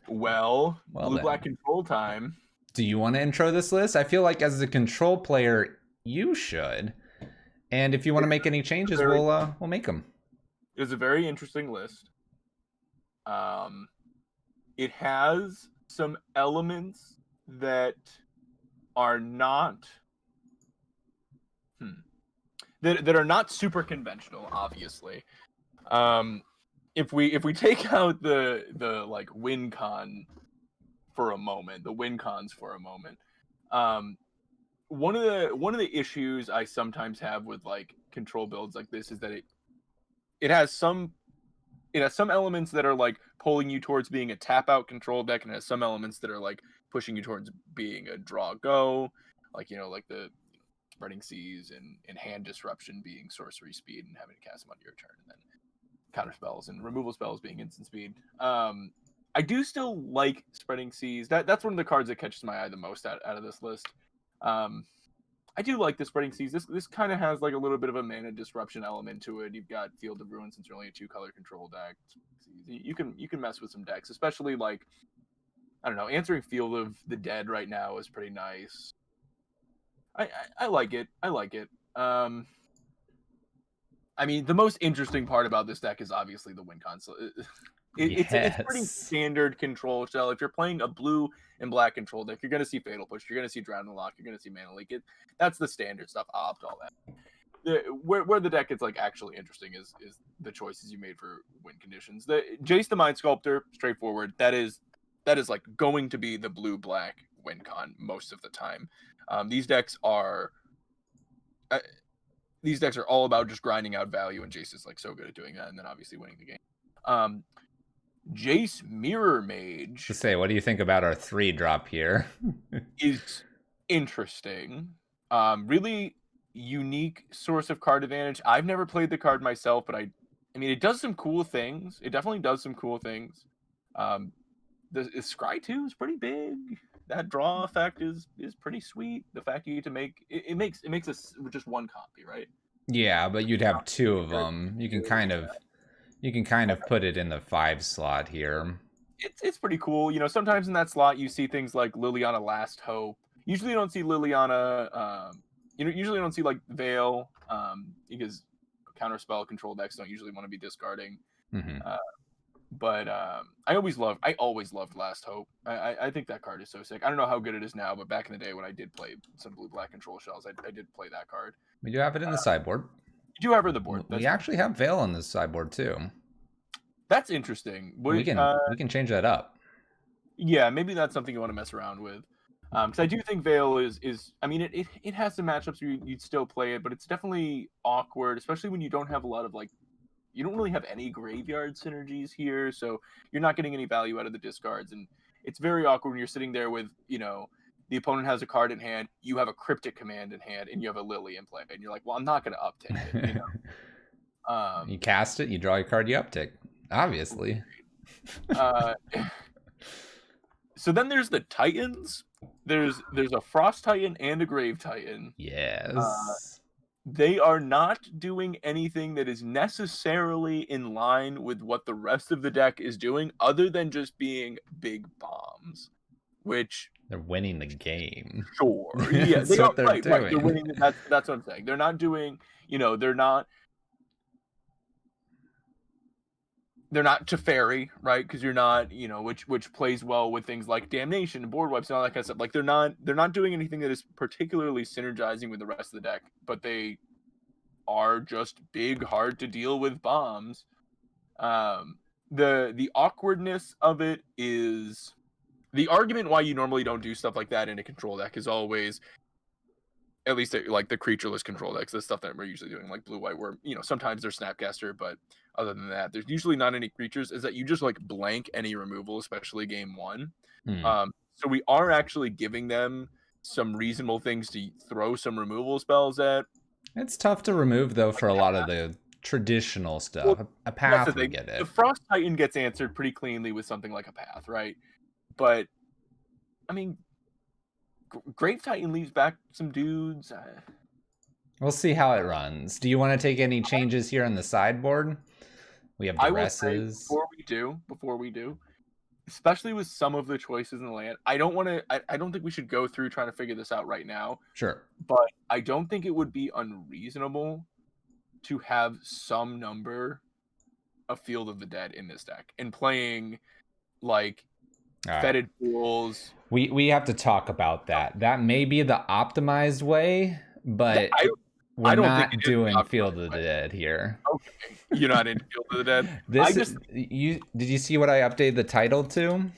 Well, blue then. black control time. Do you want to intro this list? I feel like as a control player, you should. And if you want to make any changes, we'll make them. It's a very interesting list. It has some elements that are not that are not super conventional, obviously. If we take out the like win con for a moment, the win cons for a moment, one of the issues I sometimes have with like control builds like this is that it has some elements that are like pulling you towards being a tap out control deck, and it has some elements that are like pushing you towards being a draw go, like like the spreading seas and hand disruption being sorcery speed and having to cast them on your turn, and then counter spells and removal spells being instant speed. I do still like spreading seas. That's one of the cards that catches my eye the most out of this list. I do like the spreading seas. This kind of has like a little bit of a mana disruption element to it. You've got Field of Ruin since you're only a 2-color control deck. You can mess with some decks, especially like I don't know, answering Field of the Dead right now is pretty nice. I like it. I like it. I mean, the most interesting part about this deck is obviously the win console. It's pretty standard control shell. If you're playing a blue and black control deck, you're going to see Fatal Push, you're going to see Drown and Lock, you're going to see Mana Leak. That's the standard stuff, Opt, all that. Where the deck gets like actually interesting is the choices you made for win conditions. The Jace the Mind Sculptor, straightforward. That is like going to be the blue-black win con most of the time. These decks are all about just grinding out value, and Jace is like so good at doing that, and then obviously winning the game. Jace Mirror Mage. To say, what do you think about our 3-drop here? Is interesting. Really unique source of card advantage. I've never played the card myself, but I mean, it does some cool things. It definitely does some cool things. The Scry 2 is pretty big. That draw effect is pretty sweet. The fact you get to make it makes us just one copy, right? Yeah, but you'd have 2 of them. You can kind of put it in the 5 slot here. It's pretty cool. Sometimes in that slot you see things like Liliana Last Hope. Usually you don't see Liliana. Usually you don't see like Veil, because counterspell control decks don't usually want to be discarding. Mm-hmm. But I always loved Last Hope. I think that card is so sick. I don't know how good it is now, but back in the day when I did play some blue-black control shells, I did play that card. We do have it in the sideboard. You do have it in the board. We actually have Veil on the sideboard too. That's interesting. We can change that up. Yeah, maybe that's something you want to mess around with. Because I do think Veil is. I mean, it has some matchups where you'd still play it, but it's definitely awkward, especially when you don't have a lot of like. You don't really have any graveyard synergies here, so you're not getting any value out of the discards, and it's very awkward when you're sitting there with the opponent has a card in hand, you have a Cryptic Command in hand, and you have a Lily in play, and you're like, well, I'm not going to uptick it. You cast it, you draw your card, you uptick, obviously. So then there's the Titans. There's a Frost Titan and a Grave Titan. Yes. They are not doing anything that is necessarily in line with what the rest of the deck is doing, other than just being big bombs, which they're winning the game. Sure, yeah, that's what they're doing. Right. They're winning. That's what I'm saying. They're not doing. They're not Teferi, right? Because you're not, which plays well with things like Damnation and board wipes and all that kind of stuff. Like they're not doing anything that is particularly synergizing with the rest of the deck, but they are just big, hard to deal with bombs. The awkwardness of it is the argument why you normally don't do stuff like that in a control deck is always, at least like the creatureless control decks, the stuff that we're usually doing, like blue white, where sometimes there's Snapcaster, but other than that, there's usually not any creatures. Is that you just like blank any removal, especially game 1. So we are actually giving them some reasonable things to throw some removal spells at. It's tough to remove though for a lot of the traditional stuff. Well, a path, we get it. The Frost Titan gets answered pretty cleanly with something like a path, right? But I mean, Grave Titan leaves back some dudes. We'll see how it runs. Do you want to take any changes here on the sideboard? We have I will say duresses. before we do, especially with some of the choices in the land, I don't want to. I don't think we should go through trying to figure this out right now. Sure. But I don't think it would be unreasonable to have some number of Field of the Dead in this deck and playing like fetid pools. We have to talk about that. That may be the optimized way, but we're not doing Field of the Dead here. Okay, you're not in Field of the Dead. Did you see what I updated the title to?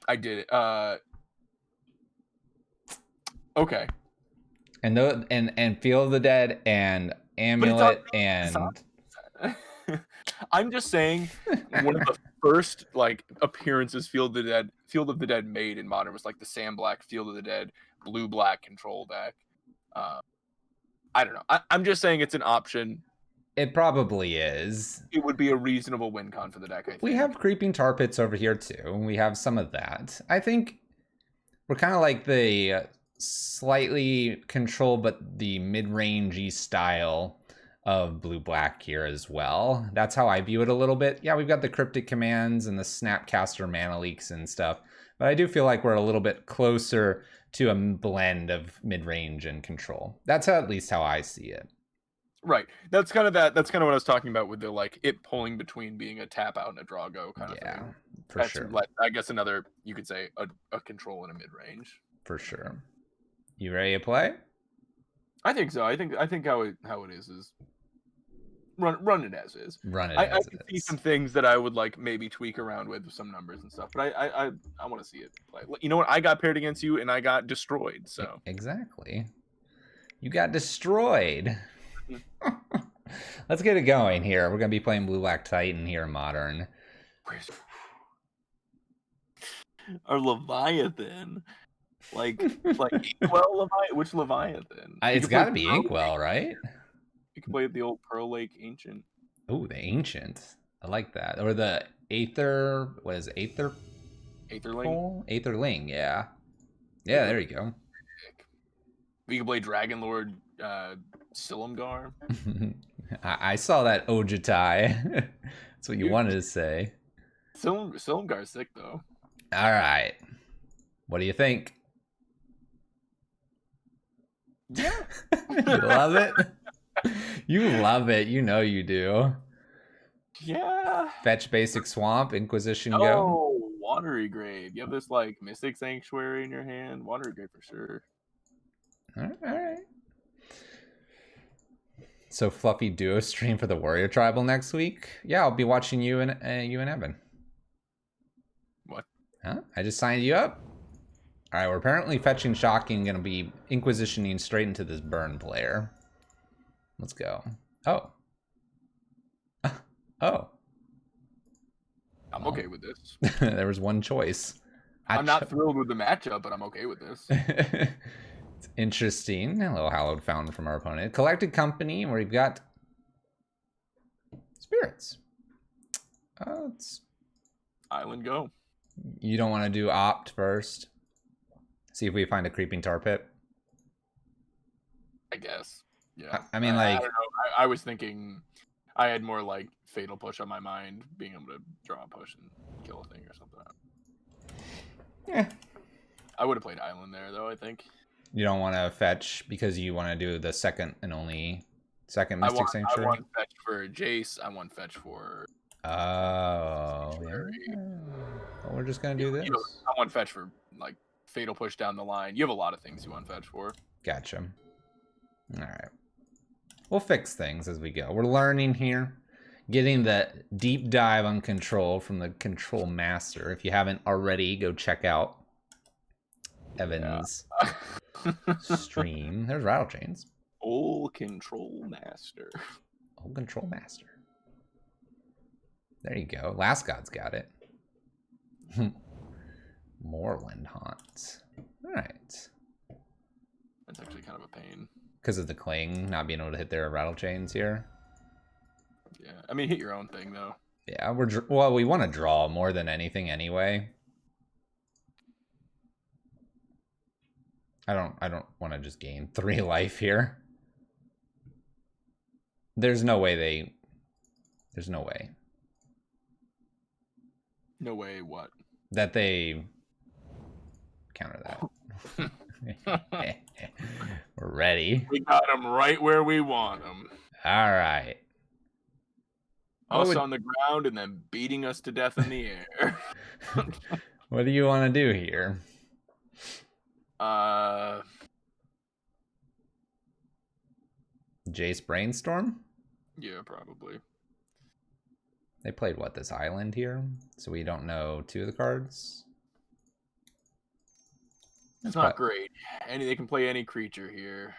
I did. Okay. And Field of the Dead and Amulet and. I'm just saying, one of the first like appearances Field of the Dead made in Modern was like the Sand-Black Field of the Dead blue-black control deck. I don't know. I'm just saying it's an option. It probably is. It would be a reasonable win con for the deck, I think. We have Creeping Tar Pits over here too. We have some of that. I think we're kind of like the slightly control but the mid-rangey style of blue-black here as well. That's how I view it a little bit. Yeah, we've got the Cryptic Commands and the Snapcaster Mana Leaks and stuff, but I do feel like we're a little bit closer to a blend of mid-range and control. That's at least how I see it. Right. That's kind of what I was talking about with the like it pulling between being a tap out and a draw go kind of thing. Yeah, for sure. Like, I guess another, you could say a control in a mid-range. For sure. You ready to play? I think so. I think how it is run it as is. Run it I as can it see is. some things that I would like maybe tweak around with some numbers and stuff, but I want to see it play. You know what? I got paired against you and I got destroyed. So exactly, you got destroyed. Let's get it going here. We're gonna be playing Blue Black Titan here in Modern. Our Leviathan, like Inkwell Leviathan. Which Leviathan? It's got to be Inkwell, right? You can play the old Pearl Lake Ancient. Oh, the Ancient. I like that. Or the Aether. What is it? Aetherling? Aetherling, yeah. Yeah, there you go. We can play Dragon Lord Silumgar. I saw that Ojitai. That's what you wanted to say. Silumgar's sick, though. All right. What do you think? Yeah. You love it? You love it. You know you do. Yeah. Fetch basic swamp, Inquisition go. Oh, Watery Grave. You have this like Mystic Sanctuary in your hand. Watery Grave for sure. All right. So Fluffy duo stream for the Warrior Tribal next week. Yeah, I'll be watching you and Evan. What? Huh? I just signed you up. All right, we're apparently fetching Shocking. Going to be Inquisitioning straight into this burn player. Let's go. Oh. Oh. I'm okay with this. There was one choice. I'm not thrilled with the matchup, but I'm okay with this. It's interesting. A little Hallowed Fountain from our opponent. Collected Company, where we've got Spirits. It's... Island go. You don't want to do Opt first? See if we find a Creeping Tar Pit? I guess. Yeah. I mean, like... I don't know. I was thinking... I had more, like, Fatal Push on my mind, being able to draw a push and kill a thing or something. Yeah. I would have played Island there, though, I think. You don't want to fetch because you want to do the second Mystic Sanctuary? I want fetch for Jace. I want fetch for... Oh. Yeah. Well, we're just going to do this? I want fetch for, like, Fatal Push down the line. You have a lot of things you want fetch for. Gotcha. All right. We'll fix things as we go. We're learning here. Getting the deep dive on control from the Control Master. If you haven't already, go check out Evan's stream. There's Rattle Chains. Old Control Master. Old Control Master. There you go. Last God's got it. Moorland Haunt. All right. That's actually kind of a pain. Because of the Cling not being able to hit their Rattle Chains here. Yeah, I mean, hit your own thing though. Yeah, we want to draw more than anything anyway. I don't want to just gain 3 life here. There's no way. No way. What? That they counter that. We're ready. We got them right where we want them. All right. Us on the ground and then beating us to death in the air. What do you want to do here? Jace Brainstorm? Yeah, probably. They played what, this island here? So we don't know 2 of the cards? It's not great. They can play any creature here.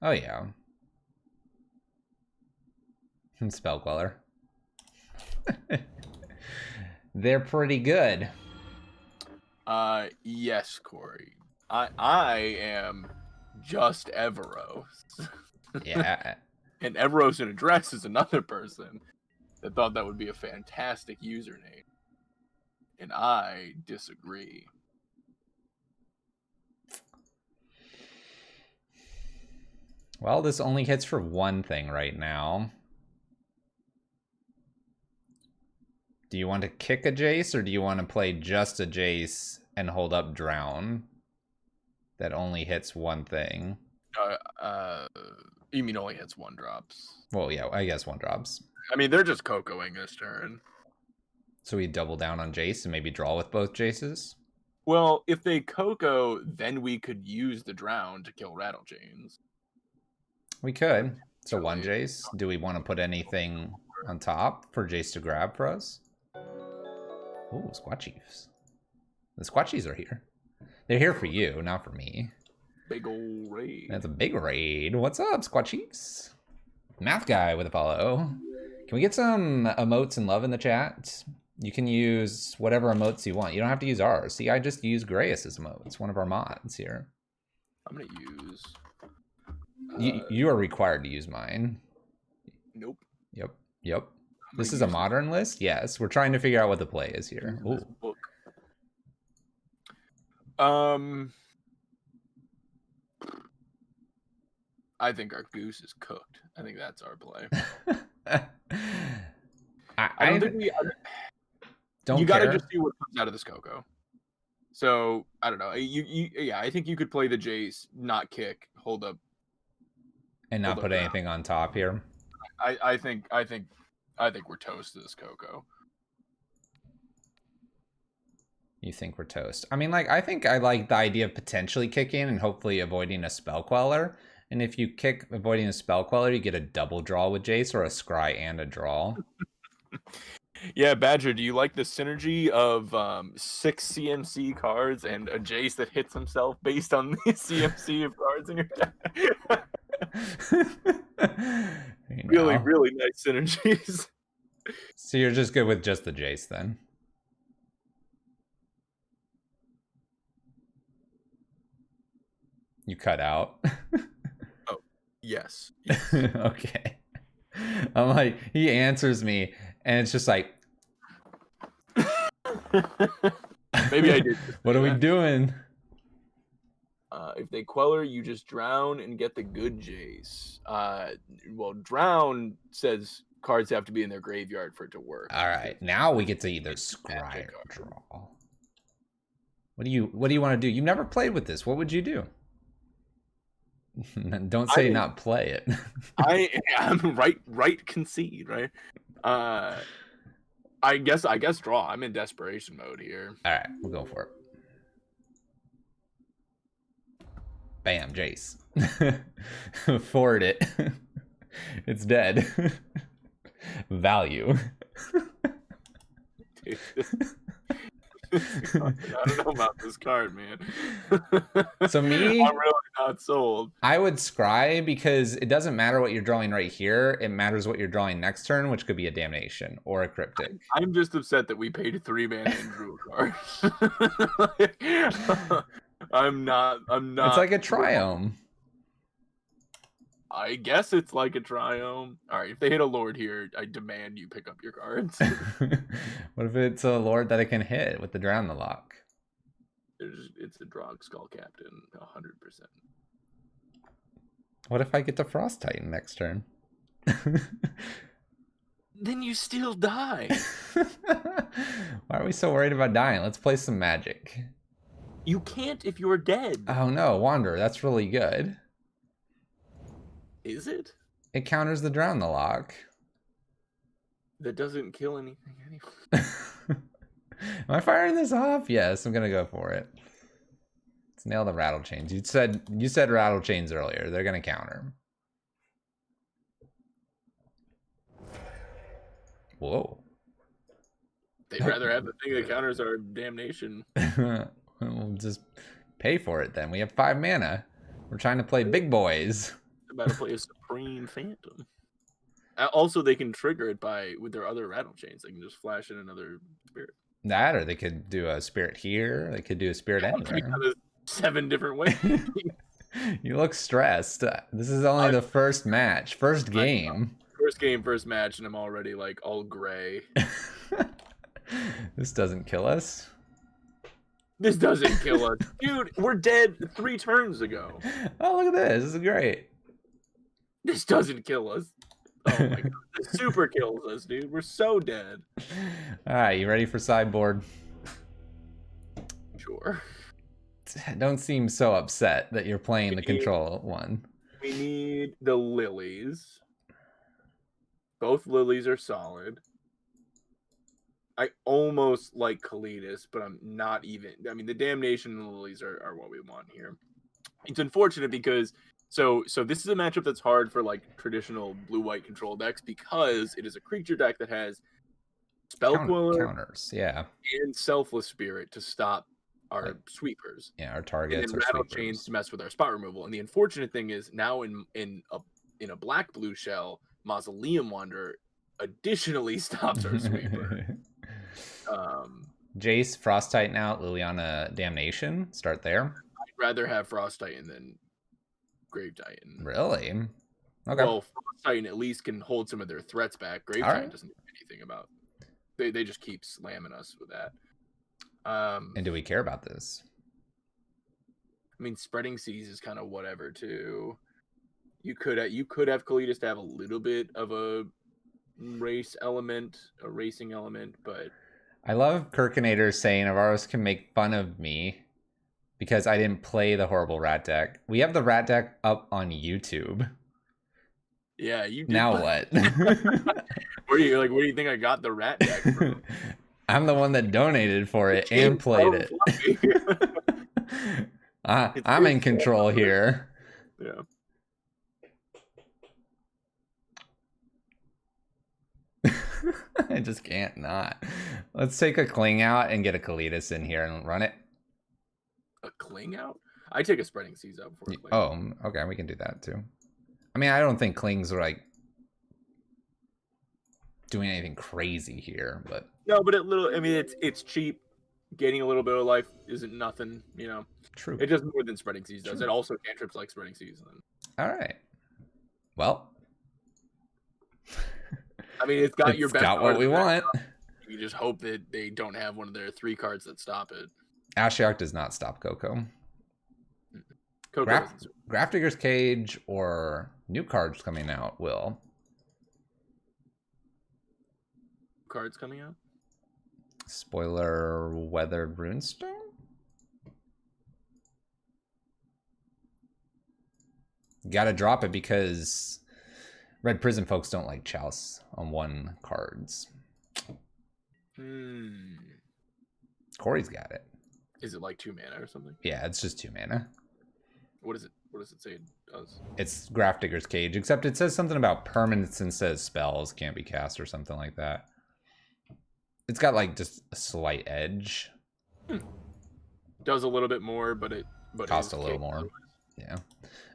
Oh yeah. Spell Queller. They're pretty good. Yes, Corey. I am just EVAROS. Yeah. And EVAROS in a dress is another person that thought that would be a fantastic username. And I disagree. Well, this only hits for one thing right now. Do you want to kick a Jace, or do you want to play just a Jace and hold up Drown? That only hits one thing. You mean only hits 1 drops? Well, yeah, I guess 1 drops. I mean, they're just Cocoing this turn. So we double down on Jace and maybe draw with both Jaces? Well, if they Coco, then we could use the Drown to kill Rattlechains. We could. So 1 Jace. Do we want to put anything on top for Jace to grab for us? Ooh, Squat Chiefs. The Squat Chiefs are here. They're here for you, not for me. Big ol' raid. That's a big raid. What's up, Squat Chiefs? Math Guy with a follow. Can we get some emotes and love in the chat? You can use whatever emotes you want. You don't have to use ours. See, I just use Grayus's emote. It's one of our mods here. I'm going to use... You are required to use mine. Nope. Yep. This is a modern list? Yes. We're trying to figure out what the play is here. Ooh. Book. I think our goose is cooked. I think that's our play. I don't think we... You got to just see what comes out of this Coco. So, I don't know. Yeah, I think you could play the Jace, not kick, hold up. And not put anything on top here. I think we're toast to this Coco. You think we're toast? I mean, like, I think I like the idea of potentially kicking and hopefully avoiding a Spell Queller. And if you kick avoiding a Spell Queller, you get a double draw with Jace or a scry and a draw. Yeah, Badger, do you like the synergy of 6 CMC cards and a Jace that hits himself based on the CMC of cards in your deck? Really, really nice synergies. So you're just good with just the Jace then? You cut out. Oh, yes. Okay. I'm like, he answers me, and it's just like... Maybe I did. What are we doing? If they Queller, you just drown and get the good Jace. Well, drown says cards have to be in their graveyard for it to work. All right, now we get to either scry or draw. What do you want to do? You've never played with this. What would you do? Don't say not play it. I am right concede, right? I guess draw. I'm in desperation mode here. All right, we'll go for it. Bam, Jace. Forward it. It's dead. Value. Dude, I don't know about this card, man. So me, I'm really not sold. I would scry because it doesn't matter what you're drawing right here. It matters what you're drawing next turn, which could be a Damnation or a Cryptic. I'm just upset that we paid 3 mana and drew a card. I'm not. It's like a Triome. I guess it's like a Triome. All right, if they hit a Lord here, I demand you pick up your cards. What if it's a Lord that it can hit with the Drown the Lock? It's a Drog Skull Captain, 100%. What if I get to Frost Titan next turn? then you still die. Why are we so worried about dying? Let's play some Magic. You can't if you're dead. Oh no, Wander, that's really good. Is it? It counters the Drown the Lock. That doesn't kill anything anyway. Am I firing this off? Yes, I'm gonna go for it. Let's nail the Rattle Chains. You said Rattle Chains earlier. They're gonna counter. Whoa. They'd rather have the thing that counters our damnation. We'll just pay for it then. We have 5 mana. We're trying to play big boys. About to play a Supreme Phantom. Also, they can trigger it with their other Rattle Chains. They can just flash in another spirit. That, or they could do a spirit here. They could do a spirit anywhere. 7 different ways. You look stressed. This is only the first match, first game. First game, first match, and I'm already like all gray. This doesn't kill us. This doesn't kill us. Dude, we're dead 3 turns ago. Oh, look at this. This is great. This doesn't kill us. Oh my god. This super kills us, dude. We're so dead. Alright, you ready for sideboard? Sure. Don't seem so upset that you're playing the control one. We need the lilies. Both lilies are solid. I almost like Kalidas, but I'm not even. I mean, the Damnation and the lilies are what we want here. It's unfortunate because so this is a matchup that's hard for like traditional blue-white control decks because it is a creature deck that has Spellquiller counters, yeah, and Selfless Spirit to stop our sweepers. Yeah, our targets and are Rattle sweepers. Chains to mess with our spot removal. And the unfortunate thing is now in a black-blue shell, Mausoleum Wanderer additionally stops our sweeper. Jace, Frost Titan out, Liliana Damnation. Start there. I'd rather have Frost Titan than Grave Titan. Really? Okay. Well, Frost Titan at least can hold some of their threats back. Grave Titan doesn't do anything about. They just keep slamming us with that. And do we care about this? I mean, Spreading Seas is kind of whatever too. You could have Kalidas to have a little bit of a racing element, but I love Kirkinator saying EVAROS can make fun of me because I didn't play the horrible rat deck. We have the rat deck up on YouTube. Yeah, you did. Now what? Where do you think I got the rat deck from? I'm the one that donated for it and played it. I'm in control here. Yeah. I just can't not. Let's take a Cling out and get a Kalidas in here and run it. A Cling out? I take a Spreading Seas out before. Oh, okay, we can do that too. I mean, I don't think Klings are like doing anything crazy here, but no, but it's cheap. Gaining a little bit of life isn't nothing, you know. True. It does more than Spreading Seas does. It also cantrips like Spreading Seas. All right. Well, I mean, it's got your best. Got what we want. You just hope that they don't have one of their 3 cards that stop it. Ashiok does not stop Coco. Coco Grafdigger's Cage or new cards coming out will. Cards coming out? Spoiler, Weathered Runestone? Gotta drop it because Red Prison folks don't like Chouse on 1 cards. Corey's got it. Is it like 2 mana or something? Yeah, it's just 2 mana. What is it? What does it say it does? It's Grafdigger's Cage, except it says something about permanents and says spells can't be cast or something like that. It's got like just a slight edge. Does a little bit more, but costs a little more. Yeah.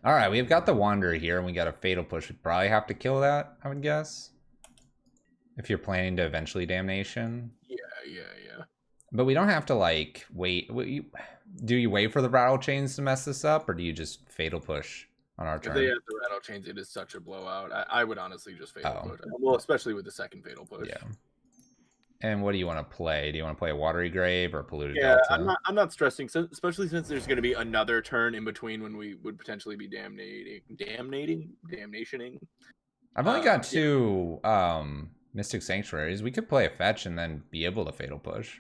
All right, we've got the Wanderer here, and we got a Fatal Push. We probably have to kill that, I would guess. If you're planning to eventually Damnation. Yeah. But we don't have to like wait. Do you wait for the Rattle Chains to mess this up, or do you just Fatal Push on our turn? If they have the Rattle Chains, it is such a blowout. I would honestly just Fatal Push. Well, especially with the second Fatal Push. Yeah. And what do you want to play? Do you want to play a Watery Grave or Polluted Delta? I'm not stressing, especially since there's going to be another turn in between when we would potentially be damnationing. I've only got 2 Mystic Sanctuaries. We could play a fetch and then be able to Fatal Push.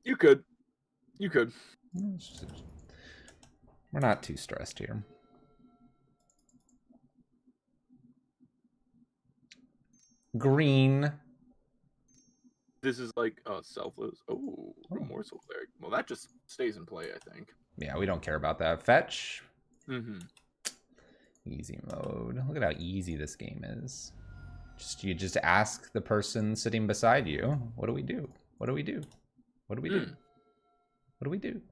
You could. We're not too stressed here. Green. This is like selfless. Oh, remorseful cleric. Well, that just stays in play, I think. Yeah, we don't care about that. Fetch. Mm-hmm. Easy mode. Look at how easy this game is. You just ask the person sitting beside you, what do we do? What do we do? What do we do? What do we do?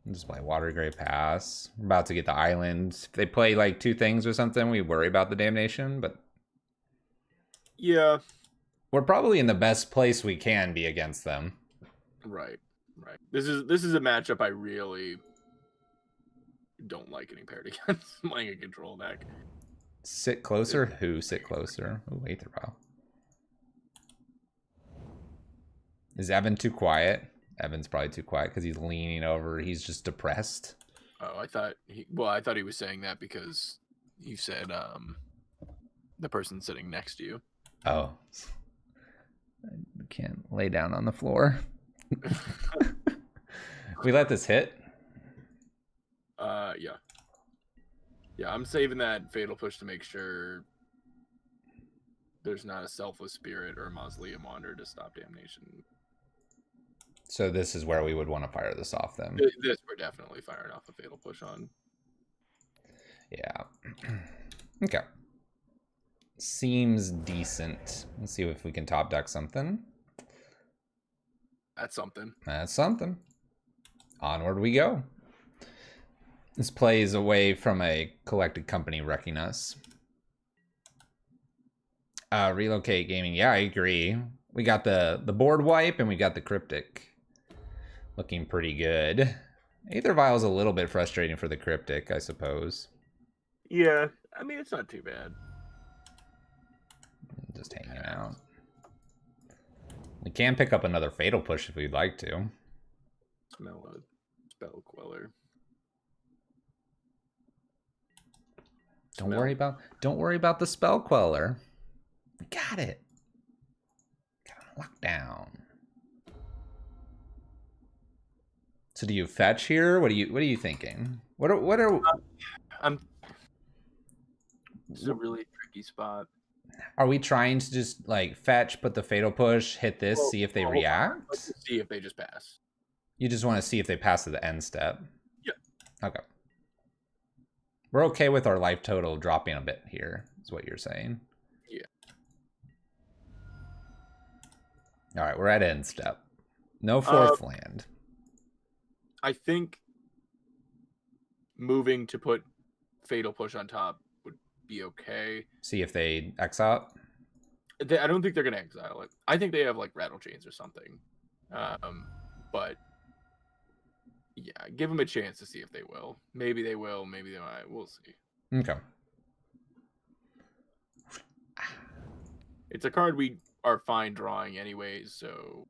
Just play Water Grave Pass. We're about to get the island. If they play like 2 things or something, we worry about the damnation, but yeah, we're probably in the best place we can be against them. Right. This is a matchup I really don't like getting paired against. Playing a control deck. Sit closer? Who sit closer? Ooh, Aether Vial. Is Evan too quiet? Evan's probably too quiet because he's leaning over. He's just depressed. Oh, I thought he was saying that because you said the person sitting next to you. Oh. I can't lay down on the floor. We let this hit? Yeah. Yeah, I'm saving that Fatal Push to make sure there's not a Selfless Spirit or a Mausoleum Wander to stop damnation. So this is where we would want to fire this off then. This we're definitely firing off a Fatal Push on. Yeah. Okay. Seems decent. Let's see if we can top deck something. That's something. That's something. Onward we go. This plays away from a collected company wrecking us. Relocate gaming. Yeah, I agree. We got the board wipe and we got the cryptic. Looking pretty good. Aether Vial is a little bit frustrating for the cryptic, I suppose. Yeah, I mean, it's not too bad. Just hanging out. We can pick up another Fatal Push if we'd like to. Smell a Spell Queller. Don't worry about the Spell Queller. We got it. Got it locked down. So do you fetch here? What are you thinking? What are This is a really tricky spot. Are we trying to just like fetch, put the Fatal Push, hit this, see if they react? Let's see if they just pass. You just want to see if they pass to the end step. Yeah. Okay. We're okay with our life total dropping a bit here, is what you're saying. Yeah. All right, we're at end step. No fourth land. I think moving to put Fatal Push on top would be okay. See if they exile. I don't think they're going to exile it. I think they have like Rattle Chains or something. But yeah, give them a chance to see if they will. Maybe they will, maybe they might. We'll see. Okay. It's a card we are fine drawing anyways, so...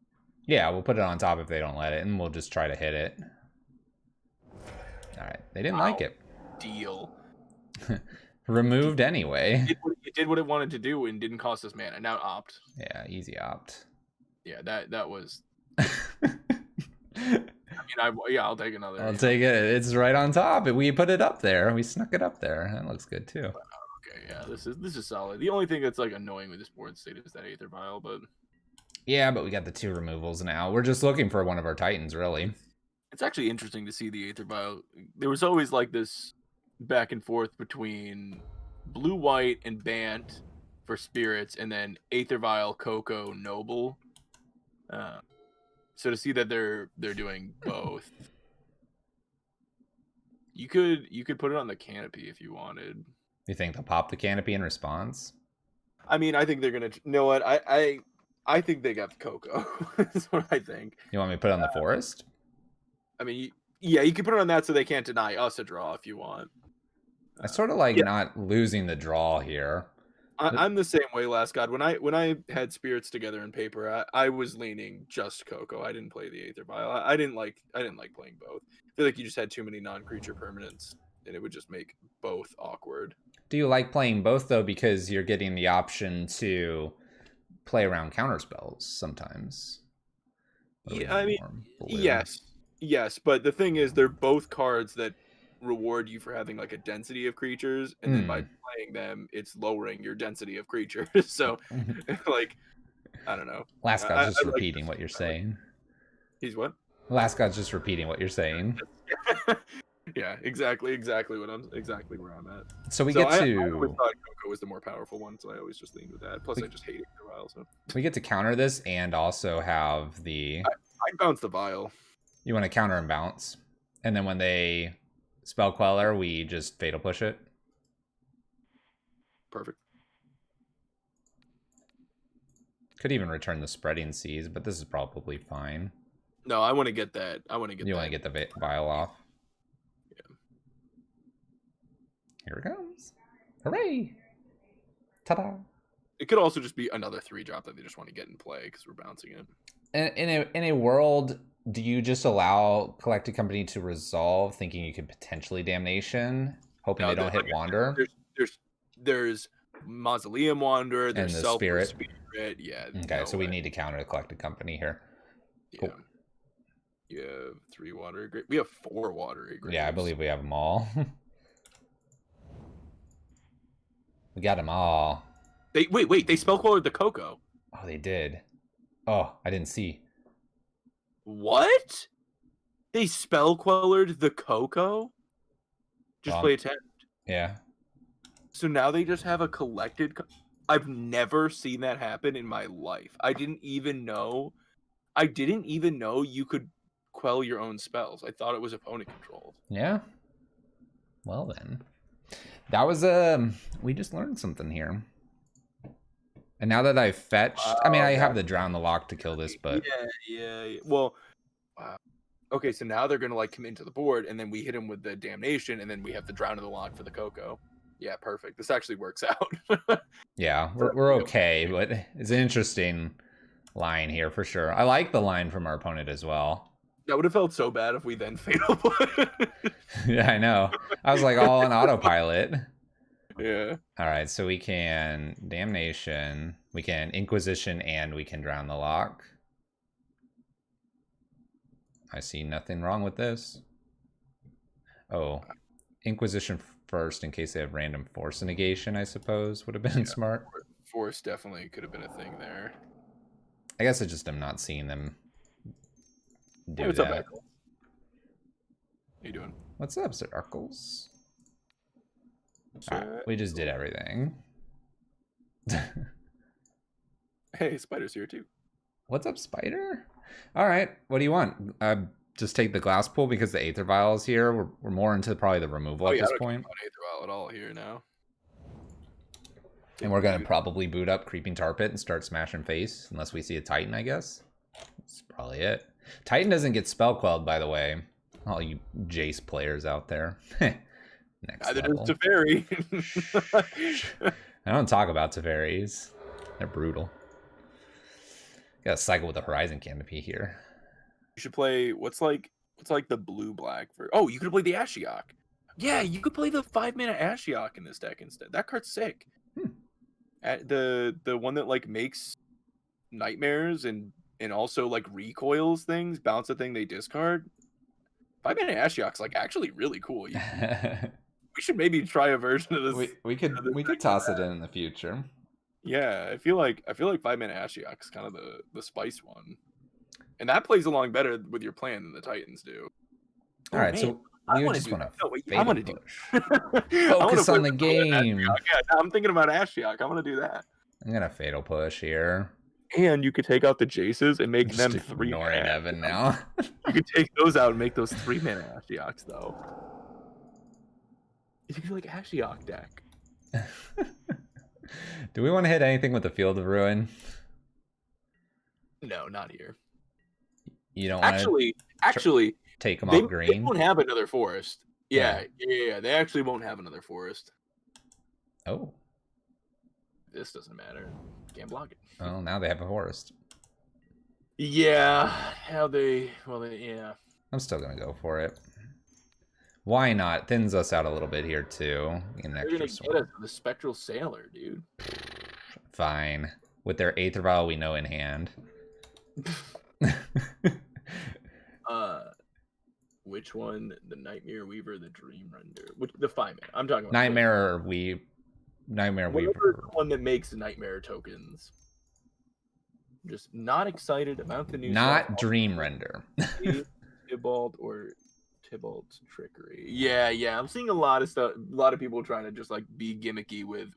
Yeah, we'll put it on top if they don't let it, and we'll just try to hit it. All right, they didn't like it. Deal. Removed anyway. It did what it wanted to do and didn't cost us mana. Now opt. Yeah, easy opt. Yeah, that was... I'll take another. I'll take it. It's right on top. We put it up there. We snuck it up there. That looks good too. Okay, yeah, this is solid. The only thing that's like annoying with this board state is that Aether Vial, but yeah, but we got the 2 removals now. We're just looking for one of our Titans, really. It's actually interesting to see the Aether Vial. There was always like this back and forth between blue, white, and Bant for spirits, and then Aether Vial, Coco, Noble. So to see that they're doing both, you could put it on the canopy if you wanted. You think they'll pop the canopy in response? I mean, I think they're gonna. You know what? I think they got Coco. That's what I think. You want me to put it on the forest? I mean, yeah, you can put it on that so they can't deny us a draw if you want. I sort of like not losing the draw here. I'm the same way, Last God. When I had spirits together in paper, I was leaning just Coco. I didn't play the Aether Vial. I didn't like playing both. I feel like you just had too many non-creature permanents, and it would just make both awkward. Do you like playing both though, because you're getting the option to play around counter spells sometimes? Yeah, I mean, yes, but the thing is, they're both cards that reward you for having like a density of creatures, and then by playing them, it's lowering your density of creatures. So, like, I don't know. Last God's just I like repeating what you're saying. He's what? Last God's just repeating what you're saying. Yeah, exactly where I'm at. So we get to. I always thought Coco was the more powerful one, so I always just leaned with that. Plus, I just hated it for a while. So we get to counter this and also have the. I bounce the vial. You want to counter and bounce, and then when they spell queller, we just fatal push it. Perfect. Could even return the spreading seas, but this is probably fine. No, I want to get that. You want to get the vial off. Yeah. Here it comes. Hooray! Ta-da! It could also just be another 3-drop that they just want to get in play because we're bouncing it. In a world, do you just allow Collected Company to resolve, thinking you could potentially Damnation, hoping they don't hit Wander? There's Mausoleum Wander, there's and the Spirit. Yeah. Okay, so we need to counter the Collected Company here. Yeah. Cool. You have 3 watery graves. We have 4 watery graves. Yeah, I believe we have them all. We got them all. Wait, they spell quellered the Coco. Oh, they did. Oh, I didn't see. What? They spell quellered the Coco? Just play a 10. Yeah. So now they just have a collected. I've never seen that happen in my life. I didn't even know you could quell your own spells. I thought it was opponent controlled. Yeah. Well then. That was we just learned something here. And now that I've fetched, I mean, I have the Drown the Lock to kill this, but yeah. Well, okay, so now they're gonna like come into the board, and then we hit them with the Damnation, and then we have the Drown of the Lock for the Coco. Yeah, perfect. This actually works out. Yeah, we're okay, but it's an interesting line here for sure. I like the line from our opponent as well. That would have felt so bad if we then fatal push. Yeah, I know. I was like all on autopilot. Yeah. All right, so we can Damnation, we can Inquisition, and we can Drown the Lock. I see nothing wrong with this. Oh, Inquisition first in case they have random force negation, I suppose, would have been smart. Force definitely could have been a thing there. I guess I just am not seeing them do what's that. Up, Eccles? How you doing? What's up, Sir Eccles? Right, we just did everything. Hey, Spider's here too. What's up, Spider? All right, what do you want? Just take the glass pool because the Aether Vial is here. We're more into probably the removal at this point. Aether Vial at all here now. And we're gonna probably boot up Creeping Tar Pit and start smashing face, unless we see a Titan, I guess. That's probably it. Titan doesn't get spell quelled, by the way. All you Jace players out there. Next Neither level. does Teferi. I don't talk about Teferis. They're brutal. Got to cycle with the Horizon Canopy here. You should play what's like the blue-black for. Oh, you could play the Ashiok. Yeah, you could play the 5-mana Ashiok in this deck instead. That card's sick. The one that like makes nightmares and also like recoils things, bounce a thing they discard. 5-mana Ashiok's like actually really cool. We should maybe try a version of this. We could toss it in the future. Yeah, I feel like 5-mana Ashiok's kind of the spice one, and that plays along better with your plan than the Titans do. All right, so we just want to. I want to do. Focus on the game. Yeah, I'm thinking about Ashiok. I want to do that. I'm gonna fatal push here. And you could take out the Jaces and make them 3 ignoring Evan now. You could take those out and make those 3-mana Ashioks though. It could be like Ashiok deck. Do we want to hit anything with the Field of Ruin? No, not here. You don't want actually take them off green. They won't have another forest. Yeah. They actually won't have another forest. Oh. This doesn't matter. Can't block it. Well, now they have a forest. Yeah. Yeah. I'm still gonna go for it. Why not? Thins us out a little bit here too. Get an They're extra gonna sword. get us the Spectral Sailor, dude. Fine. With their Aether Vial we know in hand. Which one? The Nightmare Weaver, the Dream Render? Which the 5-man? I'm talking about Nightmare Weaver. Whatever the one that makes Nightmare tokens. Just not excited about the new Not stuff. Dream Render. Tibalt or Tibalt's Trickery. Yeah. I'm seeing a lot of stuff. A lot of people trying to just like be gimmicky with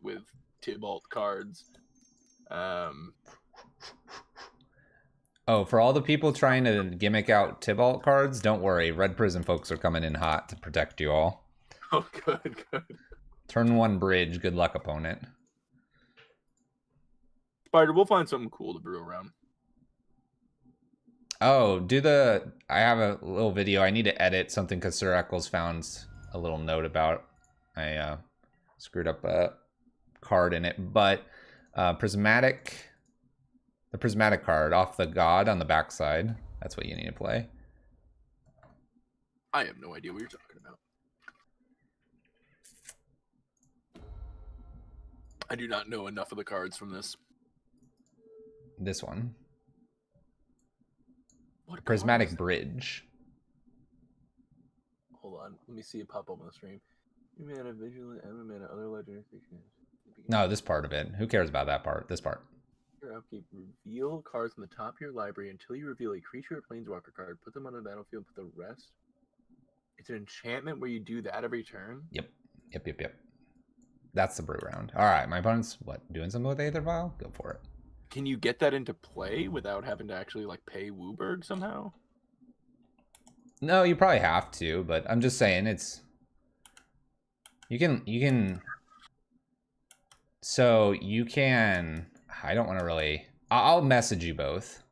Tibalt cards. Oh, for all the people trying to gimmick out Tibalt cards, don't worry. Red Prison folks are coming in hot to protect you all. Oh, good. Turn 1 bridge. Good luck, opponent. Spider, we'll find something cool to brew around. Oh, I have a little video. I need to edit something because Sir Eccles found a little note about I screwed up a card in it. But the prismatic card off the god on the backside. That's what you need to play. I have no idea what you're talking about. I do not know enough of the cards from this. This one. What Prismatic Bridge. Hold on. Let me see it pop up on the stream. You mana, vigilant, Emma mana, other legendary creatures. No, this part of it. Who cares about that part? This part. Your upkeep. Reveal cards on the top of your library until you reveal a creature or planeswalker card. Put them on the battlefield. Put the rest. It's an enchantment where you do that every turn? Yep. That's the brew round. All right, my opponent's doing something with Aether Vial? Go for it. Can you get that into play without having to actually like pay Wooburg somehow? No, you probably have to, but I'm just saying you can I don't want to really I'll message you both.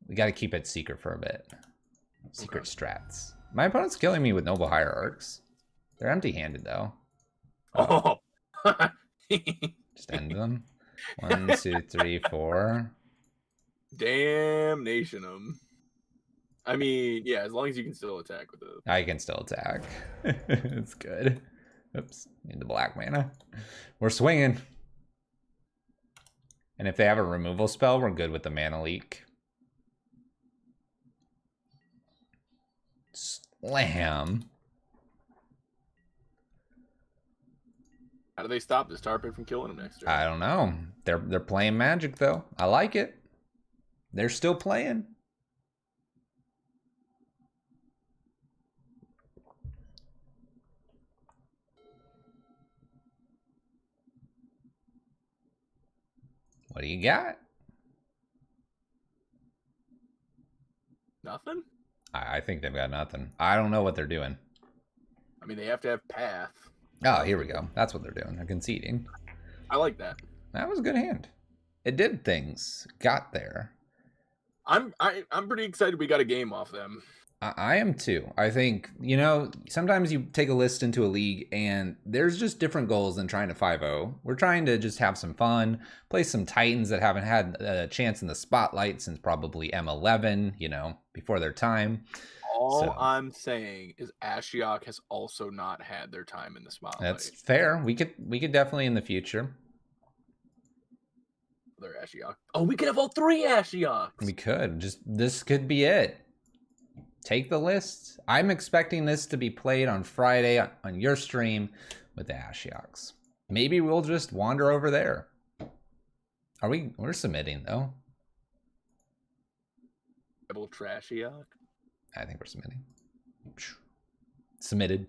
We got to keep it secret for a bit. Secret strats. My opponent's killing me with Noble Hierarchs. They're empty-handed though. Oh. Just end them. 1, 2, 3, 4. Damnation them. I mean, yeah, as long as you can still attack with it. I can still attack. It's good. Oops, need the black mana. We're swinging. And if they have a removal spell, we're good with the mana leak. Slam. How do they stop this Tar Pit from killing him next turn? I don't know. They're playing Magic though. I like it. They're still playing. What do you got? Nothing? I think they've got nothing. I don't know what they're doing. I mean, they have to have Path. Oh, here we go. That's what they're doing. They're conceding. I like that. That was a good hand. It did things. Got there. I'm pretty excited we got a game off them. I am too. I think, sometimes you take a list into a league and there's just different goals than trying to 5-0. We're trying to just have some fun, play some Titans that haven't had a chance in the spotlight since probably M11, before their time. All I'm saying is Ashiok has also not had their time in the spotlight. That's fair. We could definitely in the future. They're Ashiok. Oh, we could have all 3 Ashioks. We could. This could be it. Take the list. I'm expecting this to be played on Friday on your stream with the Ashioks. Maybe we'll just wander over there. We're submitting though. Double Trashiok. I think we're submitting. Submitted.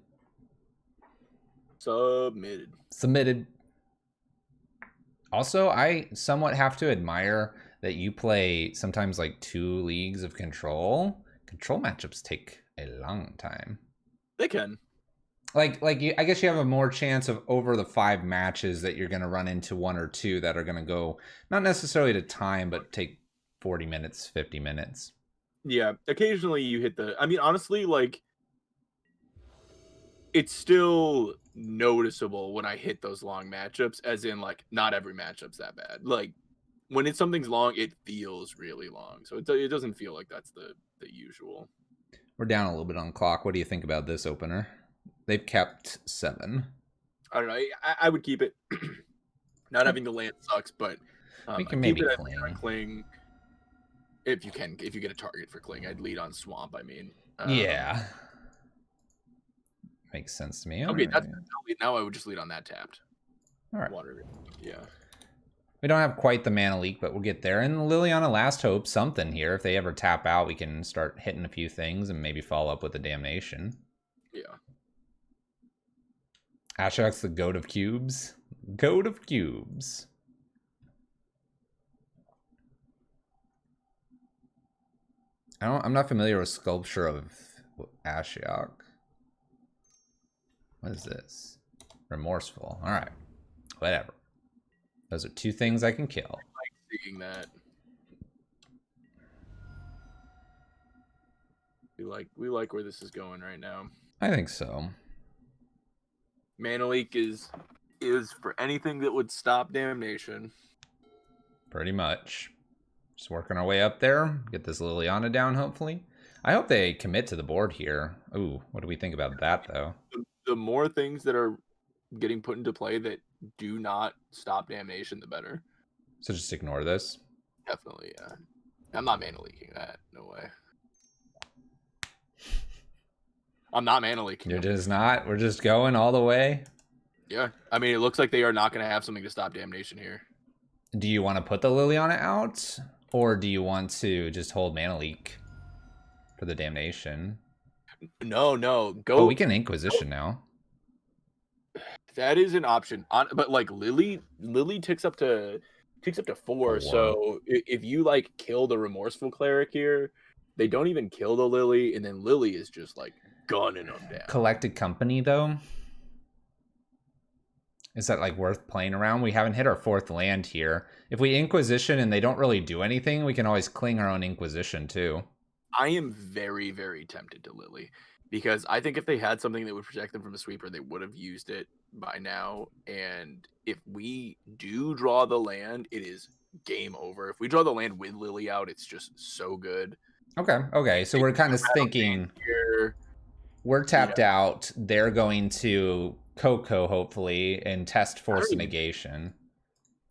Also, I somewhat have to admire that you play sometimes like 2 leagues of control. Control matchups take a long time. They can. I guess you have a more chance of over the 5 matches that you're going to run into 1 or 2 that are going to go not necessarily to time, but take 40 minutes, 50 minutes. Yeah, occasionally you hit honestly, it's still noticeable when I hit those long matchups, as in, not every matchup's that bad. When something's long, it feels really long. So it doesn't feel like that's the usual. We're down a little bit on clock. What do you think about this opener? They've kept 7. I don't know. I would keep it. Not having the land sucks, but We can keep maybe it cling. on cling. If you get a target for cling, I'd lead on swamp. I mean, Yeah, makes sense to me. Okay, All that's right. now I would just lead on that tapped. All right. Water. Yeah. We don't have quite the mana leak, but we'll get there. And Liliana Last Hope, something here. If they ever tap out, we can start hitting a few things and maybe follow up with the Damnation. Yeah. Ashok's the goat of cubes. Goat of cubes. I'm not familiar with Sculpture of Ashiok. What is this? Remorseful. All right. Whatever. Those are 2 things I can kill. I like seeing that. We like where this is going right now. I think so. Mana leak is for anything that would stop Damnation. Pretty much. Just working our way up there. Get this Liliana down, hopefully. I hope they commit to the board here. Ooh, what do we think about that, though? The more things that are getting put into play that do not stop Damnation, the better. So just ignore this? Definitely, yeah. I'm not mana leaking that. No way. I'm not mana leaking. You're just not? We're just going all the way? Yeah. I mean, it looks like they are not going to have something to stop Damnation here. Do you want to put the Liliana out? Or do you want to just hold mana leak for the Damnation? No. Go. Oh, we can Inquisition now. That is an option. But like Lily ticks up to 4. So if you like kill the Remorseful Cleric here, they don't even kill the Lily, and then Lily is just like gunning them down. Collected Company, though? Is that like worth playing around? We haven't hit our 4th land here. If we Inquisition and they don't really do anything, we can always cling our own Inquisition too. I am very, very tempted to Lily, because I think if they had something that would protect them from a sweeper, they would have used it by now. And if we do draw the land, it is game over. If we draw the land with Lily out, it's just so good. Okay. So we're kind of thinking we're tapped out. They're going to Coco, hopefully, and test Force of Negation.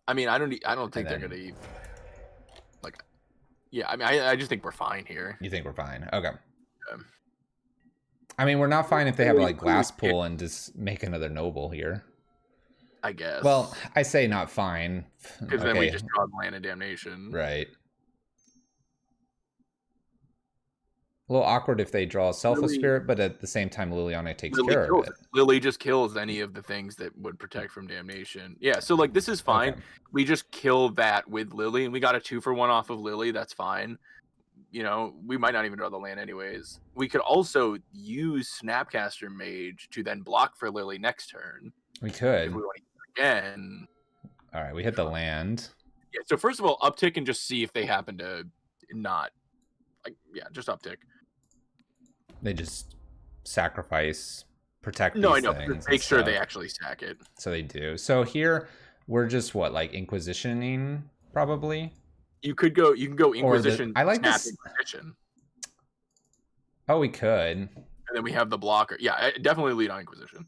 I mean, I don't think they're gonna like. Yeah, I mean, I just think we're fine here. You think we're fine? Okay. I mean, we're not fine if they have like Glass Pool and just make another Noble here. I guess. Well, I say not fine. Because then we just draw the Land of Damnation. Right. A little awkward if they draw Selfless Spirit, but at the same time, Liliana takes care of it. Lily just kills any of the things that would protect from Damnation. Yeah, so like this is fine. Okay. We just kill that with Lily, and we got a 2-for-1 off of Lily. That's fine. You know, we might not even draw the land anyways. We could also use Snapcaster Mage to then block for Lily next turn. We could. If we want to use it again. All right, we hit the land. Yeah, so first of all, uptick and just see if they happen to not. Just uptick. They just sacrifice, protect. No, I know. Make sure they actually sack it. So they do. So here we're just like Inquisitioning probably. You can go Inquisition. I like this. Inquisition. Oh, we could. And then we have the blocker. Yeah, definitely lead on Inquisition.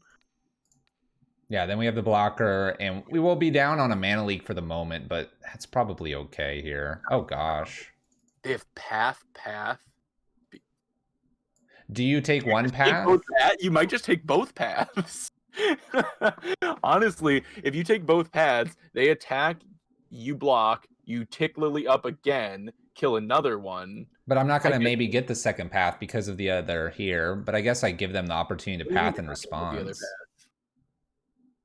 Yeah, then we have the blocker, and we will be down on a mana leak for the moment, but that's probably okay here. Oh gosh. They have path. Do you take one path? You might just take both paths. Honestly, if you take both paths, they attack, you block, you tick Lily up again, kill another one. But I'm not going to maybe get the second path because of the other here, but I guess I give them the opportunity to path and response.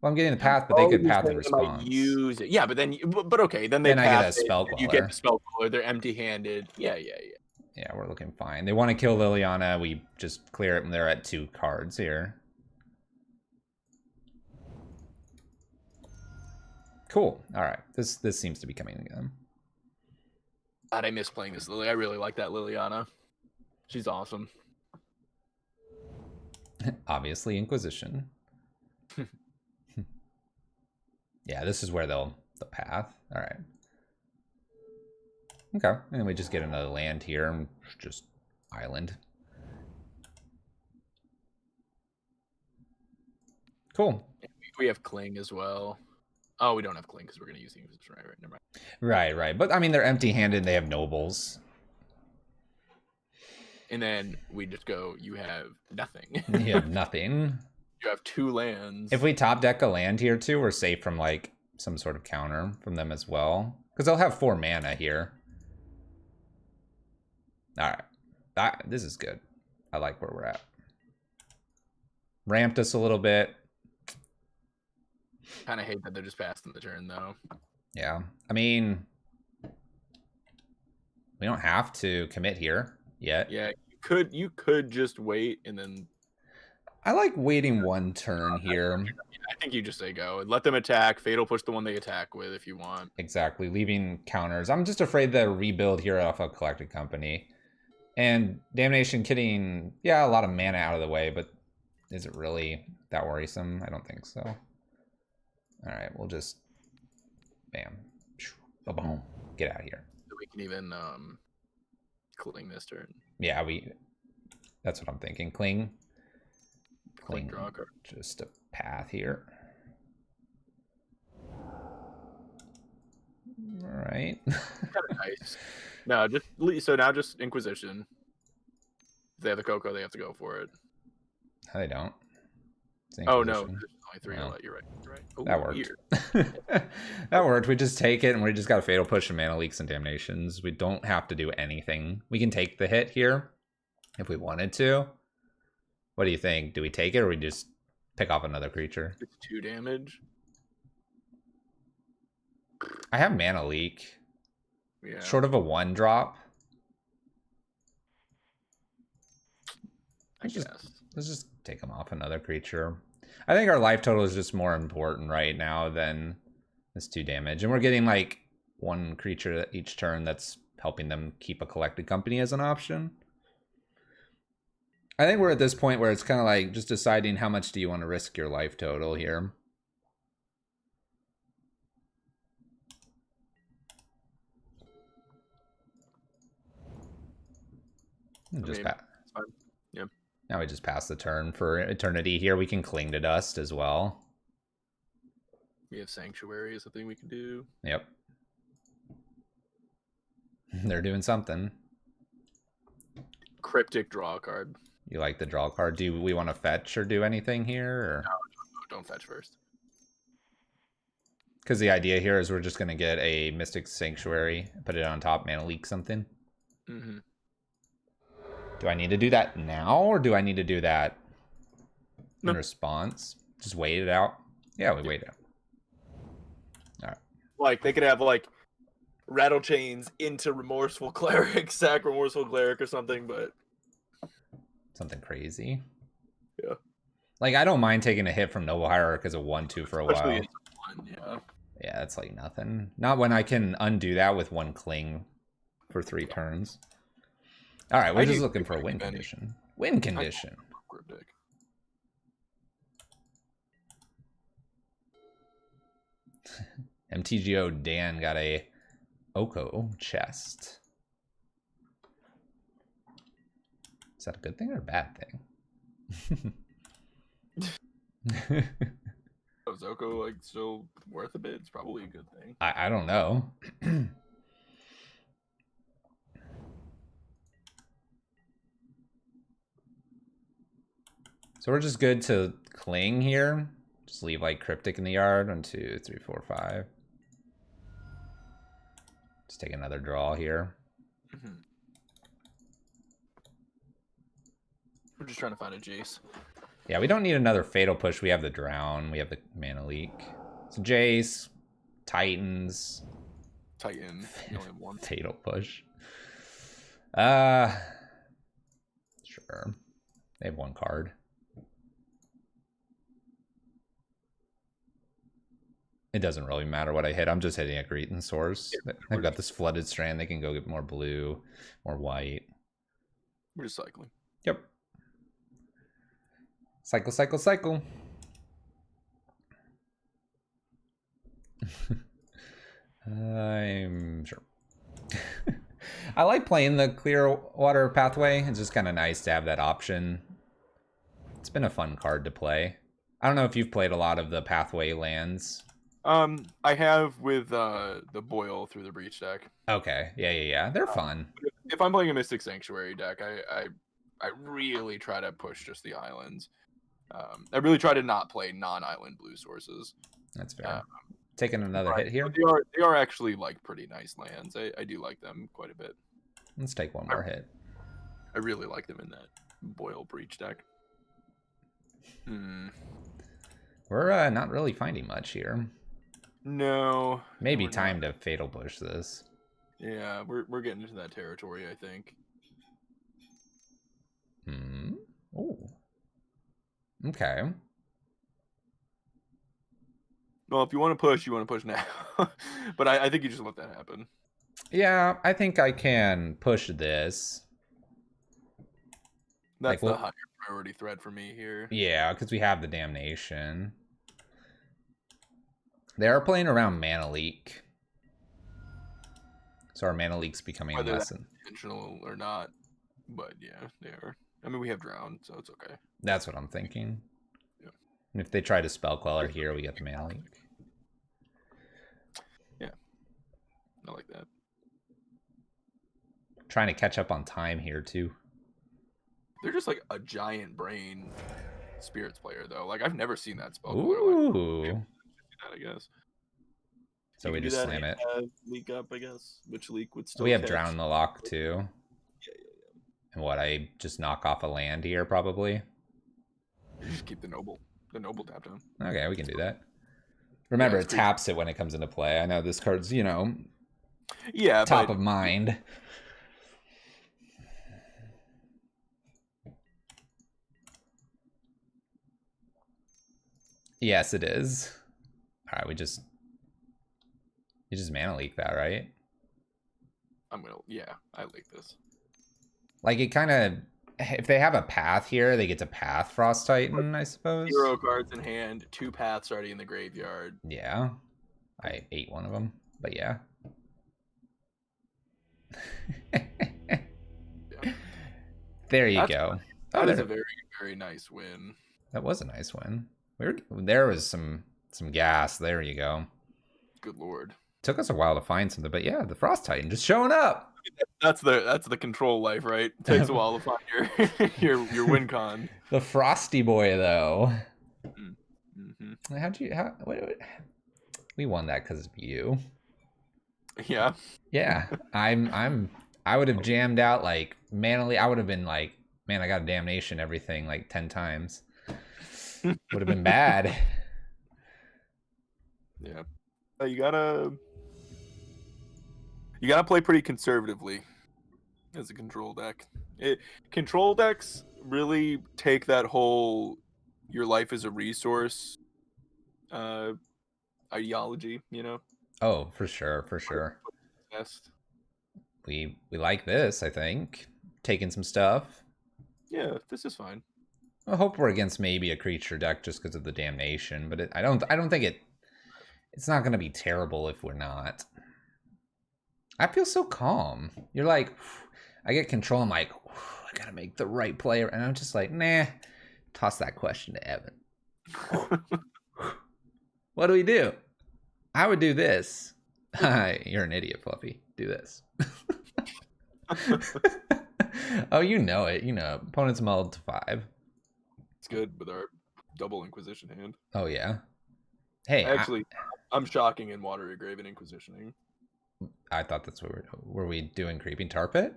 Well, I'm getting the path, but they could path and response. Use it. Yeah, but okay, then I get a spell queller. You get the spell queller. They're empty-handed. Yeah. Yeah, we're looking fine. They want to kill Liliana. We just clear it, and they're at 2 cards here. Cool. All right. This seems to be coming again. God, I miss playing this Lily. I really like that Liliana. She's awesome. Obviously, Inquisition. Yeah, this is where the path. All right. Okay, and then we just get another land here and just island. Cool. We have Cling as well. Oh, we don't have Cling because we're going to use things. Right, never mind. Right. But I mean, they're empty-handed. They have nobles. And then we just go, you have nothing. You have nothing. You have 2 lands. If we top deck a land here too, we're safe from like some sort of counter from them as well. Because they'll have 4 mana here. Alright. This is good. I like where we're at. Ramped us a little bit. Kind of hate that they're just passing the turn though. Yeah. I mean, we don't have to commit here yet. Yeah, you could just wait and then I like waiting 1 turn here. I think you just say go and let them attack. Fatal push the one they attack with if you want. Exactly, leaving counters. I'm just afraid the rebuild here off a collected company. And Damnation getting, a lot of mana out of the way, but is it really that worrisome? I don't think so. Alright, we'll just bam. Boom. Get out of here. So we can even Cling this turn. Yeah, that's what I'm thinking. Cling. Draw a card. Just a path here. All right. Kind of nice. No, now just Inquisition. If they have the Coco, they have to go for it. No, they don't. Oh no, there's only 3. No. You're right. Oh, that worked. That worked. We just take it, and we just got a Fatal Push and Mana Leaks and Damnations. We don't have to do anything. We can take the hit here if we wanted to. What do you think? Do we take it, or we just pick off another creature? It's 2 damage. I have Mana Leak. Yeah. Short of a 1-drop. I guess. Let's just take them off another creature. I think our life total is just more important right now than this 2 damage. And we're getting like 1 creature each turn that's helping them keep a collected company as an option. I think we're at this point where it's kind of like just deciding how much do you want to risk your life total here. Yeah. Now we just pass the turn for Eternity here. We can Cling to Dust as well. We have Sanctuary is a thing we can do. Yep. They're doing something. Cryptic, draw a card. You like the draw card? Do we want to fetch or do anything here? Or? No, don't fetch first. Because the idea here is we're just going to get a Mystic Sanctuary, put it on top, Mana Leak something. Mm-hmm. Do I need to do that now, or do I need to do that in response? Just wait it out? Yeah, we wait it out. All right. Like, they could have, like, Rattle Chains into Remorseful Cleric, sack Remorseful Cleric or something, but... Something crazy. Yeah. Like, I don't mind taking a hit from Noble Hierarch as a 1/2 for a while. Yeah. Yeah, that's like nothing. Not when I can undo that with 1 Cling for 3 turns. All right, we're just looking for a win condition. Win condition. MTGO Dan got a Oko chest. Is that a good thing or a bad thing? Is Oko like still worth a bit? It's probably a good thing. I don't know. So we're just good to Cling here. Just leave like Cryptic in the yard. 1, 2, 3, 4, 5. Just take another draw here. Mm-hmm. We're just trying to find a Jace. Yeah, we don't need another Fatal Push. We have the Drown. We have the Mana Leak. So Jace, Titans. Titan. You only have 1. Fatal Push. Sure. They have 1 card. It doesn't really matter what I hit. I'm just hitting a Greeting Source. They've got this Flooded Strand. They can go get more blue, more white. We're just cycling. Yep. Cycle, cycle, cycle. I'm sure. I like playing the clear water pathway. It's just kind of nice to have that option. It's been a fun card to play. I don't know if you've played a lot of the pathway lands. I have with the Boil through the Breach deck. Okay, yeah. They're fun. If I'm playing a Mystic Sanctuary deck, I really try to push just the islands. I really try to not play non-island blue sources. That's fair. Taking another hit here. They are actually like pretty nice lands. I do like them quite a bit. Let's take one more hit. I really like them in that Boil Breach deck. We're not really finding much here. No. Maybe time to Fatal Push this. Yeah, we're getting into that territory, I think. Oh. Okay. Well, if you want to push, you want to push now. But I think you just let that happen. Yeah, I think I can push this. That's the higher priority threat for me here. Yeah, because we have the Damnation. They are playing around Mana Leak. So our Mana Leak's becoming Whether less that's intentional or not. But yeah, they are. I mean, we have Drown, so it's okay. That's what I'm thinking. Yeah. And if they try to Spell Queller here, we get the Mana Leak. Yeah. I like that. Trying to catch up on time here, too. They're just like a giant brain Spirits player, though. Like, I've never seen that spell. Ooh. I guess. So we just slam it. Leak up, I guess. Which leak would still We have catch. Drown in the lock, too. Yeah. And what, I just knock off a land here, probably? You just keep the Noble tapped down. Okay, we can do that. Remember, it taps it when it comes into play. I know this card's, yeah, top of mind. Yes, it is. All right, you just Mana Leak that, right? I like this. Like, it kind of, if they have a path here, they get to path Frost Titan, I suppose. 0 cards in hand, 2 paths already in the graveyard. Yeah. I ate one of them, but yeah. Yeah. There you go. That is a very, very nice win. That was a nice win. There was some gas. There you go. Good lord. Took us a while to find something, but yeah, the Frost Titan just showing up. That's the control life, right? It takes a while to find your win con. The Frosty Boy, though. Mm-hmm. We won that because of you. Yeah. Yeah. I would have jammed out like Mana. I would have been like, man, I got a Damnation everything like 10 times. Would have been bad. Yeah. You gotta play pretty conservatively as a control deck. Control decks really take that whole your life is a resource ideology, Oh, for sure. Best. We like this, I think. Taking some stuff. Yeah, this is fine. I hope we're against maybe a creature deck just because of the Damnation, but I don't think it's not going to be terrible if we're not. I feel so calm. You're like, I get control. I'm like, I got to make the right player. And I'm just like, nah, toss that question to Evan. What do we do? I would do this. You're an idiot, Fluffy. Do this. Oh, you know it. Opponent's mulled to 5. It's good with our double Inquisition hand. Oh, yeah. Hey, actually, I'm shocking in Watery Grave and Inquisitioning. I thought that's what were we doing Creeping Tar Pit?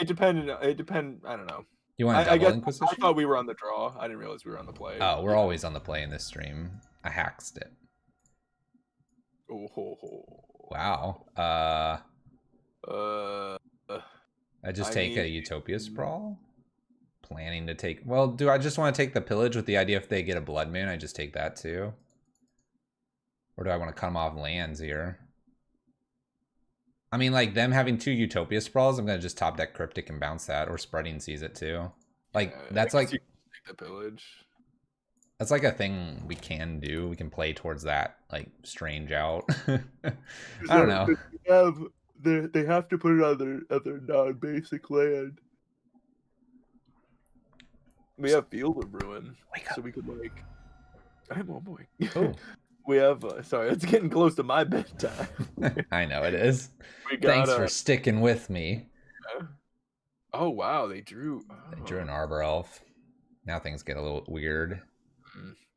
It depended. I don't know. You want double Inquisition? I thought we were on the draw. I didn't realize we were on the play. Oh, we're always on the play in this stream. I hacked it. Oh. Wow. I just take a Utopia Sprawl. Planning to take... Well, do I just want to take the Pillage with the idea if they get a Blood Moon, I just take that too? Or do I want to cut them off lands here? I mean, like, them having 2 Utopia Sprawls, I'm going to just top deck Cryptic and bounce that, or Spreading Seas it too. Like, that's like... Take the Pillage. That's like a thing we can do. We can play towards that, like, Strange Out. I don't know. They have to put it on their non-basic land. We have Field of Ruin, so we could Oh boy. Oh, We have. Sorry, it's getting close to my bedtime. I know it is. We got. Thanks for sticking with me. Oh wow, they drew. They drew an Oh. Arbor Elf. Now things get a little weird.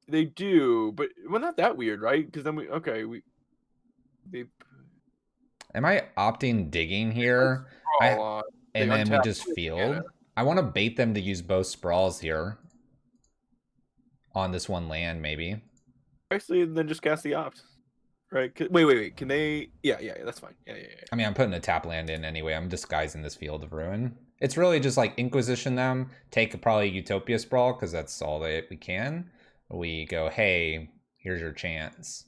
They do, but well, not that weird, right? Because then they Am I opting digging here? sprawl on. And They then we untap just with field. mana. I want to bait them to use both sprawls here. On this one land, maybe. Actually, then just cast the opt. Right? Wait. Can they? Yeah. That's fine. Yeah. I mean, I'm putting a tap land in anyway. I'm disguising this Field of Ruin. It's really just like Inquisition them, take probably Utopia Sprawl, because that's all that we can. We go, hey, here's your chance.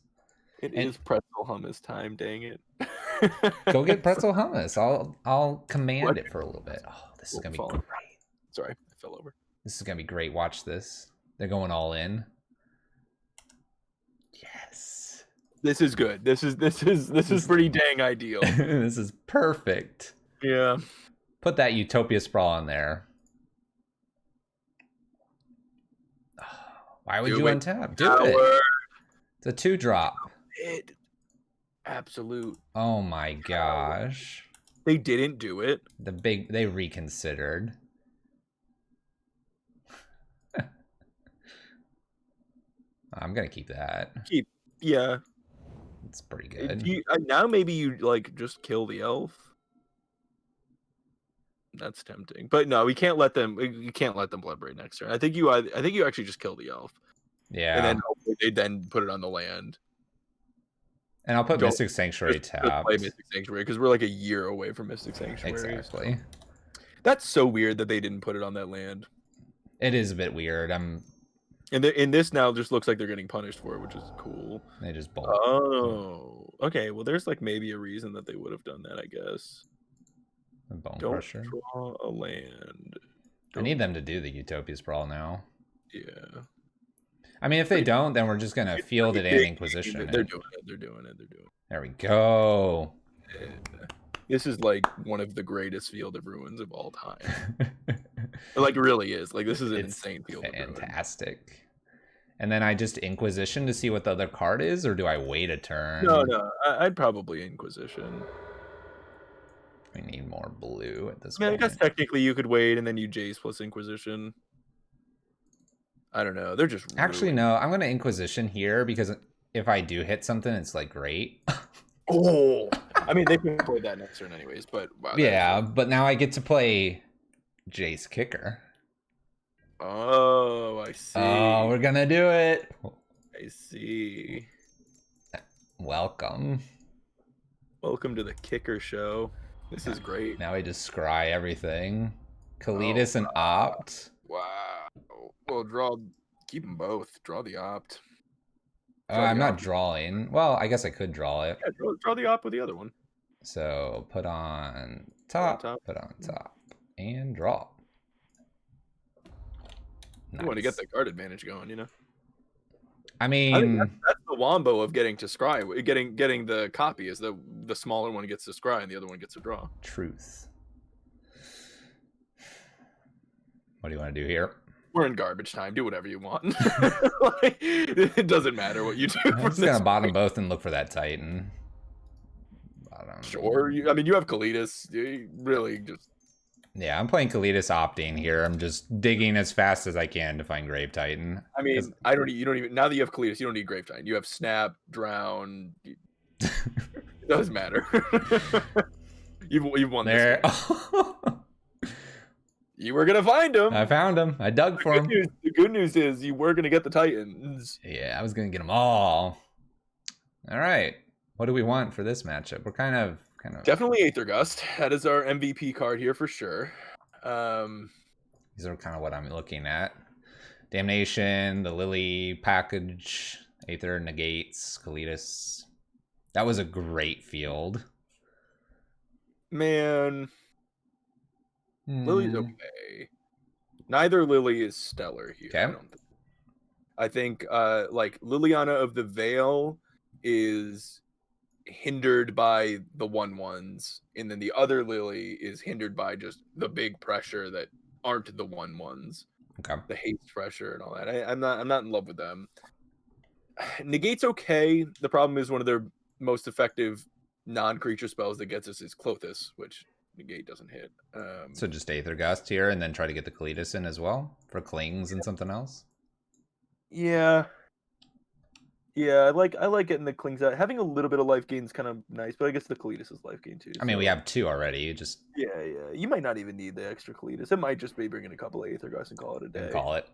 It is pretzel hummus time, dang it. Go get pretzel hummus. I'll command it for a little bit. Oh, this is gonna be great. Sorry, I fell over. This is gonna be great. Watch this. They're going all in. Yes. This is good. This is pretty dang ideal. This is perfect. Yeah. Put that Utopia Sprawl in there. Why would you untap? Do it. It's a 2-drop. Absolute. Oh my gosh. They didn't do it. They reconsidered. I'm gonna keep that. Yeah. It's pretty good. Now maybe you like just kill the elf. That's tempting, but no, we can't let them. You can't let them Bloodbraid next turn. I think you actually just kill the elf. Yeah. And then hopefully they then put it on the land. And I'll put Mystic Sanctuary tapped. Play Mystic Sanctuary because we're like a year away from Mystic Sanctuary. Exactly. That's so weird that they didn't put it on that land. It is a bit weird. And in this now just looks like they're getting punished for it, which is cool. They just bolt. Oh, okay. Well, there's like maybe a reason that they would have done that, I guess. Bone Don't Crusher. draw a land. I need them to do the Utopia Sprawl now. Yeah. I mean, if they don't, then we're just gonna field it and Inquisition. They're doing it. There we go. This is like one of the greatest Field of Ruins of all time. It like really is. Like this is an insane Field of Ruins. Fantastic. And then I just Inquisition to see what the other card is, or do I wait a turn? No. I'd probably Inquisition. We need more blue at this point. I guess point. technically you could wait and then you Jace plus Inquisition. I don't know. They're just actually no. I'm gonna Inquisition here because if I do hit something, it's like great. Oh, I mean they can play that next turn anyways, but wow, yeah. But now I get to play Jace Kicker. Oh, I see. Oh, we're gonna do it. I see. Welcome to the Kicker show. This is great. Now I just scry everything. Kalitas and Opt. Wow. Well, keep them both. Draw the Opt. I'm not drawing. Well, I guess I could draw it. Yeah, draw the Opt with the other one. So put on top, put on top, and draw. Nice. You want to get the card advantage going, you know? I mean, that's the wombo of getting to scry. Getting the copy is the smaller one gets to scry and the other one gets to draw. Truth. What do you want to do here? We're in garbage time. Do whatever you want. Like, it doesn't matter what you do. I'm just gonna bottom both and look for that Titan. Bottom. Sure. I mean, you have Kalitas. You really just. Yeah, I'm playing Kalitas opting here. I'm just digging as fast as I can to find Grave Titan. I mean, you don't even now that you have Kalitas, you don't need Grave Titan. You have Snap, Drown. It doesn't matter. you've won there. This game. You were gonna find him. I found him. I dug for him. The good news is you were gonna get the Titans. Yeah, I was gonna get them all. All right. What do we want for this matchup? We're kind of definitely Aether Gust. That is our MVP card here for sure. These are kind of what I'm looking at. Damnation, the Lily package, Aether negates, Kalitas. That was a great field. Man. Lily's okay. Neither Lily is stellar here. Okay. I think like Liliana of the Veil is hindered by the 1/1s, and then the other Lily is hindered by just the big pressure that aren't the 1/1s. Okay. The haste pressure and all that. I'm not in love with them. Negate's okay. The problem is one of their most effective non-creature spells that gets us is Clothis, which Negate doesn't hit. So just Aether Gust here, and then try to get the Cletus in as well for clings and something else. Yeah. Yeah, I like getting the clings out. Having a little bit of life gain is kind of nice, but I guess the Cletus is life gain too. I mean, so- we have 2 already. Just Yeah. You might not even need the extra Cletus. It might just be bringing a couple of Aether Gusts and call it a day. call it.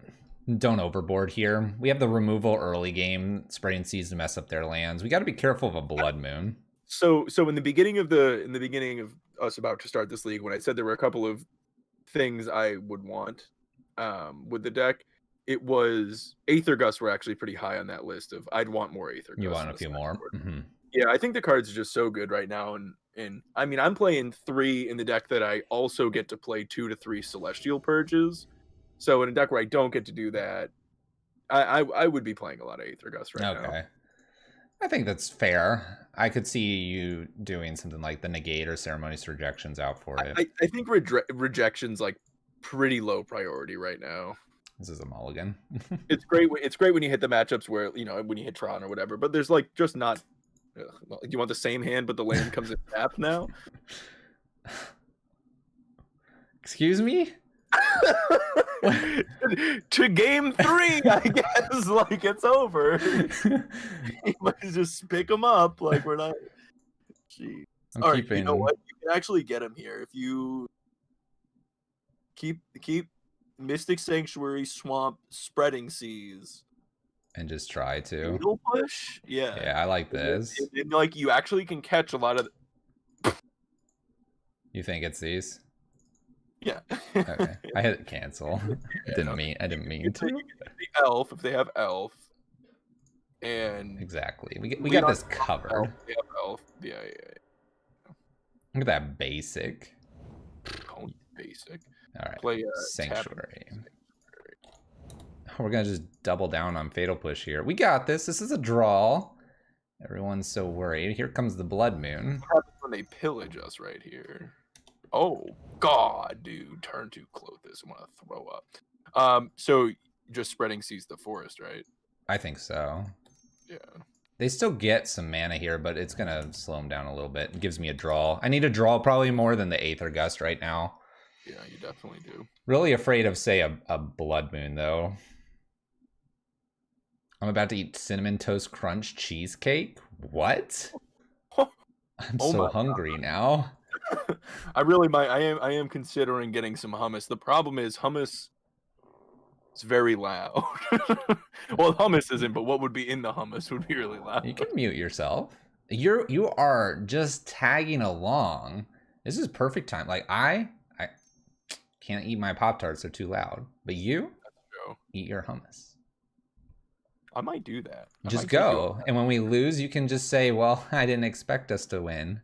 Don't overboard here. We have the removal early game, spreading seas to mess up their lands. We got to be careful of a Blood Moon. So in the beginning of us about to start this league, when I said there were a couple of things I would want with the deck, it was Aether Gusts were actually pretty high on that list of I'd want more Aether Gusts. You want a few more? Yeah, I think the cards are just so good right now, and I mean I'm playing 3 in the deck that I also get to play 2 to 3 Celestial Purges. So in a deck where I don't get to do that, I would be playing a lot of Aether Gusts right now. Okay. I think that's fair. I could see you doing something like the Negate or Ceremonious Rejections out for it. I think rejection's like pretty low priority right now. This is a mulligan. It's great. It's great when you hit the matchups where when you hit Tron or whatever. But there's like just not. You want the same hand, but the land comes in tap now. Excuse me. To game 3, I guess. Like it's over. You might just pick them up. Like we're not. Jeez. All right, you know what? You can actually get him here if you keep Mystic Sanctuary, Swamp, Spreading Seas, and just try to Needle Push. Yeah, I like this. And, like you actually can catch a lot of. You think it's these? Yeah. Okay. I hit cancel. I didn't mean to. The elf, if they have elf, and exactly, we got this covered. Elf, they have elf. Yeah. Look at that basic. Oh, basic. All right. Play Sanctuary. We're gonna just double down on Fatal Push here. We got this. This is a draw. Everyone's so worried. Here comes the Blood Moon. What happens when they pillage us right here? Oh God, dude! Turn to Clothis. I want to throw up. So just Spreading Seas the forest, right? I think so. Yeah. They still get some mana here, but it's gonna slow them down a little bit. It gives me a draw. I need a draw probably more than the Aether Gust right now. Yeah, you definitely do. Really afraid of, say, a Blood Moon, though. I'm about to eat Cinnamon Toast Crunch cheesecake? What? I'm so hungry now. I really might. I am considering getting some hummus. The problem is hummus is very loud. Well, hummus isn't, but what would be in the hummus would be really loud. You can mute yourself. You are just tagging along. This is perfect time. Like I can't eat my Pop-Tarts, they're too loud. But you eat your hummus. I might do that. Just go. And when we lose, you can just say, well, I didn't expect us to win.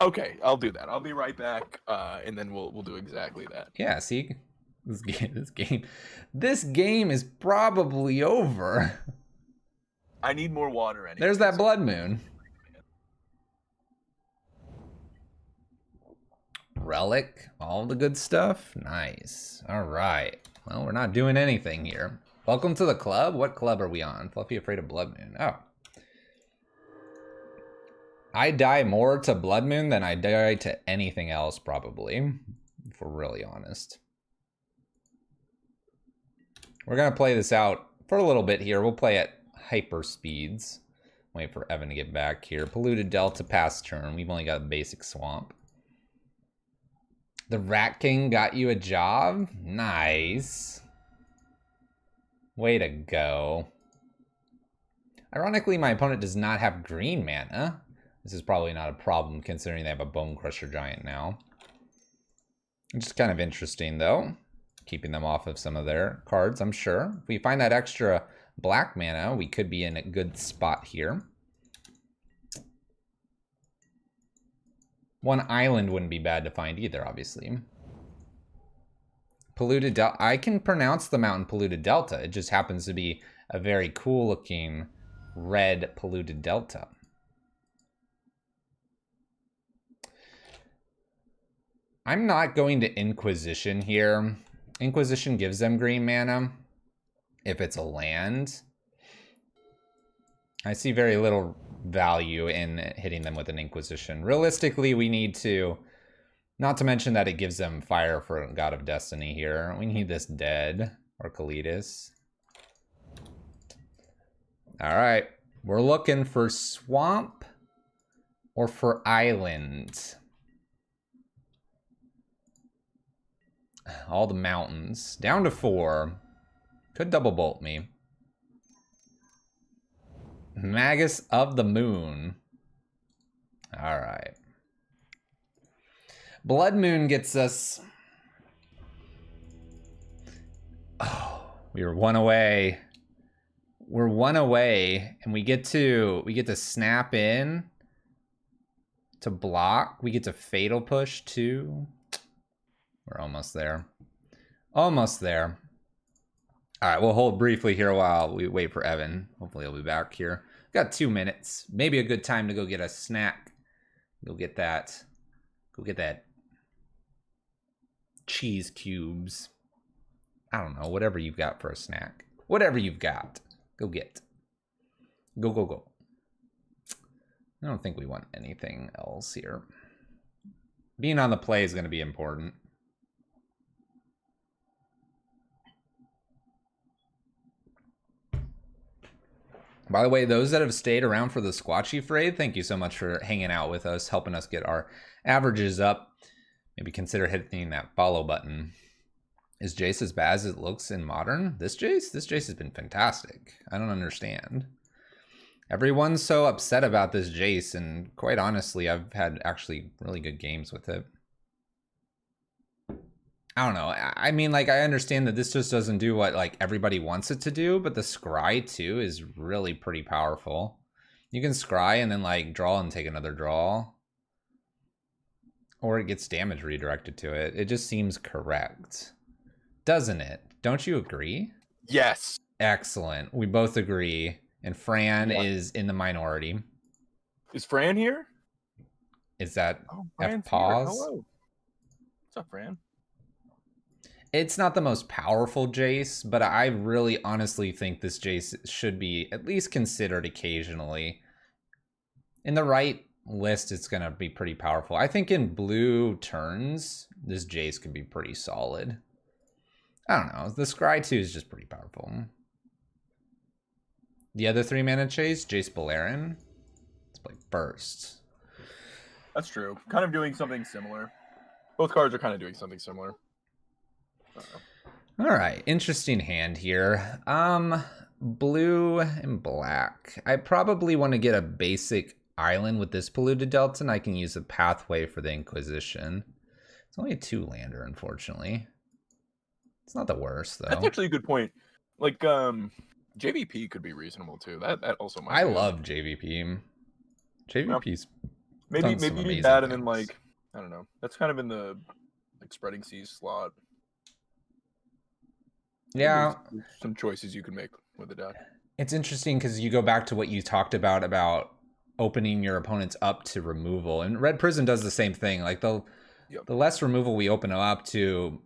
Okay, I'll do that. I'll be right back, and then we'll do exactly that. Yeah, see? This game is probably over. I need more water anyway. There's that Blood Moon. Relic, all the good stuff. Nice. All right. Well, we're not doing anything here. Welcome to the club. What club are we on? Fluffy Afraid of Blood Moon. Oh. I die more to Blood Moon than I die to anything else, probably, if we're really honest. We're going to play this out for a little bit here. We'll play at hyper speeds. Wait for Evan to get back here. Polluted Delta pass turn. We've only got a basic swamp. The Rat King got you a job? Nice. Way to go. Ironically, my opponent does not have green mana. This is probably not a problem considering they have a Bone Crusher Giant now. It's just kind of interesting though. Keeping them off of some of their cards, I'm sure. If we find that extra black mana, we could be in a good spot here. One island wouldn't be bad to find either, obviously. Polluted Delta. I can pronounce the mountain Polluted Delta. It just happens to be a very cool looking red Polluted Delta. I'm not going to Inquisition here. Inquisition gives them green mana if it's a land. I see very little value in hitting them with an Inquisition. Realistically, we need to, not to mention that it gives them fire for God of Destiny here. We need this dead, or Kalidas. All right, we're looking for swamp or for island. All the mountains. Down to 4. Could double bolt me. Magus of the Moon. All right. Blood Moon gets us. Oh, we were 1 away. We're 1 away, and we get to snap in to block. We get to fatal push too. We're almost there. Almost there. All right, we'll hold briefly here while we wait for Evan. Hopefully he'll be back here. Got 2 minutes. Maybe a good time to go get a snack. Go get that. Go get that cheese cubes. I don't know, whatever you've got for a snack. Whatever you've got, go get. Go, go, go. I don't think we want anything else here. Being on the play is going to be important. By the way, those that have stayed around for the Squatchy Fray, thank you so much for hanging out with us, helping us get our averages up. Maybe consider hitting that follow button. Is Jace as bad as it looks in Modern? This Jace? This Jace has been fantastic. I don't understand. Everyone's so upset about this Jace, and quite honestly, I've had actually really good games with it. I don't know. I mean, like, I understand that this just doesn't do what, like, everybody wants it to do, but the scry, too, is really pretty powerful. You can scry and then, like, draw and take another draw. Or it gets damage redirected to it. It just seems correct. Doesn't it? Don't you agree? Yes. Excellent. We both agree. And Fran is in the minority. Is Fran here? Is that Fran's F-pause? Here. Hello. What's up, Fran? It's not the most powerful Jace, but I really honestly think this Jace should be at least considered occasionally. In the right list, it's going to be pretty powerful. I think in blue turns, this Jace could be pretty solid. I don't know. The Scry 2 is just pretty powerful. The other 3-mana chase, Jace Balerion. Let's play Burst. That's true. Kind of doing something similar. Both cards are kind of doing something similar. All right, interesting hand here. Blue and black. I probably want to get a basic island with this polluted delta, and I can use a pathway for the Inquisition. It's only a 2-lander, unfortunately. It's not the worst, though. That's actually a good point. Like, JVP could be reasonable too. That also might. I love JVP. JVP's maybe you need that, and then like I don't know. That's kind of in the like spreading seas slot. Yeah, there's some choices you can make with the deck. It's interesting because you go back to what you talked about opening your opponents up to removal, and Red Prison does the same thing. Like the less removal we open them up to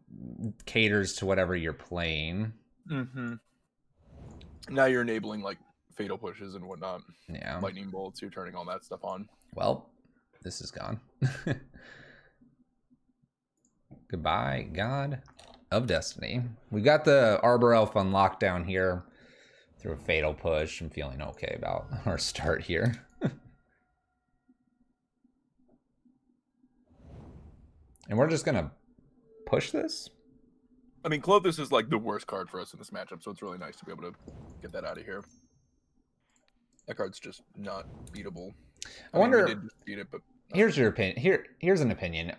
caters to whatever you're playing. Mm-hmm. Now you're enabling like fatal pushes and whatnot. Yeah, lightning bolts. You're turning all that stuff on. Well, this is gone. Goodbye, God of Destiny. We got the Arbor Elf on lockdown here through a fatal push. I'm feeling okay about our start here. And we're just gonna push this? I mean, Clothis is like the worst card for us in this matchup, so it's really nice to be able to get that out of here. That card's just not beatable. I wonder. We did just beat it, but here's your opinion. Here's an opinion.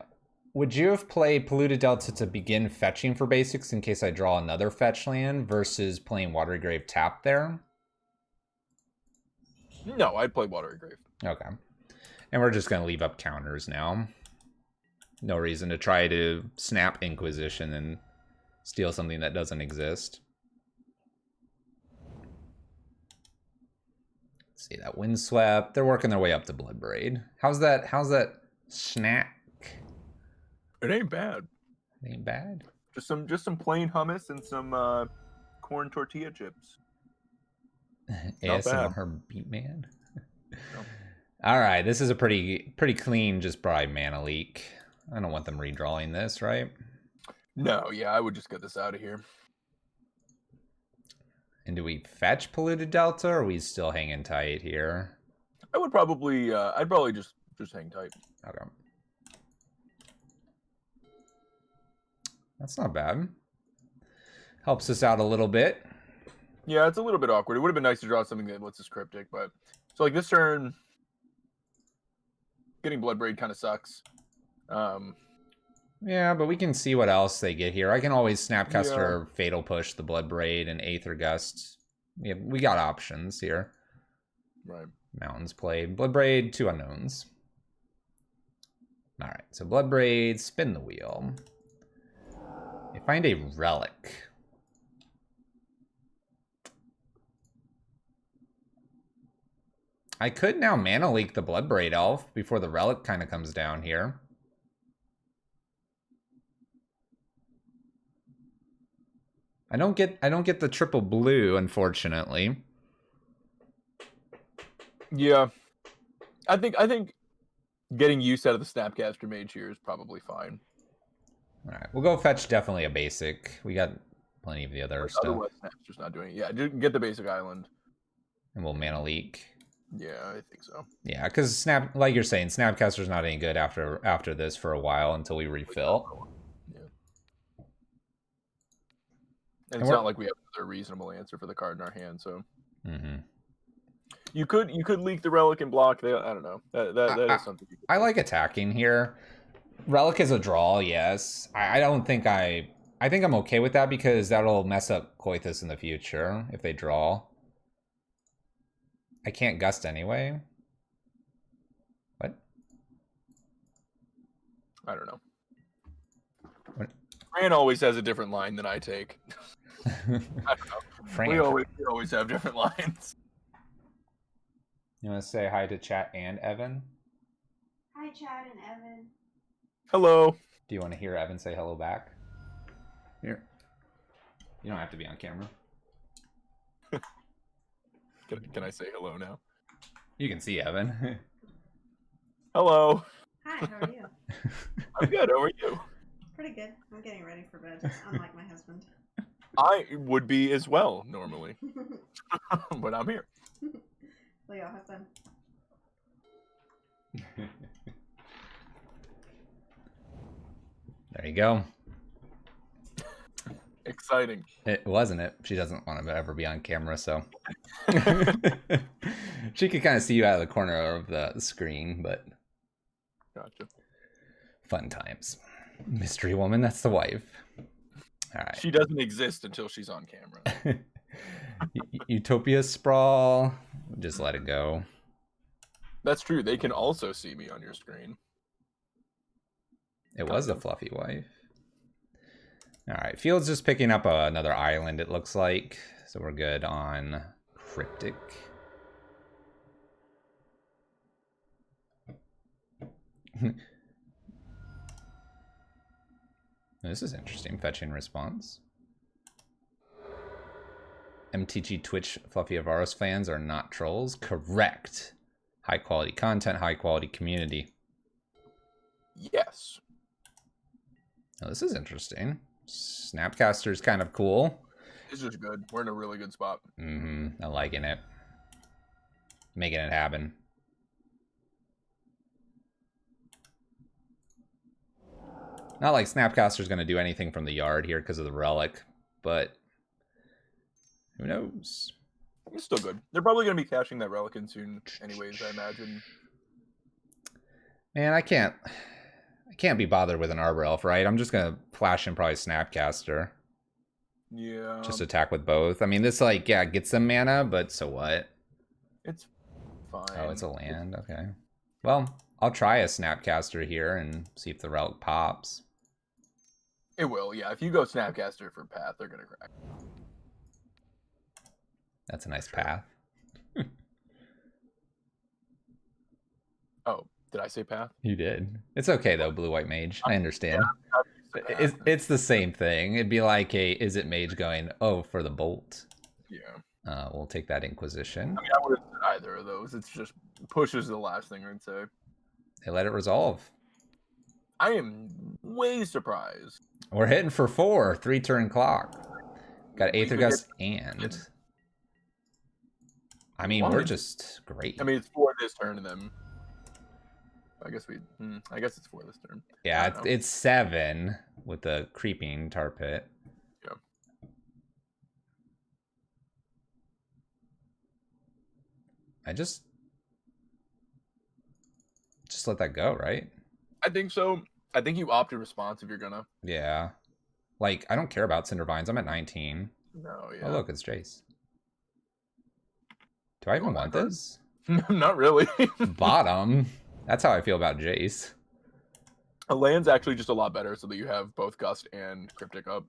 Would you have played Polluted Delta to begin fetching for basics in case I draw another fetch land versus playing Watery Grave tap there? No, I'd play Watery Grave. Okay. And we're just going to leave up counters now. No reason to try to snap Inquisition and steal something that doesn't exist. Let's see, that Windswept. They're working their way up to Bloodbraid. How's that snack? It ain't bad. It ain't bad. Just some plain hummus and some corn tortilla chips. Not bad. ASMR beat man. No. All right, this is a pretty clean, just probably mana leak. I don't want them redrawing this, right? No, yeah, I would just get this out of here. And do we fetch Polluted Delta, or are we still hanging tight here? I would probably, I'd probably just hang tight. Okay. That's not bad. Helps us out a little bit. Yeah, it's a little bit awkward. It would have been nice to draw something that lets us cryptic, but so like this turn, getting Bloodbraid kind of sucks. Yeah, but we can see what else they get here. I can always Snapcaster, Fatal Push, the Bloodbraid, and Aether Gust. We got options here. Right. Mountains played. Bloodbraid, 2 unknowns. Alright, so Bloodbraid, spin the wheel. I find a Relic. I could now Mana Leak the Bloodbraid Elf before the Relic kind of comes down here. I don't get the triple blue, unfortunately. Yeah. I think getting use out of the Snapcaster Mage here is probably fine. Alright, we'll go fetch definitely a basic. We got plenty of the other stuff. Otherwise, Snap's just not doing it. Yeah, just get the basic island. And we'll Mana Leak. Yeah, I think so. Yeah, because like you're saying, Snapcaster's not any good after this for a while until we refill. Yeah. And it's not like we have another reasonable answer for the card in our hand, so. Mm-hmm. You could leak the Relic and block. I don't know. That is something. I like attacking here. Relic is a draw, yes. I don't think I think I'm okay with that because that'll mess up Coithus in the future if they draw. I can't gust anyway. What? I don't know. What? Fran always has a different line than I take. I don't know. Fran. We always have different lines. You want to say hi to Chat and Evan? Hi, Chad and Evan. Hello. Do you want to hear Evan say hello back? Here. You don't have to be on camera. Can I say hello now? You can see Evan. Hello. Hi, how are you? I'm good. How are you? Pretty good. I'm getting ready for bed, unlike my husband. I would be as well normally, but I'm here. Well, y'all have fun. There you go. Exciting. It wasn't it. She doesn't want to ever be on camera, so she could kind of see you out of the corner of the screen, but Gotcha. Fun times. Mystery woman, that's the wife. All right. She doesn't exist until she's on camera. Utopia Sprawl. Just let it go. That's true. They can also see me on your screen. It was a fluffy wife. All right, Field's just picking up another island, it looks like. So we're good on Cryptic. This is interesting. Fetching response. MTG Twitch Fluffy EVAROS fans are not trolls. Correct. High quality content, high quality community. Yes. Oh, this is interesting. Snapcaster's kind of cool. This is good. We're in a really good spot. I'm liking it. Making it happen. Not like Snapcaster's going to do anything from the yard here because of the relic, but who knows? It's still good. They're probably going to be cashing that relic in soon anyways, I imagine. Man, I can't be bothered with an Arbor Elf, right? I'm just going to flash in probably Snapcaster. Yeah. Just attack with both. I mean, this, like, yeah, gets some mana, but so what? It's fine. Oh, it's a land. Okay. Well, I'll try a Snapcaster here and see if the relic pops. It will, yeah. If you go Snapcaster for Path, they're going to crack. That's a nice path. Oh, did I say Path? You did. It's okay, though, Blue-White Mage. I understand. Yeah, It's the same thing. It'd be like a Is It Mage going, oh, for the bolt. Yeah. We'll take that Inquisition. I mean, I would have said either of those. It's just push is the last thing I'd say. They let it resolve. I am way surprised. We're hitting for 4, 3-turn clock. Got Aether Gust and... I mean, we're just great. I mean, it's 4 this turn and then... I guess it's 4 this turn. Yeah, it's 7 with the creeping tar pit. Yeah. I just let that go, right? I think so. I think you opt in response if you're gonna. Yeah. Like, I don't care about Cindervines. I'm at 19. No, yeah. Oh, look, it's Jace. Do I even want this? Not really. Bottom. That's how I feel about Jace. A land's actually just a lot better so that you have both Gust and Cryptic up.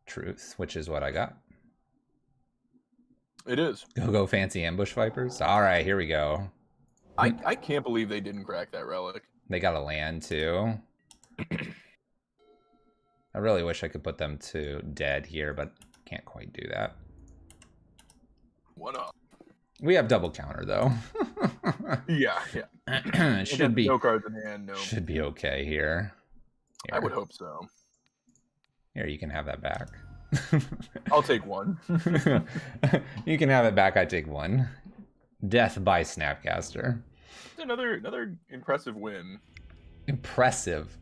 Truth, which is what I got. It is. Go fancy Ambush Vipers. All right, here we go. I can't believe they didn't crack that relic. They got a land too. I really wish I could put them to dead here, but can't quite do that. One up. We have double counter though. Yeah. Should be no cards in hand. No. Should be okay here. I would hope so. Here, you can have that back. I'll take one. You can have it back. I take one. Death by Snapcaster. Another impressive win. Impressive.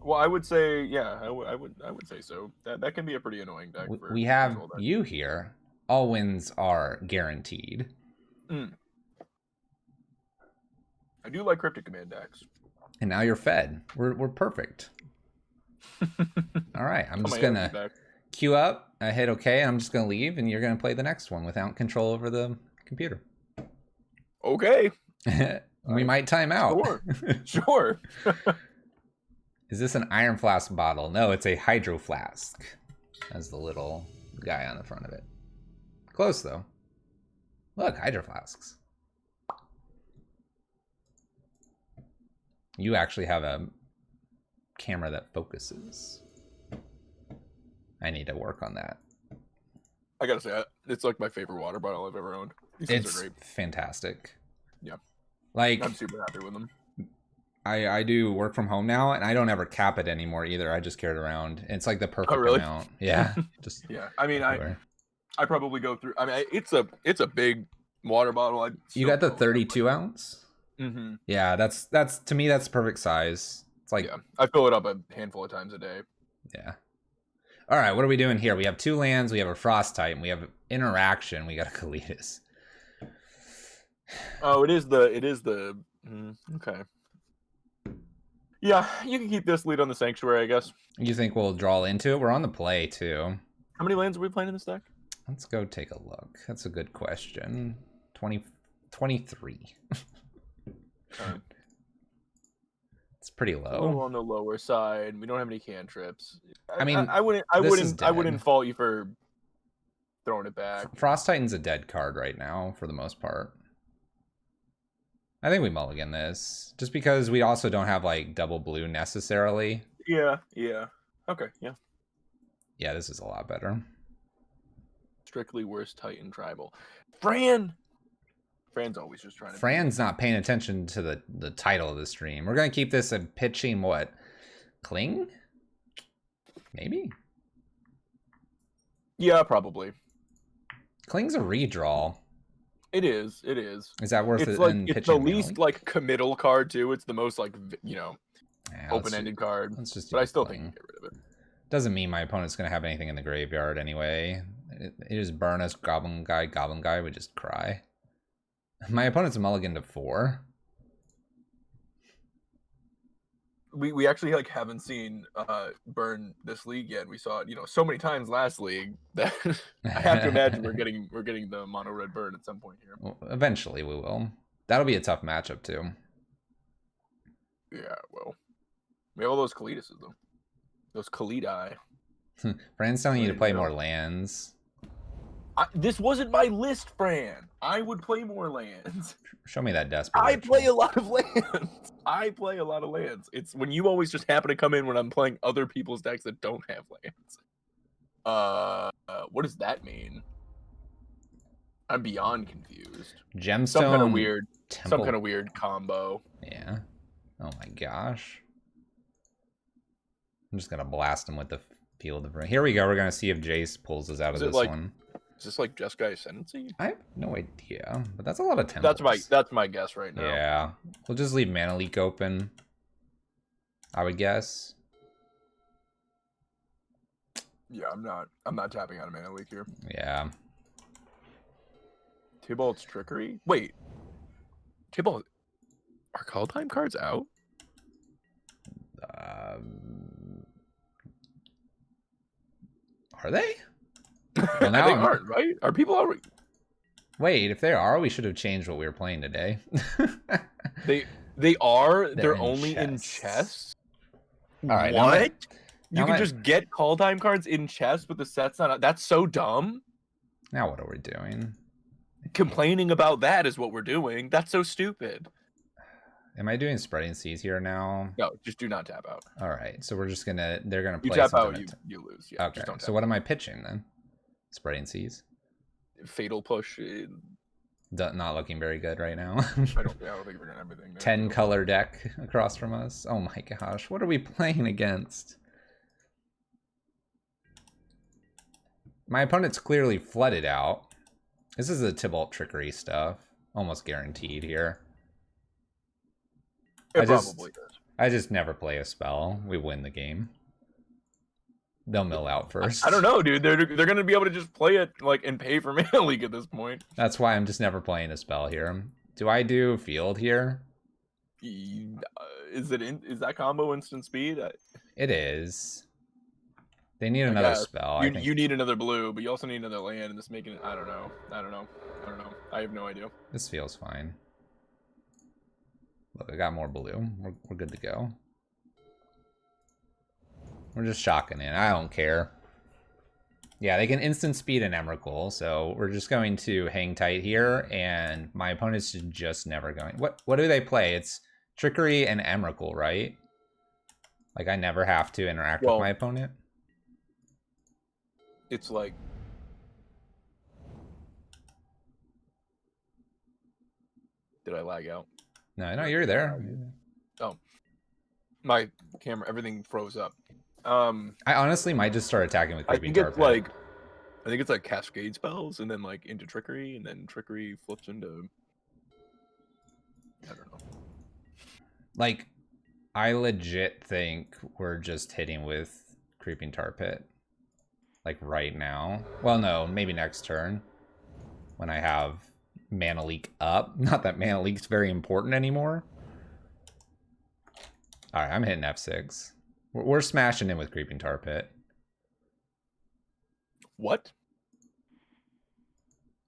Well, I would say, yeah, I would say so. That can be a pretty annoying deck. We have you here. All wins are guaranteed. I do like Cryptic Command decks. And now you're fed. We're perfect. All right, I'm just gonna queue up. I hit OK. I'm just gonna leave, and you're gonna play the next one without control over the computer. Okay. We might time out. Sure. Is this an Iron Flask bottle? No, it's a Hydro Flask. Has the little guy on the front of it. Close though. Look, Hydro Flasks. You actually have a camera that focuses. I need to work on that. I gotta say, it's like my favorite water bottle I've ever owned. These things are great. Fantastic. Yeah. Like, I'm super happy with them. I do work from home now, and I don't ever cap it anymore either. I just carry it around. It's like the perfect amount. Yeah. Just yeah. I mean, I probably go through. I mean, it's a big water bottle. You got the 32 ounce? Mm-hmm. Yeah, that's to me that's perfect size. It's like, yeah, I fill it up a handful of times a day. Yeah. All right, what are we doing here? We have 2 lands. We have a Frost Titan. We have interaction. We got a Kalitas. Oh, it is the. Okay. Yeah, you can keep this lead on the Sanctuary, I guess. You think we'll draw into it? We're on the play too. How many lands are we playing in this deck? Let's go take a look. That's a good question. 23. It's pretty low. A little on the lower side. We don't have any cantrips. I mean, I wouldn't fault you for throwing it back. Frost Titan's a dead card right now for the most part. I think we mulligan this just because we also don't have like double blue necessarily. Yeah. Okay, yeah. Yeah, this is a lot better. Strictly worst Titan tribal. Fran's always just trying to. Fran's not paying attention to the title of the stream. We're gonna keep this and pitching what? Cling? Maybe. Yeah, probably. Kling's a redraw. It is. Is that worth it? Like, it's the least like committal card too. It's the most like open-ended card. Let's just. But I still think you can get rid of it. Doesn't mean my opponent's gonna have anything in the graveyard anyway. It just burn us. Goblin guy would just cry. My opponent's a mulligan to 4. We actually like haven't seen burn this league yet. We saw it so many times last league that I have to imagine we're getting the mono red burn at some point here. Well, eventually we will. That'll be a tough matchup too. Yeah, well, we have all those Kalitases though. Those Kalidai. Fran's telling you to play more lands. This wasn't my list, Fran. I would play more lands. Show me that desperate. I play a lot of lands. It's when you always just happen to come in when I'm playing other people's decks that don't have lands. What does that mean? I'm beyond confused. Gemstone. Some kind of weird. Temple. Some kind of weird combo. Yeah. Oh my gosh. I'm just gonna blast him with the Field of Rain. Here we go. We're gonna see if Jace pulls us out of this one. Is this like Jeskai Ascendancy? I have no idea, but that's a lot of temples. That's my guess right now. Yeah, we'll just leave Mana Leak open, I would guess. Yeah, I'm not tapping out a Mana Leak here. Yeah. Tibalt's Trickery? Wait. Tibalt, are call time cards out? Are they? Well, now they aren't, right? Are people already? Wait, if they are, we should have changed what we were playing today. They are. They're in only chests. in chests. All right. What? You can just get call time cards in chests, but the set's not. That's so dumb. Now what are we doing? Complaining about that is what we're doing. That's so stupid. Am I doing Spreading Seas here now? No, just do not tap out. All right, so we're just gonna. They're gonna play. You tap out, you lose. Yeah. Okay. So what am I pitching then? Spreading Seas. Fatal push. Not looking very good right now. I don't think we're doing everything. 10 color deck across from us. Oh my gosh, what are we playing against? My opponent's clearly flooded out. This is the Tibalt Trickery stuff. Almost guaranteed here. I just never play a spell. We win the game. They'll mill out first. I don't know, dude. They're gonna be able to just play it like and pay for Mana Leak at this point. That's why I'm just never playing a spell here. Do I do field here? Is that combo instant speed? It is. They need another spell. You need another blue, but you also need another land, and this making it. I don't know. I have no idea. This feels fine. Look, I got more blue. We're good to go. We're just shocking in. I don't care. Yeah, they can instant speed an Emrakul, so we're just going to hang tight here, and my opponent's just never going. What do they play? It's Trickery and Emrakul, right? Like I never have to interact with my opponent. It's like did I lag out? No, you're there. Oh, my camera, everything froze up. I honestly might just start attacking with Creeping Tar I think it's like Cascade spells, and then like into Trickery, and then Trickery flips into. I don't know. Like, I legit think we're just hitting with Creeping Tar Pit. Like right now. Well, no, maybe next turn. When I have Mana Leak up. Not that Mana Leak's very important anymore. Alright, I'm hitting F6. We're smashing in with Creeping Tar Pit. What?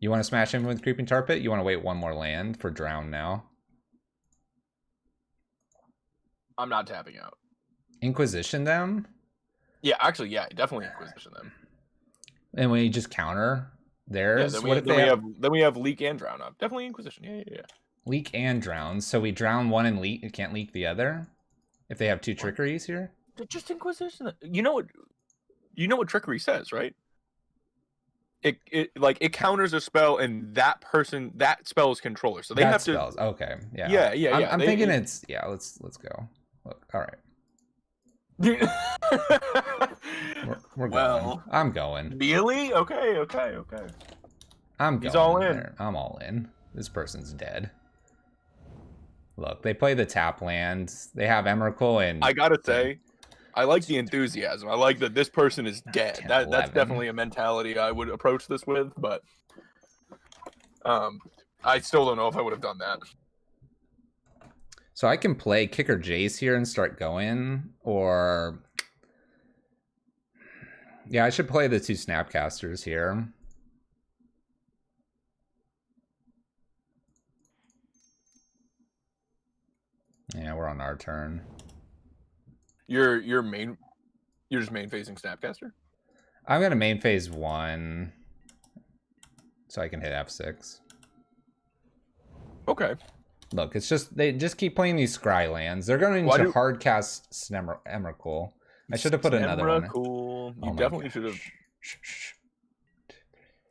You want to smash in with Creeping Tar Pit? You want to wait one more land for Drown now? I'm not tapping out. Inquisition them? Yeah, actually, yeah, definitely Inquisition them. And we just counter theirs? Yeah, then we have Leak and Drown up. Definitely Inquisition. Yeah. Leak and Drown. So we drown one and leak. It can't leak the other? If they have two Trickeries here? Just Inquisition. You know what Trickery says, right? It counters a spell, and that spell is controller. So they have spells. Okay. Yeah. Yeah. I'm thinking it's let's go. Look, all right. we're going. I'm going. Really? Okay. I'm going. He's all in. There. I'm all in. This person's dead. Look, they play the tap land. They have Emrakul, and I gotta say, I like the enthusiasm. I like that this person is dead. 10, That's 11. definitely a mentality I would approach this with, but I still don't know if I would have done that. So I can play Kicker Jace here and start going, or yeah, I should play the two Snapcasters here. Yeah, we're on our turn. You're just main facing Snapcaster? I'm gonna main phase 1 so I can hit F6. Okay. Look, it's just they just keep playing these scry lands. They're going to hard cast Emrakul. I should have put another one. Emrakul. You definitely should have.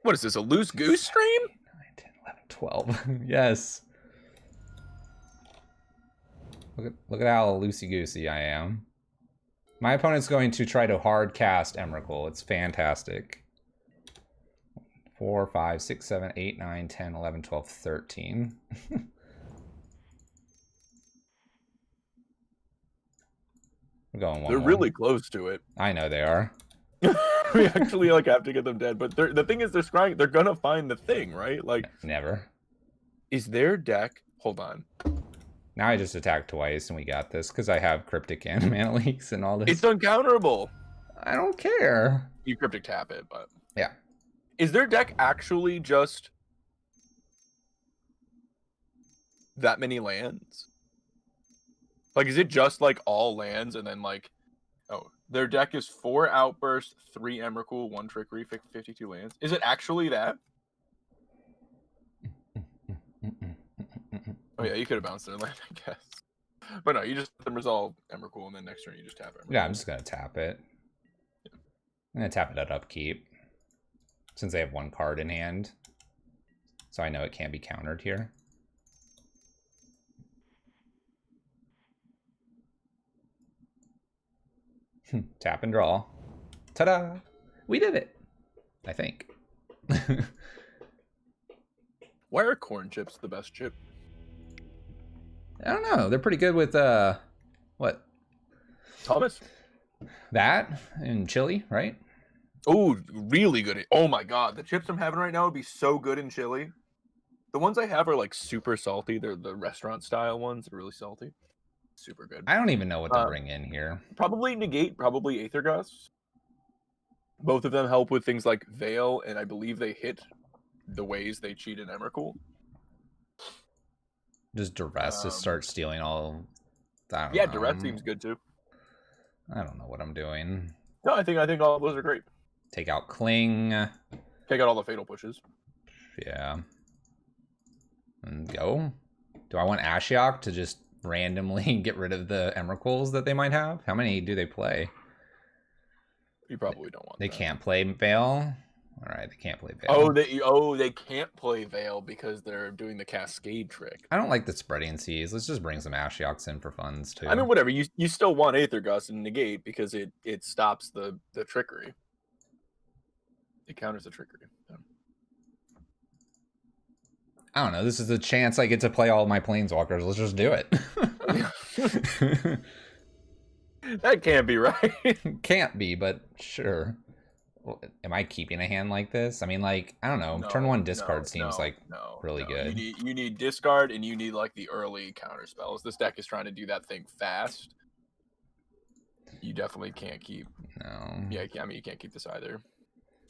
What is this? A loose goose stream? 12. Yes. Look at how loosey-goosey I am. My opponent's going to try to hard cast Emrakul. It's fantastic. 4, 5, 6, 7, 8, 9, 10, 11, 12, 13. We're going one They're more. really close to it. I know they are. We actually like have to get them dead, but the thing is, they're scrying. They're gonna find the thing, right? Like, Never. is their deck? Hold on. Now I just attacked twice and we got this because I have Cryptic and Mana Leaks and all this. It's uncounterable. I don't care. You cryptic tap it, but Yeah. is their deck actually just that many lands? Like, is it just like all lands and then like, oh, their deck is 4 Outburst, 3 Emrakul, 1 Trickery, 52 lands. Is it actually that? Oh yeah, you could have bounced their land, I guess. But no, you just let them resolve Emrakul, and then next turn you just tap Emrakul. Yeah, I'm just gonna tap it. I'm gonna tap it at upkeep. Since they have 1 card in hand. So I know it can't be countered here. Tap and draw. Ta-da! We did it! I think. Why are corn chips the best chip? I don't know. They're pretty good with, what? Thomas? That and chili, right? Oh, really good. Oh my god, the chips I'm having right now would be so good in chili. The ones I have are like super salty. They're the restaurant style ones. They're really salty. Super good. I don't even know what to bring in here. Probably Negate, probably Aether Gust. Both of them help with things like Veil, and I believe they hit the ways they cheat in Emrakul. Just Duress to start stealing all. Yeah, Duress seems good too. I don't know what I'm doing. No, I think all of those are great. Take out Cling. Take out all the fatal pushes. Yeah. And go. Do I want Ashiok to just randomly get rid of the Emrakuls that they might have? How many do they play? You probably don't want They that. can't play Veil? Alright, they can't play Veil. They can't play Veil because they're doing the Cascade trick. I don't like the Spreading Seas. Let's just bring some Ashioks in for funds too. I mean, whatever. You still want Aether Gust and Negate because it stops the trickery. It counters the trickery. Yeah. I don't know. This is a chance I get to play all my Planeswalkers. Let's just do it. That can't be right. Can't be, but sure. Well, am I keeping a hand like this? I mean, like, I don't know. No, Turn 1 discard seems really no. good. You need discard and you need like the early counter spells. This deck is trying to do that thing fast. You definitely can't keep. No. Yeah, I mean you can't keep this either.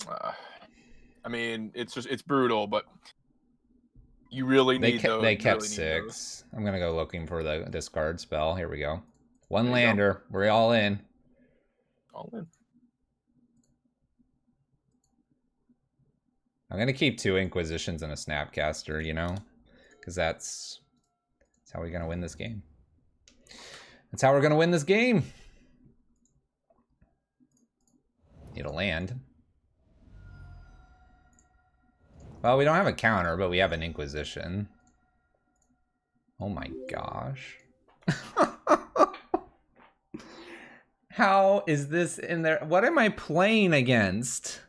I mean it's brutal, but you really need those. They kept 6. I'm gonna go looking for the discard spell. Here we go. 1 lander. We're all in. All in. I'm gonna keep 2 Inquisitions and a Snapcaster, you know, because that's how we're gonna win this game. That's how we're gonna win this game. Need a land. Well, we don't have a counter, but we have an Inquisition. Oh my gosh. How is this in there? What am I playing against?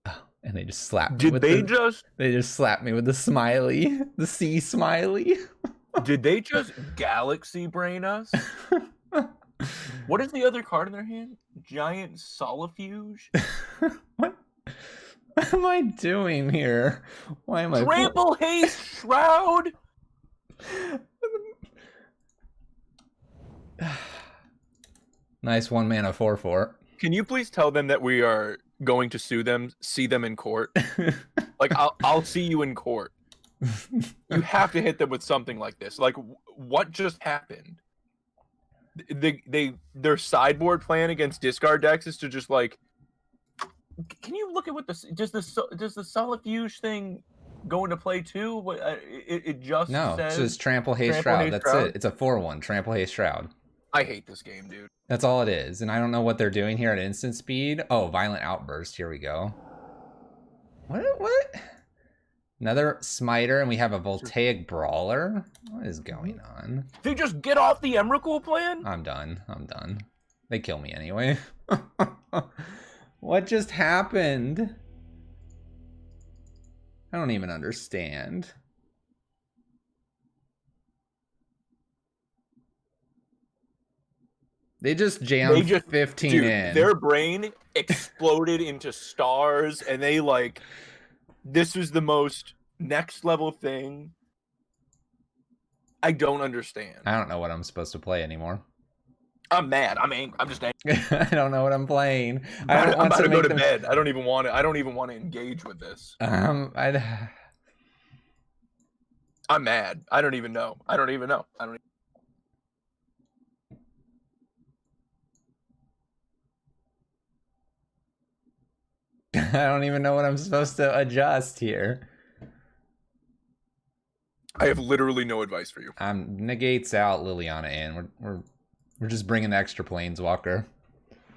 Oh, and they just slapped me. They just slapped me with the smiley. The sea smiley. Did they just galaxy brain us? What is the other card in their hand? Giant Solifuge? What am I doing here? Why am I... Trample Haste Shroud? Nice 1 mana 4/4. Can you please tell them that we are going to sue them, see them in court? Like, I'll see you in court. You have to hit them with something like this. Like, what just happened? Their sideboard plan against discard decks is to just like. Can you look at what does the Solifuge thing go into play too? What it just no, says it's just Trample Haste Shroud. That's it. It's a 4/1 Trample Haste Shroud. I hate this game, dude. That's all it is, and I don't know what they're doing here at instant speed. Oh, Violent Outburst. Here we go. What? Another smiter, and we have a voltaic brawler. What is going on? They just get off the Emrakul plan? I'm done. They kill me anyway. What just happened? I don't even understand. They just jammed 15 dude, in. Their brain exploded into stars, and they like, this was the most next level thing. I don't understand. I don't know what I'm supposed to play anymore. I'm mad. I'm just angry. I don't know what I'm playing. I'm about to go to bed. I don't even want to engage with this. I'm mad. I don't even know. I don't even know what I'm supposed to adjust here. I have literally no advice for you. Negates out, Liliana in. We're just bringing the extra planeswalker.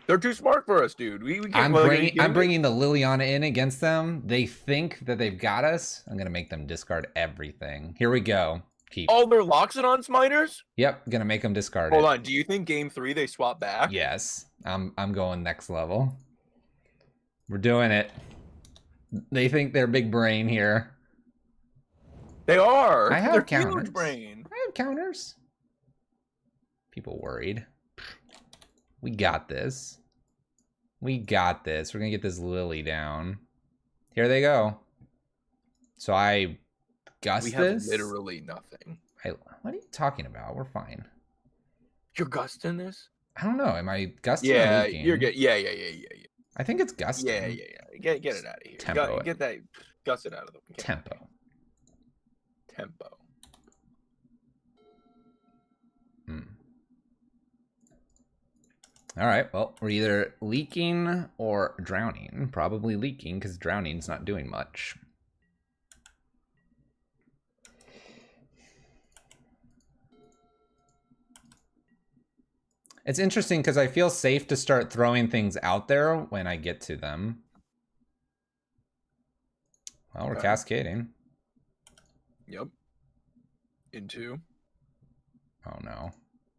They're too smart for us, dude. We can't. I'm bringing the Liliana in against them. They think that they've got us. I'm gonna make them discard everything. Here we go. Keep all their Loxodon Smiters. Yep, gonna make them discard Hold on. Do you think Game 3 they swap back? Yes. I'm going next level. We're doing it. They think they're big brain here. They are. I have They're counters. Huge brain. I have counters. People worried. We got this. We're gonna get this Lily down. Here they go. So I gust this. We have literally nothing. What are you talking about? We're fine. You're gusting this? I don't know. Am I gusting? Yeah, or leaking? you're good. Yeah. I think it's gusting. Yeah. Get it out of here. Tempo. Get that. Gust it out of the Tempo. All right, well, we're either leaking or drowning. Probably leaking because drowning's not doing much. It's interesting because I feel safe to start throwing things out there when I get to them. Well, we're cascading. Yep. Into. Oh no,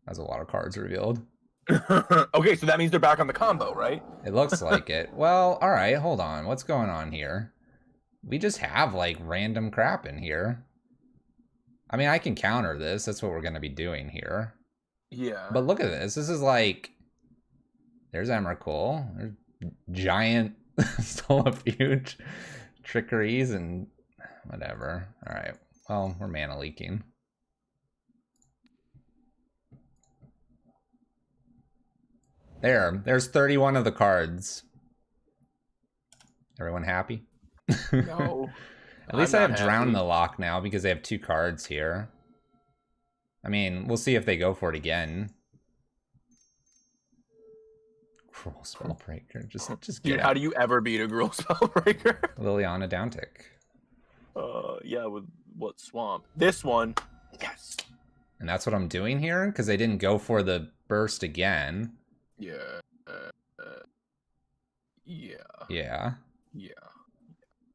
that's a lot of cards revealed. Okay, so that means they're back on the combo, right? It looks like it. Well, all right, hold on. What's going on here? We just have like random crap in here. I mean, I can counter this. That's what we're going to be doing here. Yeah. But look at this. This is like, there's Emrakul. There's giant Stolafuge, Trickeries, and whatever. All right. Well, we're mana leaking. There's 31 of the cards. Everyone happy? No. At least I have Drown the Lock now because they have 2 cards here. I mean, we'll see if they go for it again. Cruel Spellbreaker. Just Dude, get how do you ever beat a Cruel Spellbreaker? Liliana downtick. Yeah, with what swamp? This one. Yes. And that's what I'm doing here because they didn't go for the burst again. Yeah. Yeah.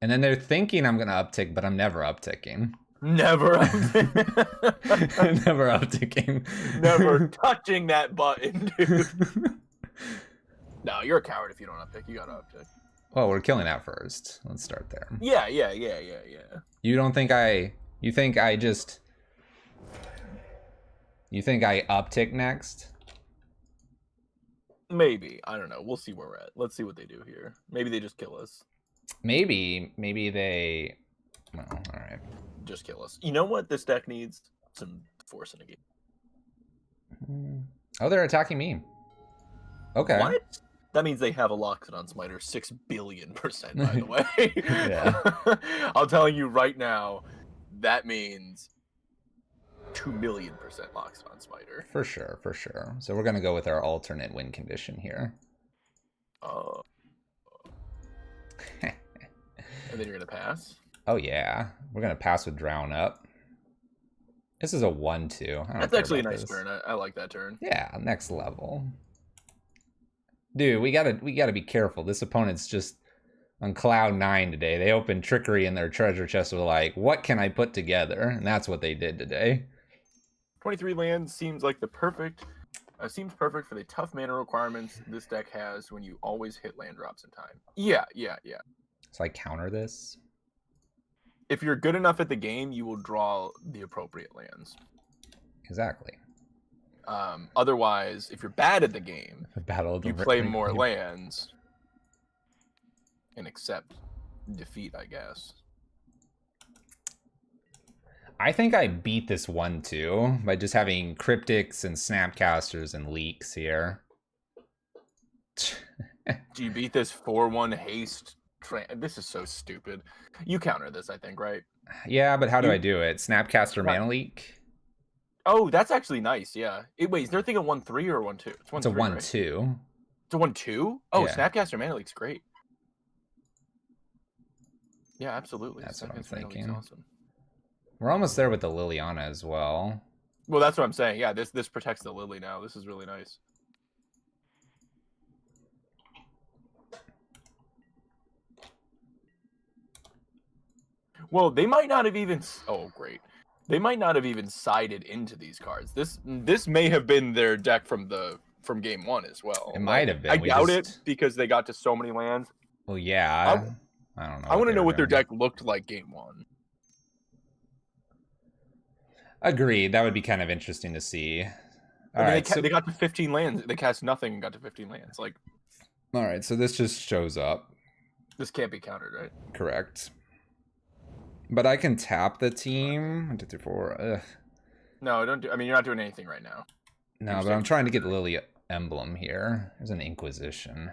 And then they're thinking I'm gonna uptick, but I'm never upticking. Never Never upticking. Never touching that button, dude. No, you're a coward if you don't uptick. You gotta uptick. Well, we're killing that first. Let's start there. Yeah. You don't think you think I uptick next? Maybe. I don't know. We'll see where we're at. Let's see what they do here. Maybe they just kill us. Maybe they... Well, all right. Just kill us. You know what this deck needs? Some force in a game. Oh, they're attacking me. Okay. What? That means they have a Loxodon Smiter 6 billion%, by the way. Yeah. I'm telling you right now, that means 2 million% Loxodon Smiter. For sure. So we're going to go with our alternate win condition here. And then you're going to pass? Oh, yeah. We're going to pass with Drown up. This is a 1-2. That's actually a nice turn. I like that turn. Yeah, next level. Dude, we gotta be careful. This opponent's just on cloud 9 today. They opened Trickery in their treasure chest. Were like, what can I put together? And that's what they did today. 23 lands seems like the perfect. Seems perfect for the tough mana requirements this deck has when you always hit land drops in time. Yeah. So I counter this. If you're good enough at the game, you will draw the appropriate lands. Exactly. Otherwise, if you're bad at the game, you play more lands and accept defeat, I guess. I think I beat this 1-2 by just having cryptics and snapcasters and leaks here. Do you beat this 4-1 haste? This is so stupid. You counter this, I think, right? Yeah, but how do I do it? Snapcaster mana leak? Oh, that's actually nice, yeah. Wait, is there a thing at 1-3 or 1-2? It's a 1-2. Right? It's a 1-2? Oh, yeah. Snapcaster mana leak's great. Yeah, absolutely. That's Snapcaster what I'm thinking. awesome. We're almost there with the Liliana as well. Well, that's what I'm saying. Yeah, this protects the Lily now. This is really nice. Well, they might not have even... Oh, great. They might not have even sided into these cards. This may have been their deck from game 1 as well. It might have been. I doubt it because they got to so many lands. Well, yeah. I don't know. I want to know what their deck looked like game 1. Agreed. That would be kind of interesting to see. All right, they got to 15 lands. They cast nothing and got to 15 lands. Like, all right, so this just shows up. This can't be countered, right? Correct. But I can tap the team. 1, 2, 3, 4. Ugh. No, don't do. I mean, you're not doing anything right now. No, but I'm trying to get the Lily emblem here. There's an Inquisition.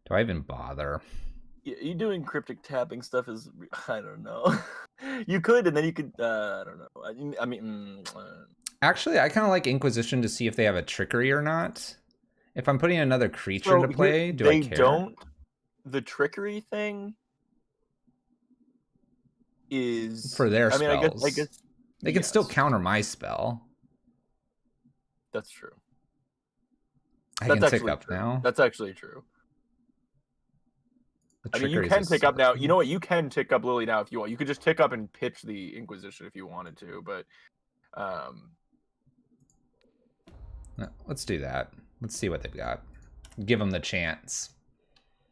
Do I even bother? Yeah, you doing cryptic tapping stuff is, I don't know. You could, and then you could, I don't know. I mean, actually, I kind of like Inquisition to see if they have a Trickery or not. If I'm putting another creature into play, do I care? They don't. The Trickery thing is for their spells. I guess they can still counter my spell. That's true. I can tick up now. That's actually true. I mean, you can tick up now. You know what? You can tick up Lily now if you want. You could just tick up and pitch the Inquisition if you wanted to, but let's do that. Let's see what they've got. Give them the chance.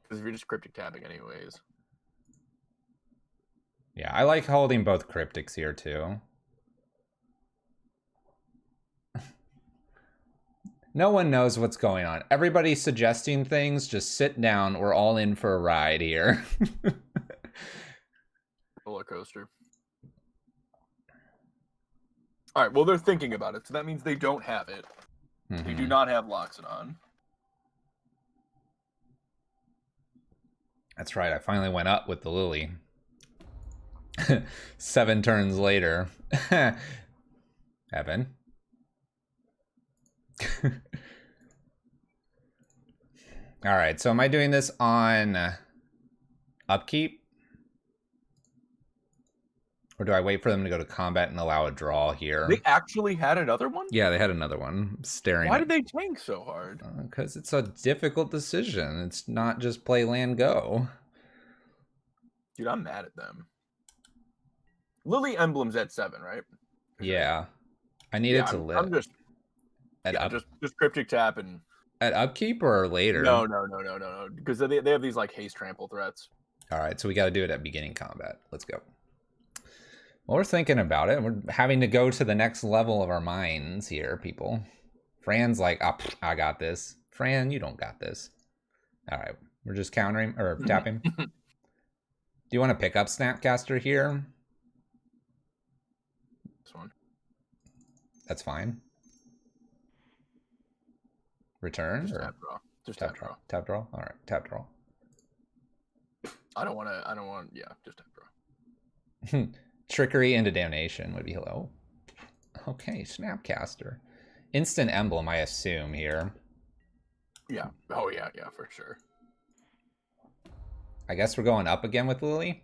Because if you're just cryptic tapping anyways. Yeah, I like holding both cryptics here too. No one knows what's going on. Everybody's suggesting things. Just sit down. We're all in for a ride here. Roller coaster. All right, well, they're thinking about it, so that means they don't have it. Mm-hmm. They do not have Loxodon. That's right. I finally went up with the Lily. 7 turns later. Evan. All right, so am I doing this on upkeep? Or do I wait for them to go to combat and allow a draw here? They actually had another one? Yeah, they had another one. I'm staring. Why did they tank so hard? Because it's a difficult decision. It's not just play land go. Dude, I'm mad at them. Lily Emblem's at 7, right? Yeah. I needed to live. I'm just... just cryptic tap and... At upkeep or later? No. Because they have these, like, haste trample threats. All right, so we got to do it at beginning combat. Let's go. Well, we're thinking about it. We're having to go to the next level of our minds here, people. Fran's like, oh, I got this. Fran, you don't got this. All right, we're just countering or tapping. Do you want to pick up Snapcaster here? This one. That's fine. Return? Just or? tap draw. Just tap draw. Tap draw? All right, tap draw. I don't want, yeah, just tap draw. Trickery into Damnation would be hello. Okay, Snapcaster. Instant emblem, I assume, here. Yeah. Oh, yeah, for sure. I guess we're going up again with Lily?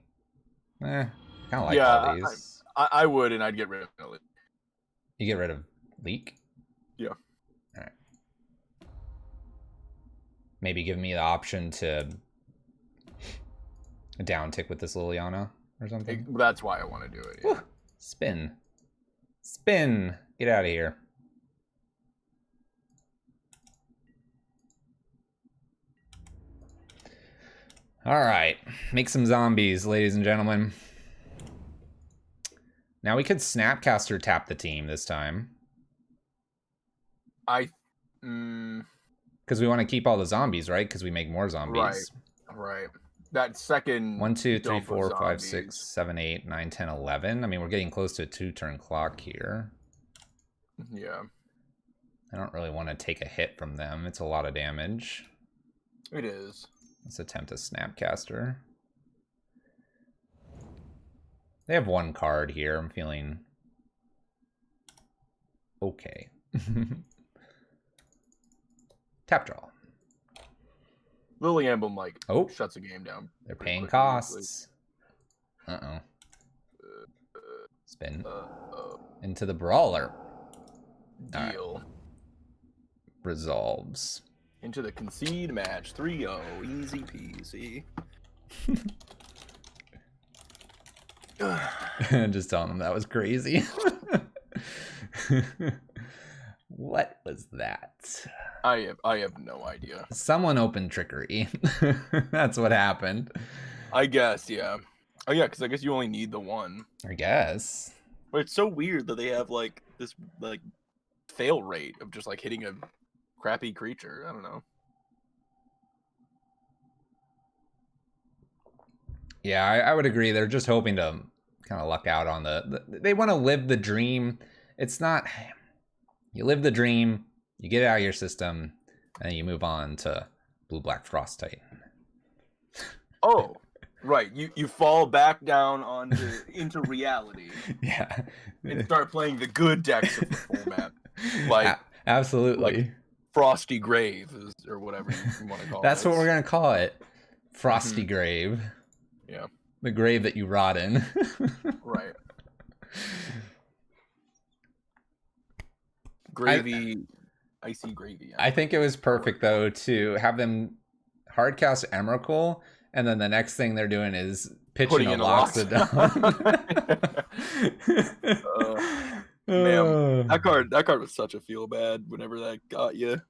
Kind of like all these. I would, and I'd get rid of Lily. You get rid of Leak? Yeah. All right. Maybe give me the option to A down tick with this Liliana or something. That's why I want to do it. Yeah. Woo. Spin. Spin. Get out of here. All right. Make some zombies, ladies and gentlemen. Now we could Snapcaster tap the team this time. Because we want to keep all the zombies, right? Because we make more zombies. Right. That second 1, 2, 3, dump of 4, 5, zombies. 6, 7, 8, 9, 10, 11. I mean, we're getting close to a 2-turn clock here. Yeah. I don't really want to take a hit from them. It's a lot of damage. It is. Let's attempt a Snapcaster. They have one card here. I'm feeling okay. Tap draw. Lily Emblem Oh, shuts the game down. they're pretty paying quickly, costs. Uh-oh. Spin. Into the brawler. Deal. Right. Resolves. Into the concede match. 3-0. Easy peasy. Just telling them that was crazy. What was that? I have no idea. Someone opened Trickery. That's what happened. I guess, yeah. Oh yeah, because I guess you only need the one. I guess. But it's so weird that they have this fail rate of just hitting a crappy creature. I don't know. Yeah, I would agree. They're just hoping to kind of luck out on they want to live the dream. It's not, you live the dream, you get it out of your system, and then you move on to Blue-Black Frost Titan. Oh, right. You fall back down into reality. Yeah. And start playing the good decks of the format. Absolutely. Frosty Grave, or whatever you want to call it. That's what we're going to call it. Frosty Grave. Yeah. The grave that you rot in. Right. Gravy, icy gravy. I think it was perfect, though, to have them hardcast Emrakul, and then the next thing they're doing is pitching a Loxodon. Man, that card was such a feel bad whenever that got you.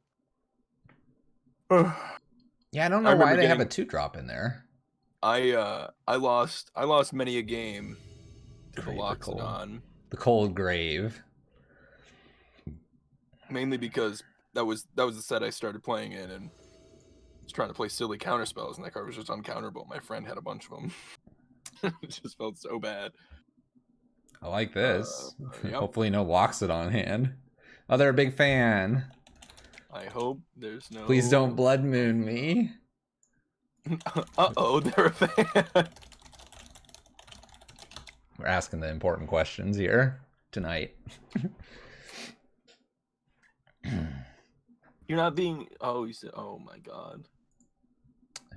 Yeah, I don't know why they have a 2-drop in there. I lost many a game to the Loxodon. The cold grave. Mainly because that was the set I started playing in, and I was trying to play silly counterspells, and that card was just uncounterable. My friend had a bunch of them. It just felt so bad. I like this. Yep. Hopefully no Loxodon hand. Oh, they're a big fan. I hope there's no... Please don't Blood Moon me. Uh-oh, they're a fan. We're asking the important questions here tonight. You're not being... Oh, you said... Oh, my God.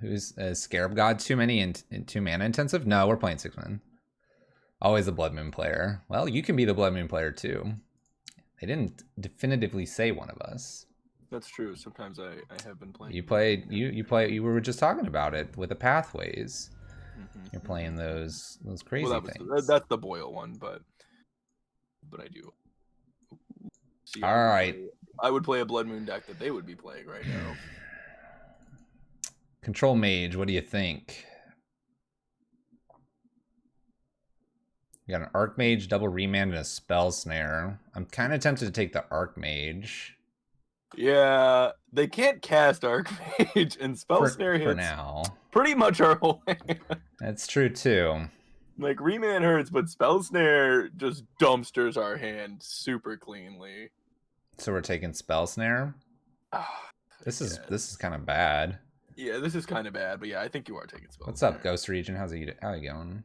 Who's Scarab God? Too many and 2 mana intensive? No, we're playing 6-man. Always the Blood Moon player. Well, you can be the Blood Moon player, too. They didn't definitively say one of us. That's true. Sometimes I have been playing. You were just talking about it with the pathways. You're playing those crazy things. That's the Boyle one, but I do. See, all right. I would play a Blood Moon deck that they would be playing right now. Control Mage, what do you think? You got an Archmage, double remand, and a Spell Snare. I'm kind of tempted to take the Archmage. Yeah, they can't cast Archmage, and Spell Snare hits for now. Pretty much our whole hand. That's true too. Remand hurts, but Spell Snare just dumpsters our hand super cleanly. So we're taking Spell Snare. This is kind of bad. Yeah, this is kind of bad, but yeah, I think you are taking Spell What's Snare. up, Ghost Region? How you going?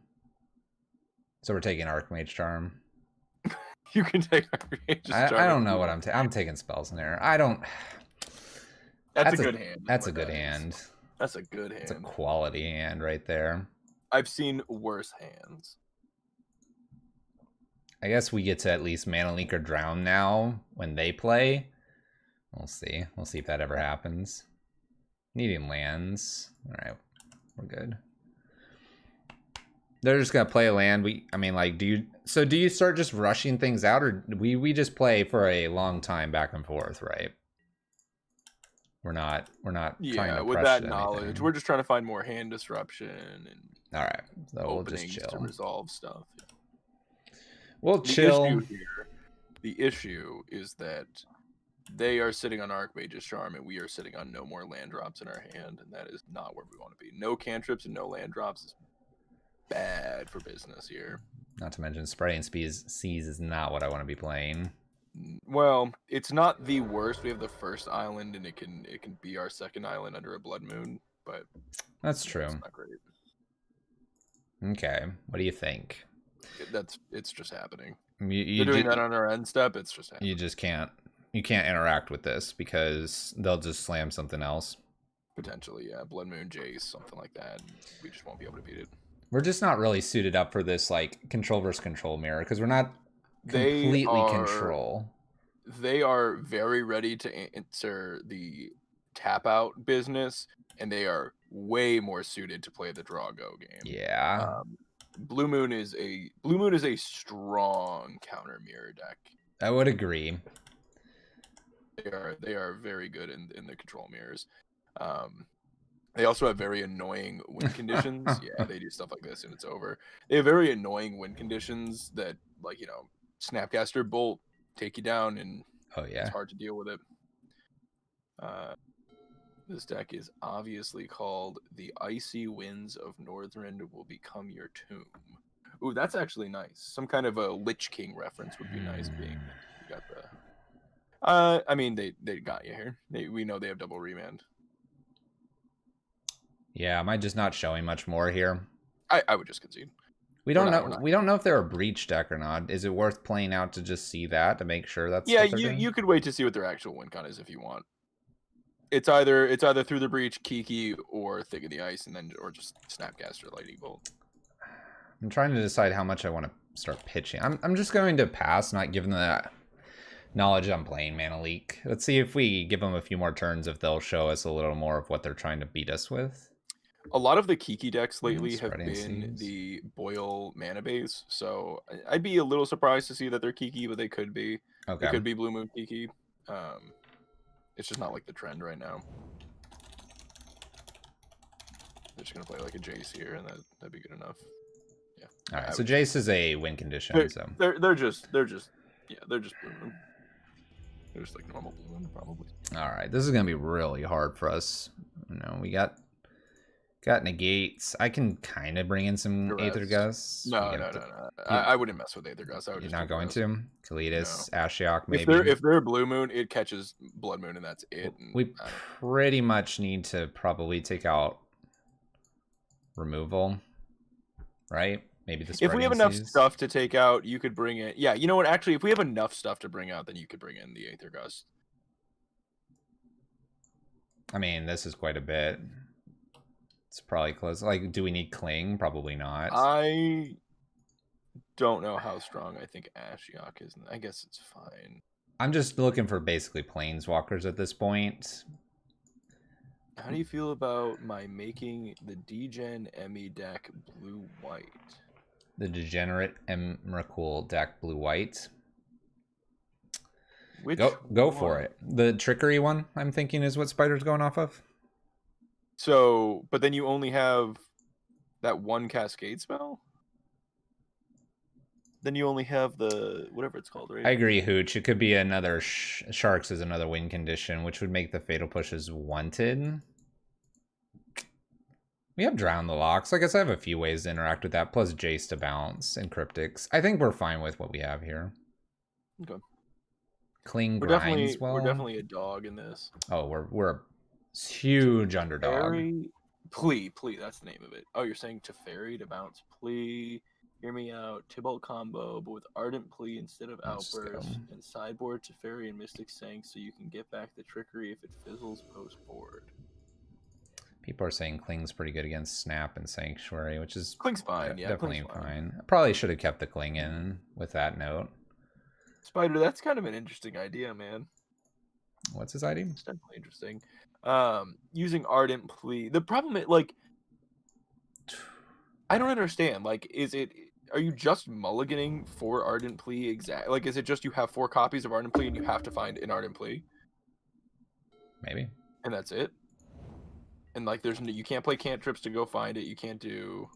So we're taking Archmage Charm. You can take Archmage Charm. I don't know what I'm taking Spell Snare. I don't. That's a good hand. That's a good hand. That's a good hand. It's a quality hand right there. I've seen worse hands. I guess we get to at least Mana Leak or Drown now when they play. We'll see. We'll see if that ever happens. Needing lands. All right, we're good. They're just gonna play a land. I mean, like, do you start just rushing things out, or we just play for a long time back and forth, right? We're not trying to with press that anything. knowledge, we're just trying to find more hand disruption and All right, so we'll just openings chill. to resolve stuff. We'll chill. The issue is that they are sitting on Archmage's Charm, and we are sitting on no more land drops in our hand, and that is not where we want to be. No cantrips and no land drops is bad for business here. Not to mention, Spreading Seas is not what I want to be playing. Well, it's not the worst. We have the first island, and it can be our second island under a blood moon, but that's true. It's not great. Okay, what do you think? It's just happening. You're doing that on our end step. It's just happening. You just can't interact with this because they'll just slam something else. Potentially, yeah, blood moon, Jace, something like that. We just won't be able to beat it. We're just not really suited up for this like control versus control mirror because we're not completely control. They are very ready to answer the tap out business, and they are way more suited to play the draw go game. Yeah. Blue Moon is a strong counter mirror deck. I would agree. They are very good in the control mirrors. They also have very annoying win conditions. Yeah, they do stuff like this and it's over. They have very annoying win conditions that, like, Snapcaster Bolt take you down, and it's hard to deal with it. This deck is obviously called The Icy Winds of Northrend Will Become Your Tomb. Ooh, that's actually nice. Some kind of a Lich King reference would be nice, being you got the... I mean, they got you here. We know they have double remand. Yeah, am I just not showing much more here? I would just concede. We don't know. We don't know if they're a breach deck or not. Is it worth playing out to just see that to make sure that's? Yeah, you could wait to see what their actual win con is if you want. It's either through the breach, Kiki, or Thick of the Ice, or just Snapcaster Lightning Bolt. I'm trying to decide how much I want to start pitching. I'm just going to pass, not given the knowledge I'm playing Mana Leak. Let's see if we give them a few more turns, if they'll show us a little more of what they're trying to beat us with. A lot of the Kiki decks lately have been the Boil mana base, so I'd be a little surprised to see that they're Kiki, but they could be. Okay. They could be Blue Moon Kiki. It's just not like the trend right now. They're just gonna play like a Jace here, and that'd be good enough. Yeah. All right. So Jace is a win condition. They're just Blue Moon. They're just like normal Blue Moon, probably. All right. This is gonna be really hard for us. We got negates. I can kind of bring in some Aether Gust. No. I wouldn't mess with Aether Gust. You're not going to? Kalidas, Ashiok, maybe. If they're Blue Moon, it catches Blood Moon, and that's it. We pretty much need to probably take out removal, right? Maybe the if we have enough stuff to take out, you could bring it. Yeah, you know what? Actually, if we have enough stuff to bring out, then you could bring in the Aether Gust. I mean, this is quite a bit. It's probably close. Like, do we need Cling? Probably not. I don't know how strong I think Ashiok is. I guess it's fine. I'm just looking for basically Planeswalkers at this point. How do you feel about my making the Degen Emmy deck blue-white? The Degenerate Emrakul deck blue-white? Go for it. The Trickery one, I'm thinking, is what Spider's going off of. So, but then you only have that one Cascade spell? Then you only have the, whatever it's called, right? I agree, Hooch. It could be another, Sharks is another win condition, which would make the Fatal Pushes wanted. We have Drown the Locks. I guess I have a few ways to interact with that, plus Jace to bounce and Cryptics. I think we're fine with what we have here. Okay. Cling grinds well. We're definitely a dog in this. Oh, we're a huge underdog. Plea, that's the name of it. Oh, you're saying Teferi to bounce Plea. Hear me out. Tibalt combo, but with Ardent Plea instead of Outburst. And sideboard Teferi and Mystic Sank so you can get back the Trickery if it fizzles post-board. People are saying Cling's pretty good against Snap and Sanctuary, which is Cling's fine. Yeah, definitely fine. I probably should have kept the Cling in with that note. Spider, that's kind of an interesting idea, man. What's his idea? It's definitely interesting. Using Ardent Plea. The problem is, like, I don't understand. Like, are you just mulliganing for Ardent Plea exact? Like, is it just you have 4 copies of Ardent Plea and you have to find an Ardent Plea? Maybe. And that's it? And like, you can't play cantrips to go find it. You can't do.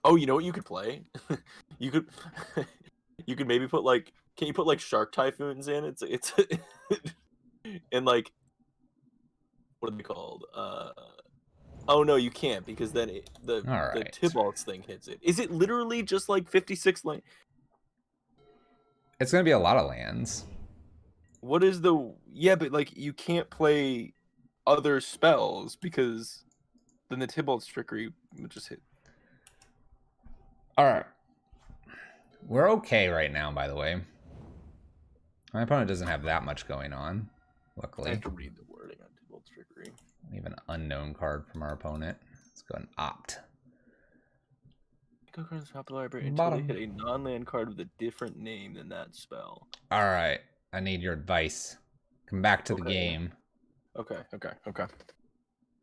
Oh, you know what you could play? you could you could maybe put like, can you put like Shark Typhoons in? It's and like, what are they called? Oh no, you can't, because then the Alright. Tibalt's thing hits it. Is it literally just like 56 lane? It's gonna be a lot of lands. What is the but like you can't play other spells because then the Tibalt's Trickery would just hit. Alright. We're okay right now, by the way. My opponent doesn't have that much going on, I luckily. have to read the wording on Tibalt's Trickery. We have an unknown card from our opponent. Let's go and opt. Go across the top of the library until Bottom. they hit a non-land card with a different name than that spell. Alright. I need your advice. Come back to the Okay. game. Okay.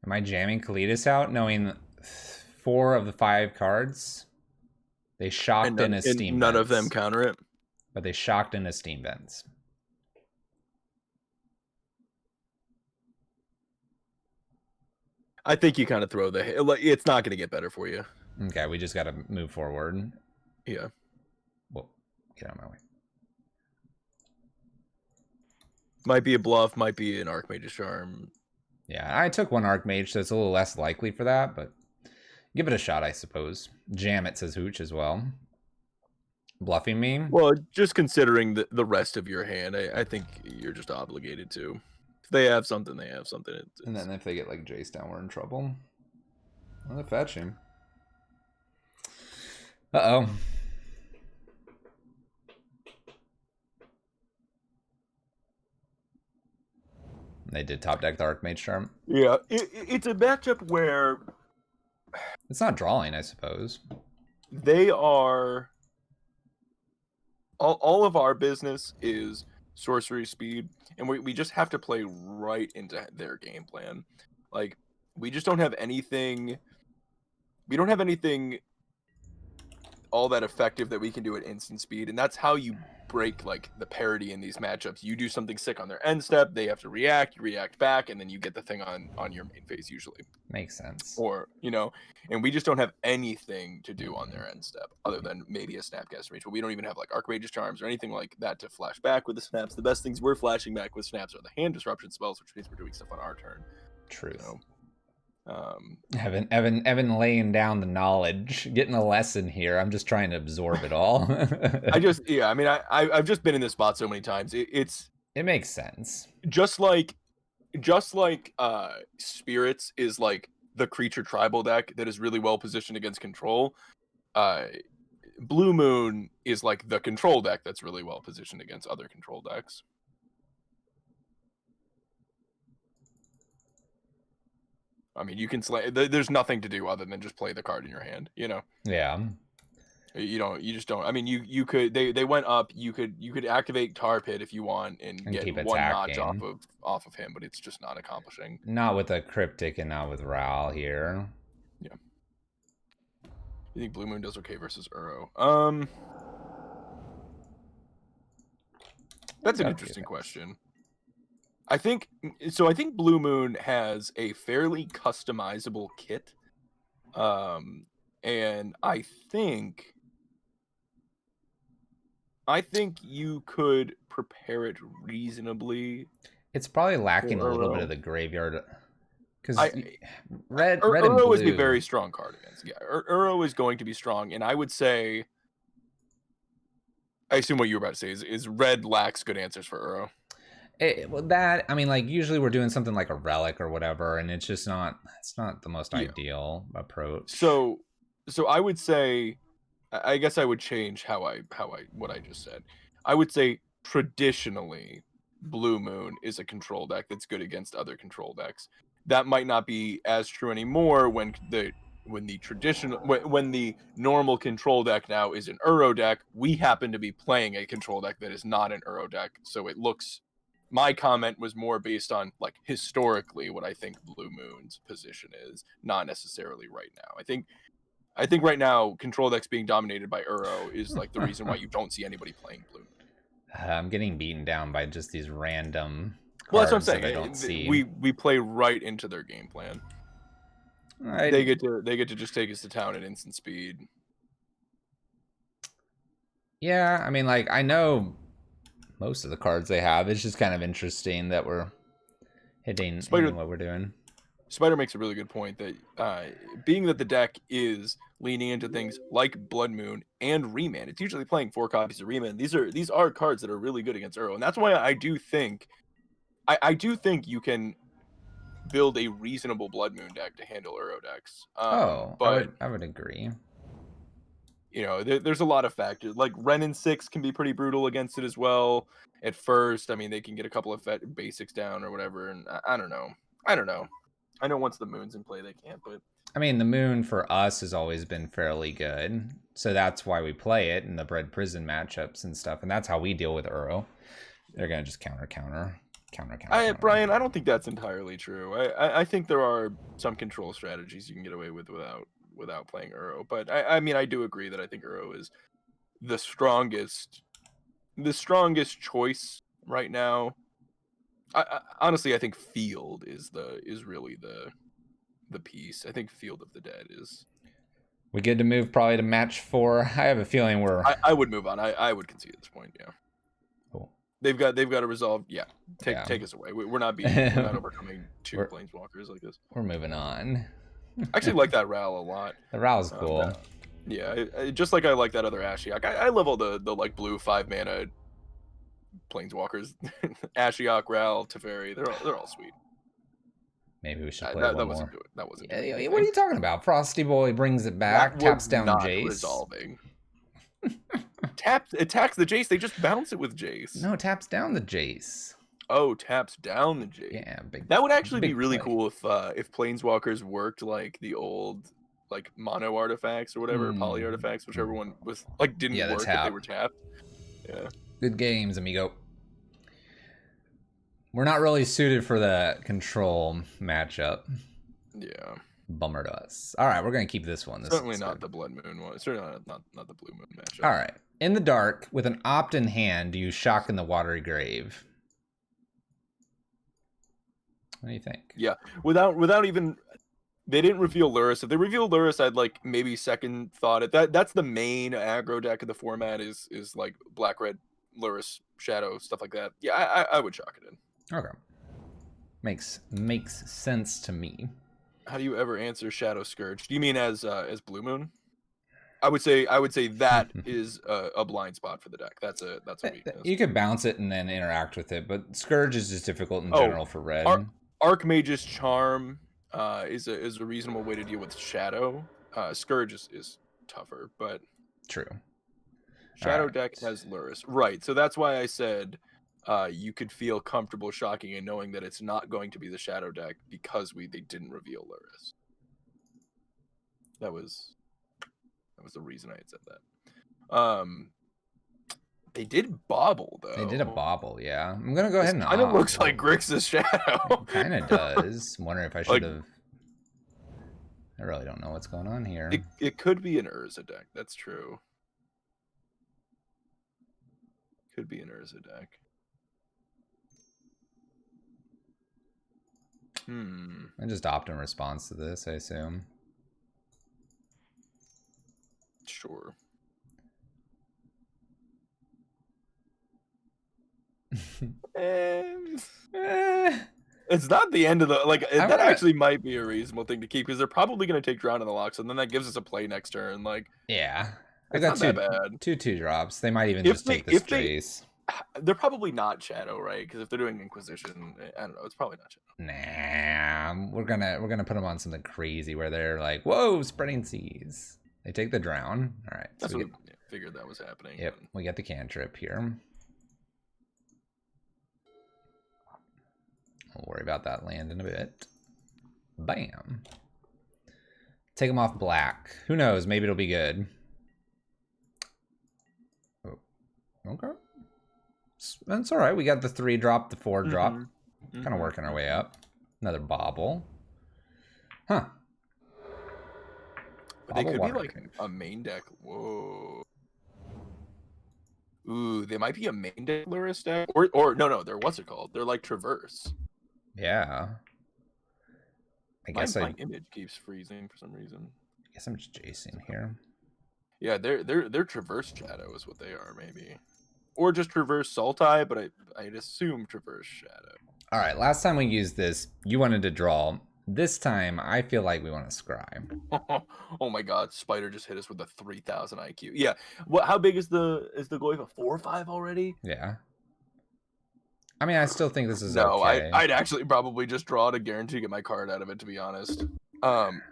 Am I jamming Kalidas out, knowing 4 of the 5 cards? They shocked in a Steam none of Vents, them counter it. but they shocked in a Steam Vents. I think you kind of throw it's not going to get better for you. Okay, we just got to move forward. Yeah. Well, get out of my way. Might be a bluff, might be an Archmage's Charm. Yeah, I took 1 Archmage, so it's a little less likely for that, but give it a shot, I suppose. Jam it, says Hooch as well. Bluffing me? Well, just considering the rest of your hand, I think you're just obligated to. If they have something, they have something. And then if they get like Jace down, we're in trouble. I'm gonna fetch him. Uh-oh. They did top deck the Archmage Charm. Yeah, it's a matchup where It's not drawing, I suppose. they are. All of our business is sorcery speed, and we just have to play right into their game plan. Like, we just don't have anything. We don't have anything all that effective that we can do at instant speed, and that's how you break like the parity in these matchups. You do something sick on their end step, they have to react, you react back, and then you get the thing on your main phase usually. Makes sense. Or, and we just don't have anything to do on their end step other than maybe a Snapcaster Reach, but we don't even have like Archmage's Charms or anything like that to flash back with the snaps. The best things we're flashing back with snaps are the hand disruption spells, which means we're doing stuff on our turn. Truth. So, Evan laying down the knowledge, getting a lesson here. I'm just trying to absorb it all. I've just been in this spot so many times. It makes sense. Just like Spirits is like the creature tribal deck that is really well positioned against control. Blue Moon is like the control deck that's really well positioned against other control decks. I mean, you can there's nothing to do other than just play the card in your hand, Yeah. You just don't. I mean, you could. They went up. You could activate Tar Pit if you want and get keep one notch attacking. off of him, but it's just not accomplishing. Not with a Cryptic and not with Ral here. Yeah. You think Blue Moon does okay versus Uro? That's an interesting question. I think Blue Moon has a fairly customizable kit. And I think you could prepare it reasonably. It's probably lacking a little bit of the graveyard. Because red and Uro blue is a very strong card against. Yeah, Uro is going to be strong, and I would say, I assume what you were about to say is red lacks good answers for Uro. Usually we're doing something like a relic or whatever, and it's just not. It's not the most ideal approach. So I would say, I guess I would change what I just said. I would say traditionally, Blue Moon is a control deck that's good against other control decks. That might not be as true anymore when the normal control deck now is an Uro deck. We happen to be playing a control deck that is not an Uro deck, so it looks my comment was more based on like historically what I think Blue Moon's position is, not necessarily right now. I think right now control decks being dominated by Uro is like the reason why you don't see anybody playing Blue Moon. I'm getting beaten down by just these random cards Well, that's what I'm saying. that I don't see. We play right into their game plan. They get to just take us to town at instant speed. Yeah, I mean, like, I know most of the cards they have. It's just kind of interesting that we're hitting what we're doing. Spider makes a really good point that being that the deck is leaning into things like Blood Moon and Remand, it's usually playing 4 copies of Remand. These are cards that are really good against Uro, and that's why I do think you can build a reasonable Blood Moon deck to handle Uro decks. But I would agree. You know, there's a lot of factors. Like Renin 6 can be pretty brutal against it as well. At first, I mean, they can get a couple of basics down or whatever, and I don't know. I know once the Moon's in play, they can't. But I mean, the Moon for us has always been fairly good, so that's why we play it in the Bread Prison matchups and stuff, and that's how we deal with Uro. They're gonna just counter. Brian, I don't think that's entirely true. I think there are some control strategies you can get away with without playing Uro, but I mean, I do agree that I think Uro is the strongest choice right now. Honestly, I think Field is really the piece. I think Field of the Dead is. We good to move probably to match 4. I have a feeling we're. I would move on. I would concede at this point. Yeah. Cool. They've got to resolve. Yeah. Take us away. We're not overcoming 2 planeswalkers like this. We're moving on. I actually like that Ral a lot. The Ral's cool. Yeah, just like I like that other Ashiok. I love all the like blue 5-mana planeswalkers. Ashiok, Ral, Teferi. They're all sweet. Maybe we should play that one wasn't more. good. That wasn't. What are you talking about? Frosty Boy brings it back. Taps down Jace. Resolving. Attacks the Jace. They just bounce it with Jace. No, taps down the Jace. Oh, taps down the Jace. Yeah, that would actually be really play. cool if planeswalkers worked like the old like mono artifacts or whatever, poly artifacts, whichever one was like didn't work if they were tapped. Yeah. Good games, amigo. We're not really suited for that control matchup. Yeah. Bummer to us. All right, we're gonna keep this one. Certainly not the Blood Moon one. Certainly not the Blue Moon matchup. All right. In the dark, with an opt in hand, do you shock in the Watery Grave? What do you think? Yeah, without even, they didn't reveal Lurrus. If they reveal Lurrus, I'd like maybe second thought it. That's the main aggro deck of the format is like black red Lurrus Shadow stuff like that. Yeah, I would shock it in. Okay, makes sense to me. How do you ever answer Shadow Scourge? Do you mean as Blue Moon? I would say that is a blind spot for the deck. That's a weakness. You could bounce it and then interact with it, but Scourge is just difficult in general for red. Archmage's Charm is a reasonable way to deal with Shadow. Scourge is tougher, but true. Shadow deck has Lurrus, right? So that's why I said you could feel comfortable shocking and knowing that it's not going to be the Shadow deck because they didn't reveal Lurrus. That was the reason I had said that. They did bobble though. They did a bobble, yeah. I'm gonna go ahead and. Kind of looks like Grixis Shadow. Kind of does. I'm wondering if I should have. I really don't know what's going on here. It could be an Urza deck. That's true. Could be an Urza deck. I just opt in response to this, I assume. Sure. It's not the end of the that actually might be a reasonable thing to keep because they're probably going to take Drown in the Locks and then that gives us a play next turn. Like, yeah, I got two 2-drops. They might even just take this Jace. They're probably not Shadow, right? Because if they're doing Inquisition, I don't know. It's probably not Shadow. Nah, we're gonna put them on something crazy where they're like, whoa, spreading seas. They take the Drown. All right. That's what I figured that was happening. Yep, we get the cantrip here. We'll worry about that land in a bit. Bam. Take them off black. Who knows? Maybe it'll be good. Oh. Okay. That's all right. We got the 3 drop, the 4 drop. Mm-hmm. Kind of working our way up. Another bobble. Huh. But they Bobble could be water like cave. a main deck. Whoa. Ooh, they might be a main deck Lurrus deck. Or no, they're what's it called? They're like Traverse. Yeah. I guess My image keeps freezing for some reason. I guess I'm just Jacing here. Yeah, they're Traverse Shadow is what they are, maybe. Or just Traverse Sultai, but I'd assume Traverse Shadow. All right, last time we used this, you wanted to draw. This time, I feel like we want to scry. Oh my god, Spider just hit us with a 3,000 IQ. Yeah. What? How big is the Goiva? 4 or 5 already? Yeah. I mean, I still think this is No, okay. I'd actually probably just draw to guarantee to get my card out of it, to be honest.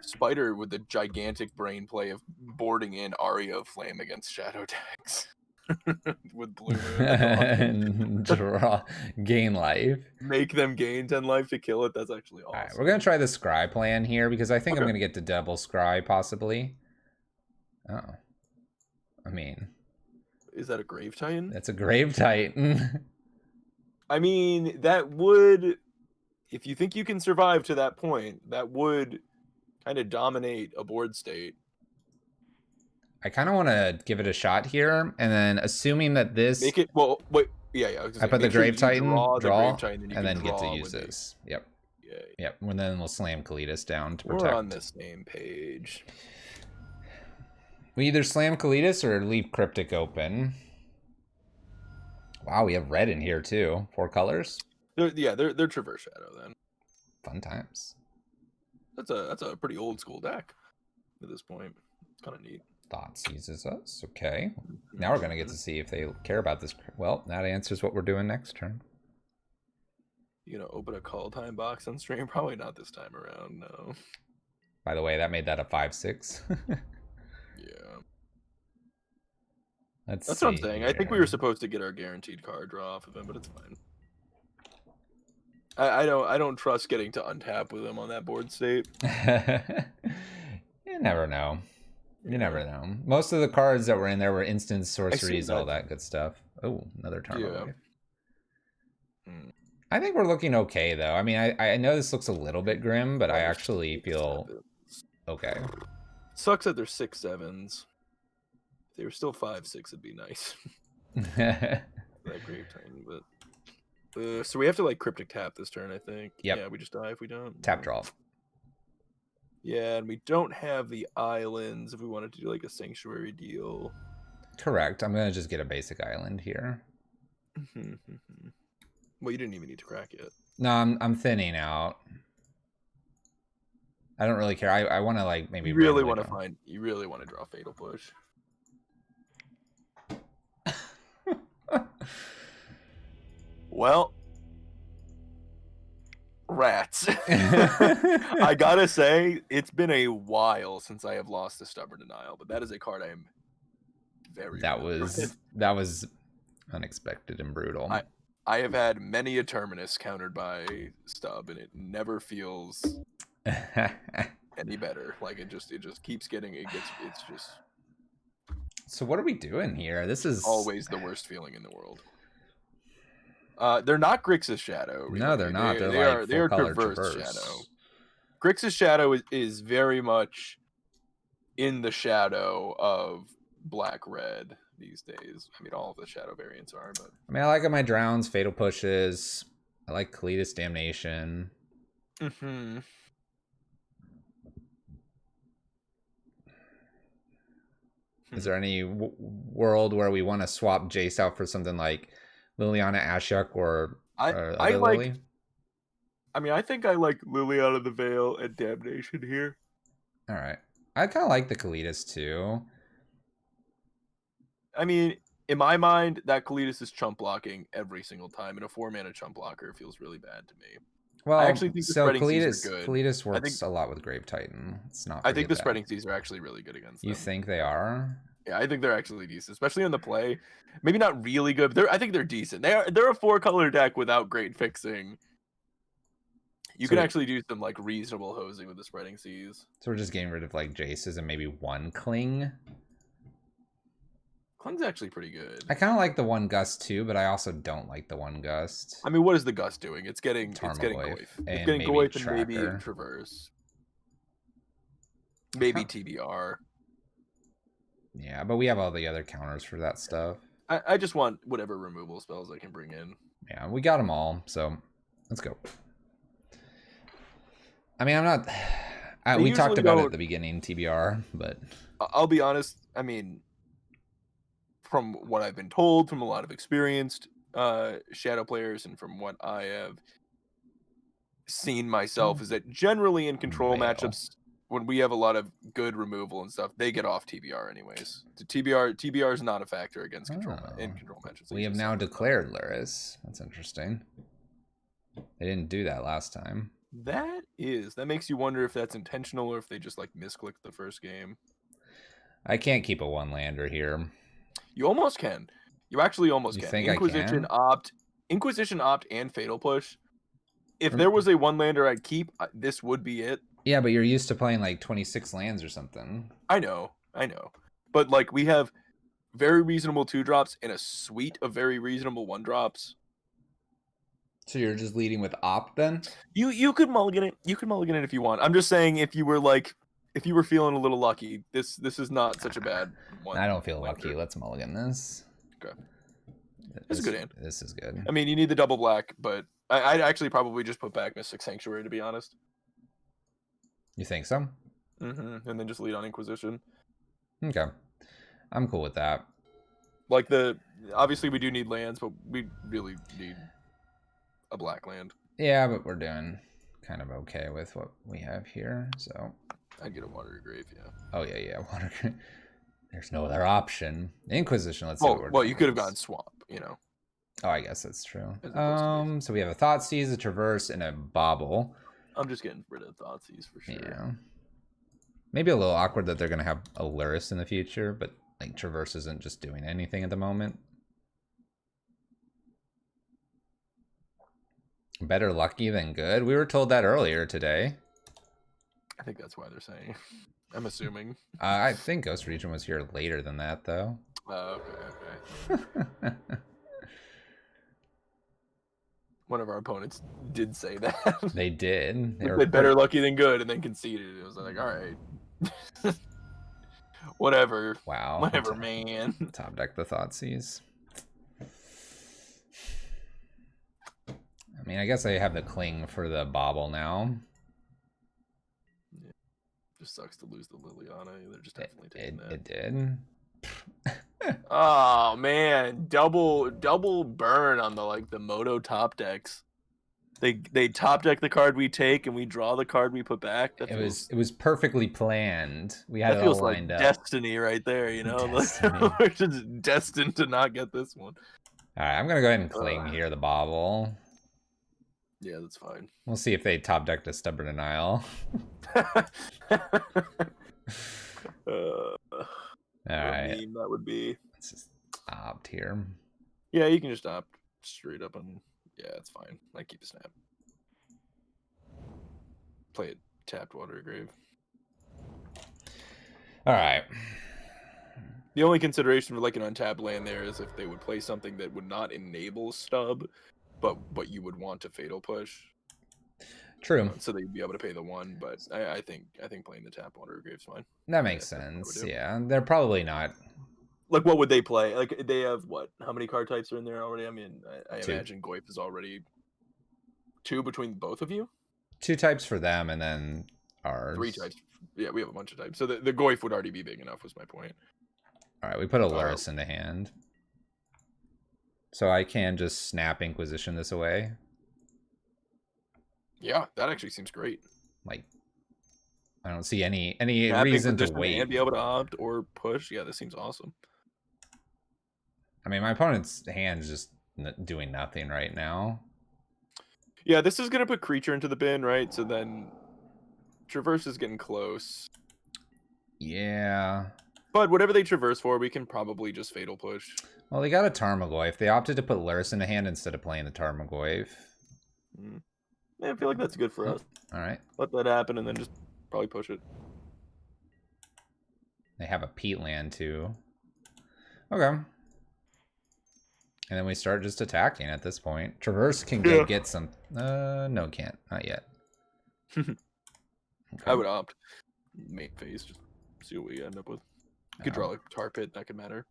Spider with the gigantic brain play of boarding in Aria of Flame against Shadow decks. With Blue Moon. Draw, gain life. Make them gain 10 life to kill it. That's actually awesome. All right, we're going to try the scry plan here because I think I'm Okay. going to get to double scry possibly. Oh. I mean. Is that a Grave Titan? That's a Grave Titan. I mean, that would, if you think you can survive to that point, that would kind of dominate a board state. I kind of want to give it a shot here, and then assuming that this... Make it, well, wait, yeah. I put the Grave Titan, draw, the Grave Titan, and then get to use this. Yep. Yeah. Yep, and then we'll slam Kalitas down to protect. We're on the same page. We either slam Kalitas or leave Cryptic open. Wow, we have red in here too. 4 colors. They're Traverse Shadow then. Fun times. That's a pretty old school deck at this point. It's kind of neat. Thoughts uses us. Okay. Now we're gonna get to see if they care about this. Well, that answers what we're doing next turn. You know, open a call time box on stream? Probably not this time around, no. By the way, that made that a 5/6. Yeah. That's what I'm saying. I think we were supposed to get our guaranteed card draw off of him, but it's fine. I don't trust getting to untap with him on that board state. You never know. You never know. Most of the cards that were in there were instant sorceries, all that good stuff. Oh, another turn. Yeah. I think we're looking okay, though. I mean, I know this looks a little bit grim, but I actually feel okay. Sucks that they're 6/7s. If they were still 5/6, it'd be nice. That Grave Titan, but so we have to like Cryptic tap this turn, I think. Yep. Yeah, we just die if we don't. Tap draw. Yeah, and we don't have the islands if we wanted to do like a sanctuary deal. Correct. I'm gonna just get a basic island here. Well, you didn't even need to crack it. No, I'm thinning out. I don't really care. I want to like maybe. You really want to find. You really want to draw Fatal Push. Well, rats. I gotta say, it's been a while since I have lost to Stubborn Denial, but that is a card I am very. That was unexpected and brutal. I have had many a Terminus countered by Stub, and it never feels any better. Like it just keeps getting it's just. So what are we doing here? This is always the worst feeling in the world. They're not Grixis Shadow. Really. No, they're not. They are Traverse Shadow. Grixis Shadow is very much in the shadow of Black Red these days. I mean, all of the Shadow variants are, but I mean, I like my Drowns, Fatal Pushes. I like Kalitas Damnation. Is there any world where we want to swap Jace out for something like Liliana Ashok or I like Lily? I mean, I think I like Liliana the Veil and Damnation here. All right. I kind of like the Kalitas too. I mean, in my mind, that Kalitas is chump blocking every single time, and a 4-mana chump blocker feels really bad to me. Well, I actually think the spreading seas are good. Kalitas works a lot with Grave Titan. It's not. I think the spreading seas are actually really good against them. You think they are? Yeah, I think they're actually decent, especially on the play. Maybe not really good, but I think they're decent. They're a 4-color deck without great fixing. You can actually do some like reasonable hosing with the spreading seas. So we're just getting rid of like Jaces and maybe 1 Cling. Clung's actually pretty good. I kind of like the one gust too, but I also don't like the one gust. I mean, what is the gust doing? It's getting Tarmogoyf Goyf. and It's getting maybe Goyf and maybe Tracker. Traverse. Maybe TBR. Yeah, but we have all the other counters for that stuff. I just want whatever removal spells I can bring in. Yeah, we got them all, so let's go. I mean, I'm not... we talked about it at the beginning, TBR, but... I'll be honest, I mean, from what I've been told from a lot of experienced Shadow players and from what I have seen myself, is that generally in control matchups, when we have a lot of good removal and stuff, they get off TBR anyways. TBR is not a factor against control in control matchups. We have now declared Luris. That's interesting. They didn't do that last time. That makes you wonder if that's intentional or if they just like misclicked the first game. I can't keep a one-lander here. You almost can. You actually almost can. Think Inquisition I can? Inquisition Opt and Fatal Push. If there was a one-lander I'd keep, this would be it. Yeah, but you're used to playing like 26 lands or something. I know. But like we have very reasonable 2-drops and a suite of very reasonable 1-drops. So you're just leading with Opt then? You could mulligan it. You could mulligan it if you want. I'm just saying if you were feeling a little lucky, this is not such a bad one. I don't feel lucky. Let's mulligan this. Okay. This is a good hand. This is good. I mean, you need the double black, but I'd actually probably just put back Mystic Sanctuary, to be honest. You think so? Mm-hmm. And then just lead on Inquisition. Okay. I'm cool with that. Like obviously we do need lands, but we really need a black land. Yeah, but we're doing kind of okay with what we have here, so. I'd get a Watery Grave, yeah. Oh, yeah, Water Grave. There's no other option. Inquisition, let's see what we're well, doing. you could have gone Swamp, you know. Oh, I guess that's true. So we have a Thoughtseize, a Traverse, and a Bobble. I'm just getting rid of Thoughtseize for sure. Yeah. Maybe a little awkward that they're going to have a Luris in the future, but like Traverse isn't just doing anything at the moment. Better lucky than good. We were told that earlier today. I think that's why they're saying. I'm assuming. I think Ghost Region was here later than that, though. Okay. One of our opponents did say that. They did. They were better lucky than good, and then conceded. It was like, all right. Whatever. Wow. Whatever, man. Top deck the Thoughtseize. I mean, I guess I have the Cling for the Bobble now. Yeah. Just sucks to lose the Liliana. They're just definitely taking that. It did. Oh man, double burn on the Moto top decks. They top deck the card we take and we draw the card we put back. It was perfectly planned. We had it all lined up. Destiny right there, you know. We're just destined to not get this one. All right, I'm gonna go ahead and Cling here the Bobble. Yeah, that's fine. We'll see if they top decked a Stubborn Denial. All right. That would be. Let's just opt here. Yeah, you can just opt straight up and yeah, it's fine. I keep a snap. Play it tapped Watery Grave. All right. The only consideration for an untapped land there is if they would play something that would not enable stub, but you would want to Fatal Push. True. So they'd be able to pay the 1, but I think playing the tap Watery Grave's fine. That makes sense. Yeah, they're probably not. Like, what would they play? Like, they have what? How many card types are in there already? I mean, I 2. imagine Goyf is already 2 between both of you. 2 types for them, and then ours. 3 types. Yeah, we have a bunch of types. So the Goyf would already be big enough. Was my point. All right, we put a Luris into hand, so I can just snap Inquisition this away. Yeah, that actually seems great. Like, I don't see any reason to wait and be able to opt or push. Yeah, this seems awesome. I mean, my opponent's hand is just doing nothing right now. Yeah, this is gonna put creature into the bin, right? So then Traverse is getting close. Yeah. But whatever they traverse for, we can probably just Fatal Push. Well, they got a Tarmogoyf. They opted to put Luris in the hand instead of playing the Tarmogoyf. Yeah, I feel like that's good for us. All right. Let that happen and then just probably push it. They have a Peat land too. Okay. And then we start just attacking at this point. Traverse can get some... no, can't. Not yet. Okay. I would opt main phase, just see what we end up with. You could draw like tar pit, that could matter.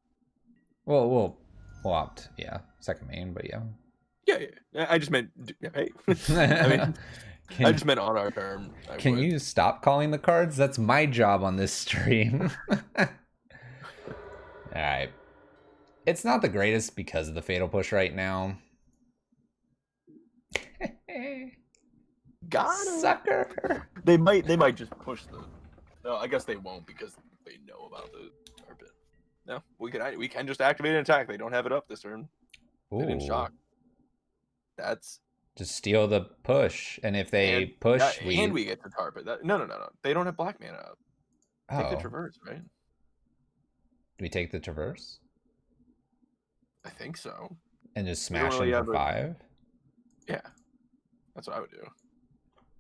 Well, we'll opt, yeah. Second main, but yeah. Yeah. I just meant, hey. I mean, I just meant on our turn. Can you stop calling the cards? That's my job on this stream. Alright. It's not the greatest because of the Fatal Push right now. Got him. Sucker. They might just push the... No, I guess they won't because they know about the tar pit. No, we can just activate an attack. They don't have it up this turn. They didn't shock. That's... Just steal the push, and if they push, we get the tar pit. No. They don't have black mana up. Take the Traverse, right? Do we take the Traverse? I think so. And just smash him for 5? Yeah. That's what I would do.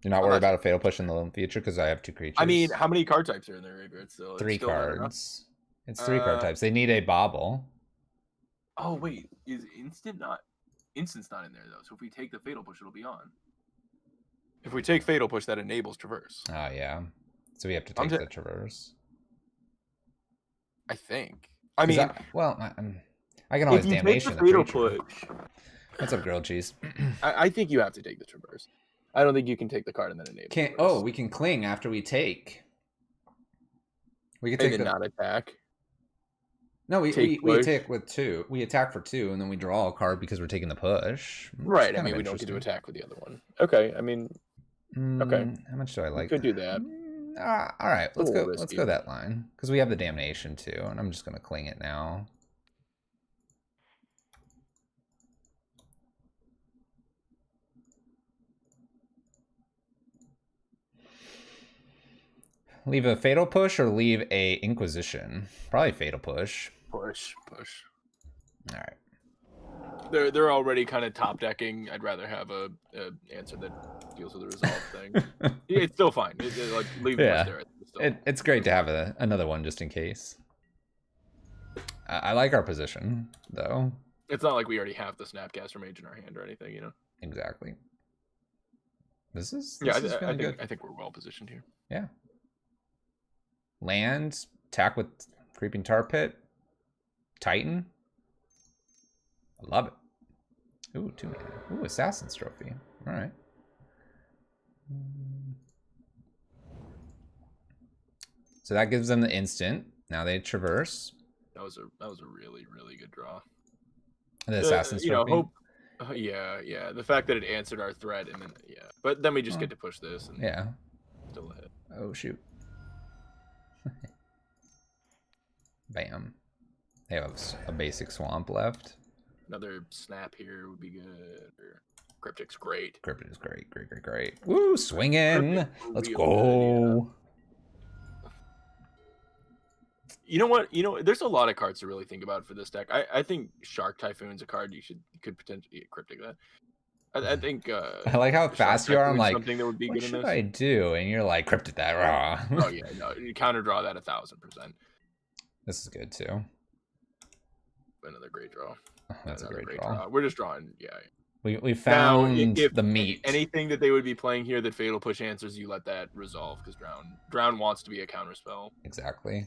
You're not worried about a Fatal Push in the future because I have 2 creatures? I mean, how many card types are in their graveyard still? 3 cards. It's 3 card types. They need a bobble. Oh, wait. Is Instant's not in there, though. So if we take the Fatal Push, it'll be on. If we take Fatal Push, that enables Traverse. Oh, yeah. So we have to take the Traverse. I think. I mean... I can always damnation the Fatal Push. What's up, grilled cheese? I think you have to take the Traverse. I don't think you can take the card and then enable. We can cling after we take. We can take and then not attack. No, we attack with 2. We attack for 2, and then we draw a card because we're taking the push. Right. I mean, we don't get to attack with the other one. Okay. I mean, okay. How much do I like? Could do that. All right. Let's go. Let's go that line because we have the damnation too, and I'm just gonna cling it now. Leave a Fatal Push or leave a Inquisition? Probably Fatal Push. Push. All right. They're already kind of top decking. I'd rather have a answer that deals with the resolve thing. It's still fine. Like leave there. It's great to have another one just in case. I like our position though. It's not like we already have the Snapcaster Mage in our hand or anything, you know. Exactly. This is good. I think we're well positioned here. Yeah. Land, attack with Creeping Tar Pit, Titan. I love it. Ooh, 2 mana. Ooh, Assassin's Trophy. All right. So that gives them the instant. Now they traverse. That was a really, really good draw. The Assassin's Trophy. Yeah. The fact that it answered our threat and then but then we just get to push this and still hit. Oh shoot. Bam. They have a basic swamp left. Another snap here would be good. Cryptic's great. Cryptic is great. Woo, swinging. Let's go. You know what? There's a lot of cards to really think about for this deck. I think Shark Typhoon's a card you could potentially Cryptic that. I think. I like how fast you are. I'm like, something that would be what good should in this. I do? And you're like, Cryptic that raw. Oh yeah, no, you counter draw that 1000%. This is good too. Another great draw. That's another a great draw. We're just drawing. Yeah. We found if the meat. Anything that they would be playing here that Fatal Push answers, you let that resolve because Drown wants to be a counter spell. Exactly.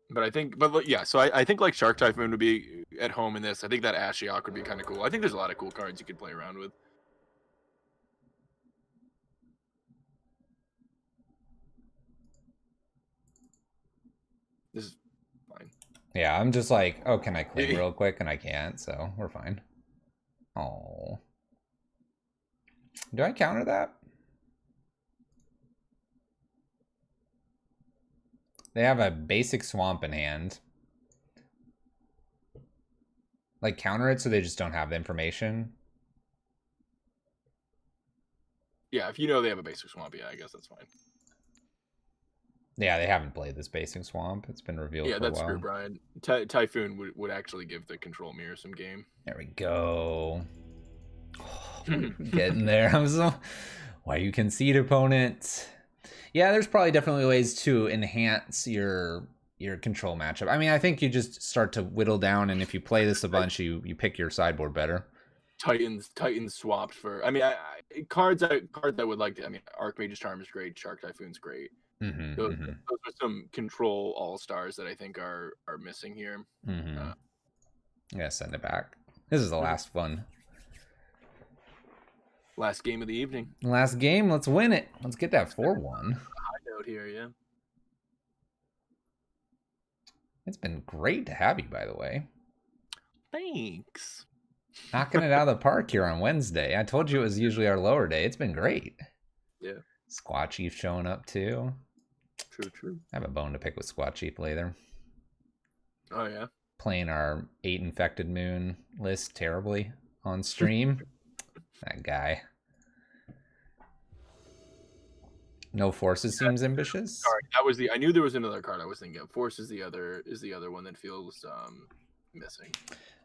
But I think like Shark Typhoon would be at home in this. I think that Ashiok would be kind of cool. I think there's a lot of cool cards you could play around with. This is fine. Yeah, I'm just like, oh, can I cling real quick? And I can't, so we're fine. Oh. Do I counter that? They have a basic swamp in hand. Like, counter it so they just don't have the information? Yeah, if you know they have a basic swamp, I guess that's fine. Yeah, they haven't played this basic swamp. It's been revealed for a while. Yeah, that's true, Brian. Typhoon would actually give the control mirror some game. There we go. Oh, getting there. Why you concede, opponent? Yeah, there's probably definitely ways to enhance your your control matchup. I mean, I think you just start to whittle down, and if you play this a bunch, you pick your sideboard better. Titans swapped for. I mean, cards I would like to. I mean, Archmage's Charm is great. Shark Typhoon's great. Those are some control all stars that I think are missing here. I'm gonna send it back. This is the last one. Last game of the evening. Last game. Let's win it. Let's get that 4-1. High note here, yeah. It's been great to have you, by the way. Thanks. Knocking it out of the park here on Wednesday. I told you it was usually our lower day. It's been great. Yeah. Squat Chief showing up too. True. I have a bone to pick with Squat Chief later. Oh yeah. Playing our 8 Infected Moon list terribly on stream. That guy. No Forces seems ambitious. Sorry, that was I knew there was another card I was thinking of. Force is the other one that feels missing.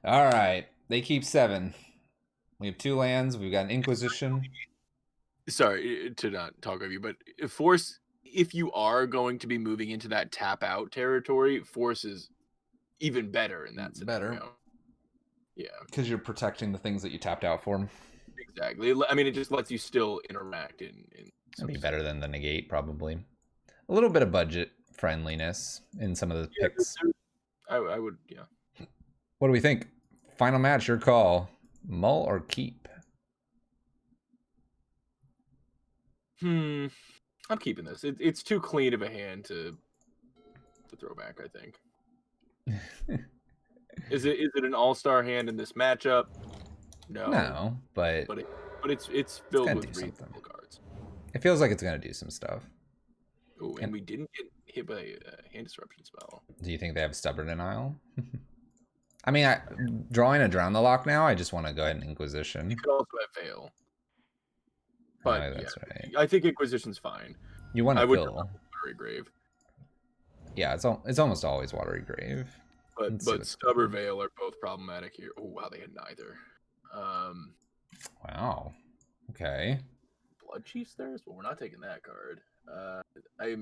All right. They keep 7. We have 2 lands. We've got an Inquisition. Sorry to not talk over you, but Force, if you are going to be moving into that tap out territory, Force is even better in that scenario. Better. Yeah. Because you're protecting the things that you tapped out for. Exactly. I mean, it just lets you still interact in It'd be better than the negate, probably. A little bit of budget friendliness in some of the picks. I would, yeah. What do we think? Final match, your call. Mull or keep? I'm keeping this. It's too clean of a hand to throw back, I think. Is it an all-star hand in this matchup? No, but it's filled with reasonable cards. It feels like it's gonna do some stuff. Oh, and we didn't get hit by a hand disruption spell. Do you think they have Stubborn Denial? I mean, drawing a Drown the Lock now, I just want to go ahead and Inquisition. You could also have Veil. But that's right. I think Inquisition's fine. You want to fill Watery Grave. Yeah, it's almost always Watery Grave. But Stub or Veil are both problematic here. Oh wow, they had neither. Wow. Okay. Blood Chief's Thirst? Well, we're not taking that card. I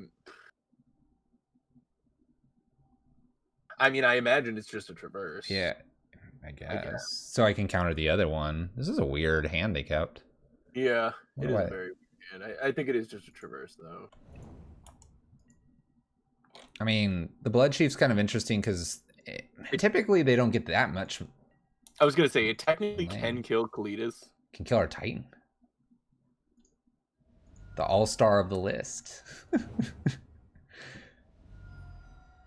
mean, I imagine it's just a Traverse. Yeah, I guess. So I can counter the other one. This is a weird hand they kept. Yeah, it is a very weird hand. I think it is just a Traverse, though. I mean, the Blood Chief's kind of interesting because typically they don't get that much. I was going to say, it technically can kill Kalitas. Can kill our Titan. The all-star of the list.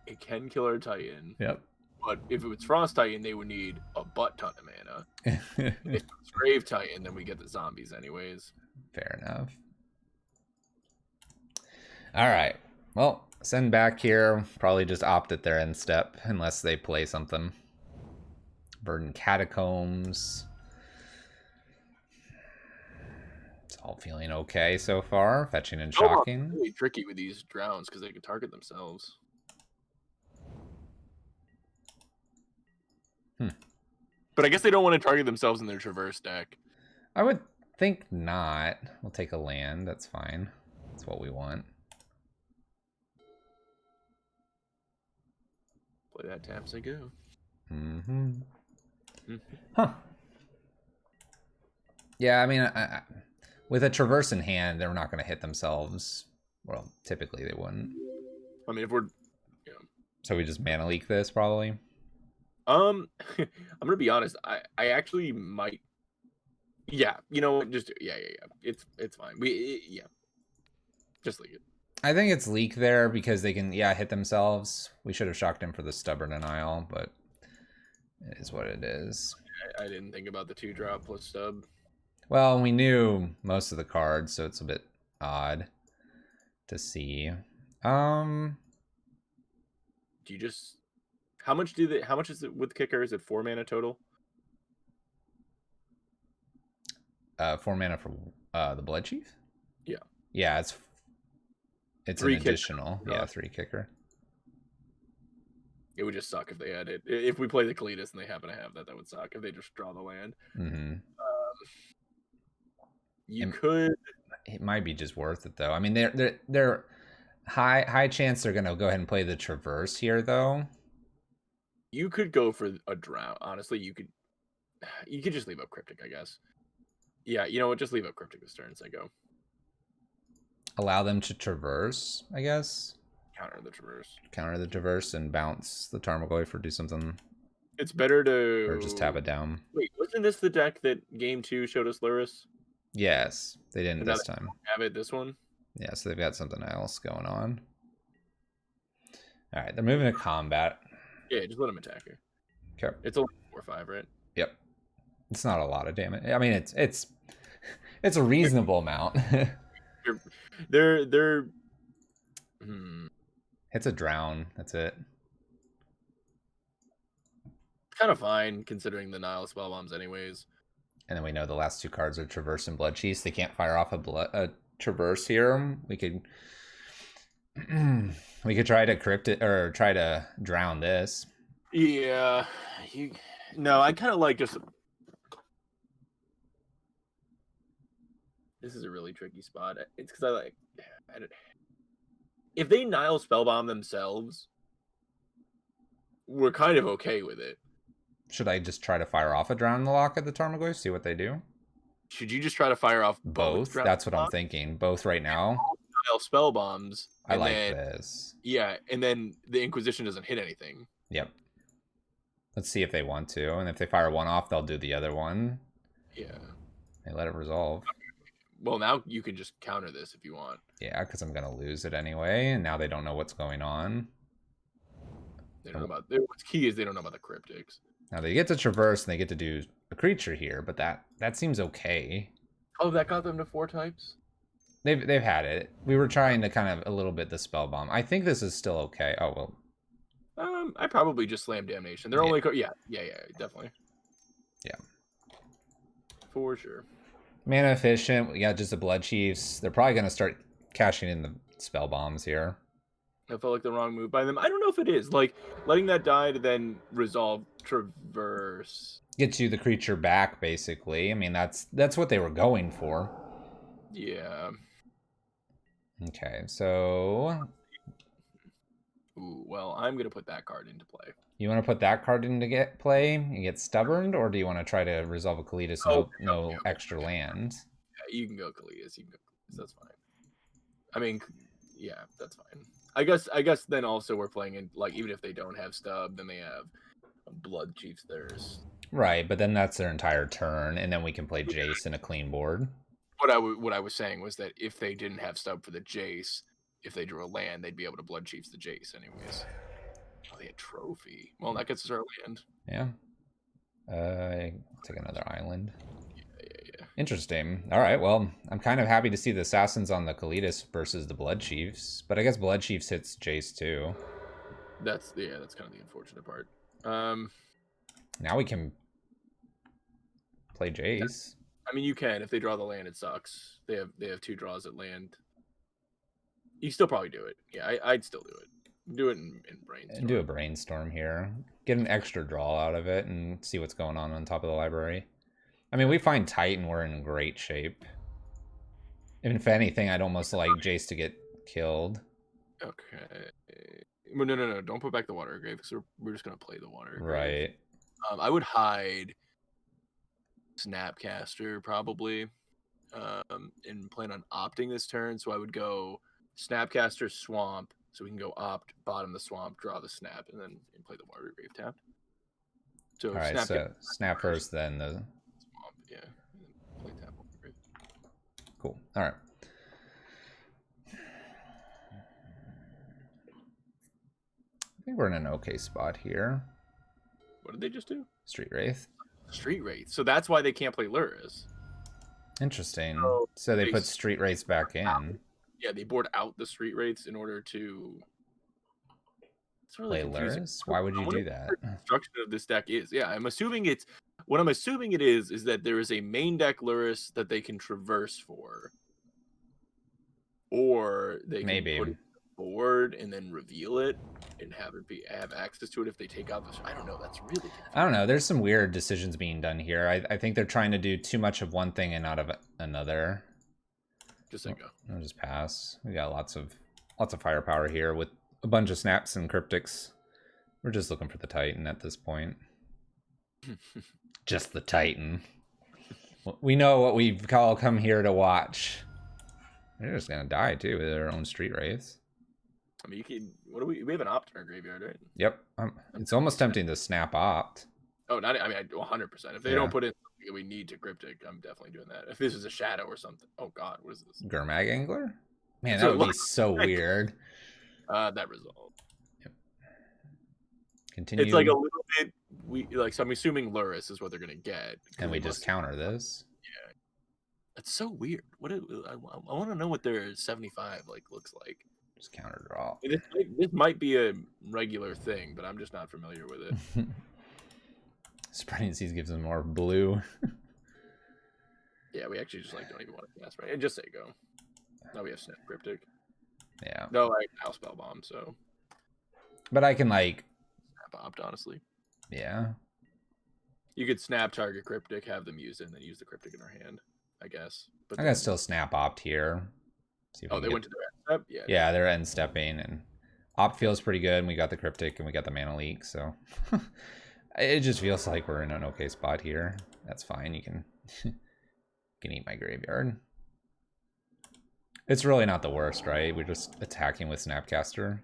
It can kill our Titan. Yep. But if it was Frost Titan, they would need a butt ton of mana. If it's Grave Titan, then we get the zombies anyways. Fair enough. All right. Well, send back here. Probably just opt at their end step unless they play something. Verdant Catacombs. It's all feeling okay so far. Fetching and shocking. Really tricky with these drowns because they can target themselves. But I guess they don't want to target themselves in their Traverse deck. I would think not. We'll take a land. That's fine. That's what we want. Play that taps, they go. Huh. Yeah, I mean, with a Traverse in hand, they're not going to hit themselves. Well, typically they wouldn't. I mean, if we're... Yeah. So we just mana leak this, probably? I'm gonna be honest. I actually might. Yeah, you know, just yeah. It's fine. Just leak it. I think it's leak there because they can hit themselves. We should have shocked him for the Stubborn Denial, but it is what it is. I didn't think about the 2-drop plus stub. Well, we knew most of the cards, so it's a bit odd to see. Do you just? How much is it with Kicker? Is it 4 mana total? 4 mana for the Blood Chief? Yeah. Yeah, it's 3 an additional. Kicker. Yeah, 3 Kicker. It would just suck if they had it. If we play the Kalitas and they happen to have that would suck. If they just draw the land. It might be just worth it though. I mean, they're High chance they're gonna go ahead and play the Traverse here, though. You could go for a drown. Honestly, you could just leave up Cryptic, I guess. Yeah, you know what? Just leave up Cryptic this turn. So go. Allow them to Traverse, I guess. Counter the Traverse. Counter the Traverse and bounce the Tarmogoyf or do something. It's better to... Or just tap it down. Wait, wasn't this the deck that Game 2 showed us Luris? Yes, they didn't this time. Have it this one? Yeah, so they've got something else going on. All right, they're moving to combat. Yeah, just let them attack her. Okay. It's only 4/5, right? Yep. It's not a lot of damage. I mean, it's a reasonable amount. they're It's a drown. That's it. kind of fine considering the Nile spell bombs, anyways. And then we know the last two cards are Traverse and Blood Chiefs. They can't fire off a Traverse here. We could try to crypt it or try to drown this. Yeah, no, I kind of like just. This is a really tricky spot. It's because if they Nile spellbomb themselves, we're kind of okay with it. Should I just try to fire off a drown in the lock at the Tarmogoyf, see what they do? Should you just try to fire off both? That's what I'm thinking. Both right now. Nile spell bombs. I like this. Yeah, and then the Inquisition doesn't hit anything. Yep. Let's see if they want to, and if they fire one off, they'll do the other one. Yeah. They let it resolve. Well, now you can just counter this if you want. Yeah, because I'm gonna lose it anyway, and now they don't know what's going on. They don't know about. What's key is they don't know about the cryptics. Now they get to Traverse and they get to do a creature here, but that seems okay. Oh, that got them to 4 types. They've had it. We were trying to kind of a little bit the spell bomb. I think this is still okay. Oh well. I probably just slam Damnation. They're only definitely. Yeah. For sure. Mana efficient. We got just the Blood Chiefs. They're probably gonna start cashing in the spell bombs here. That felt like the wrong move by them. I don't know if it is. Like, letting that die to then resolve Traverse. Gets you the creature back, basically. I mean, that's what they were going for. Yeah. Okay, so... Ooh, well, I'm going to put that card into play. You want to put that card into play and get stubborn, or do you want to try to resolve a Kalitas and no extra land? Yeah, you can go Kalitas. That's fine. I mean, yeah, that's fine. I guess then also we're playing in, like, even if they don't have stub, then they have Blood Chiefs theirs. Right, but then that's their entire turn, and then we can play Jace in a clean board. What I was saying was that if they didn't have stub for the Jace, if they drew a land, they'd be able to Blood Chiefs the Jace anyways. Oh, they had Trophy. Well, that gets us our land. Yeah. Take another island. Yeah. Interesting. All right, well, I'm kind of happy to see the Assassins on the Kalitas versus the Blood Chiefs, but I guess Blood Chiefs hits Jace too. That's kind of the unfortunate part. Now we can play Jace. I mean, you can. If they draw the land, it sucks. They have 2 draws at land. You still probably do it. Yeah, I'd still do it. Do it in Brainstorm. And do a Brainstorm here. Get an extra draw out of it and see what's going on top of the library. I mean, we find Titan, we're in great shape. And if anything, I'd almost like Jace to get killed. Okay. No. Don't put back the Water Grave, because we're just going to play the Water Grave. Right. I would hide Snapcaster, probably, and plan on opting this turn. So I would go Snapcaster, Swamp, so we can go opt, bottom the Swamp, draw the Snap, and then play the Water Grave tapped. So all right, so Snap first, then the Swamp, yeah, and then play tap Water Grave. Cool. All right. I think we're in an okay spot here. What did they just do? Street Wraith. Street Wraith. So that's why they can't play Luris. Interesting. So they put Street Wraiths back in. Yeah, they board out the Street Wraiths in order to play Luris. Why would you do that? The construction of this deck is, yeah, I'm assuming it's what I'm assuming it is that there is a main deck Luris that they can traverse for, or they can put it board and then reveal it and have access to it if they take out the. I don't know. That's really confusing. I don't know. There's some weird decisions being done here. I think they're trying to do too much of one thing and not of another. Just say go. I'll just pass. We got lots of lots of firepower here with a bunch of snaps and cryptics. We're just looking for the Titan at this point. Just the Titan. We know what we've all come here to watch. They're just gonna die too with their own street wraiths. I mean, you can. What do we have an opt in our graveyard, right? Yep. It's almost tempting to snap opt. Oh, not. I mean, 100%. If they don't put in something that we need to cryptic, I'm definitely doing that. If this is a shadow or something. Oh God, what is this? Gurmag Angler? Man, that would be so weird. That result. Yep. Continue. It's like a little bit. So I'm assuming Luris is what they're gonna get. And we just counter this. Yeah. That's so weird. I want to know what their 75 looks like. Just counter draw. This might be a regular thing, but I'm just not familiar with it. Spreading Seas gives them more blue. Yeah, we actually just don't even want to cast, right? And just say go. Now we have Snap Cryptic. Yeah. No, I now Spell Bomb, so. But I can Snap Opt, honestly. Yeah. You could Snap target Cryptic, have them use it, and then use the Cryptic in our hand, I guess. But I'm gonna still Snap Opt here. See if they went to their end step? Yeah. Yeah, they're end stepping, and Opt feels pretty good, and we got the Cryptic, and we got the Mana Leak, so. It just feels like we're in an okay spot here. That's fine. You can eat my graveyard. It's really not the worst, right? We're just attacking with Snapcaster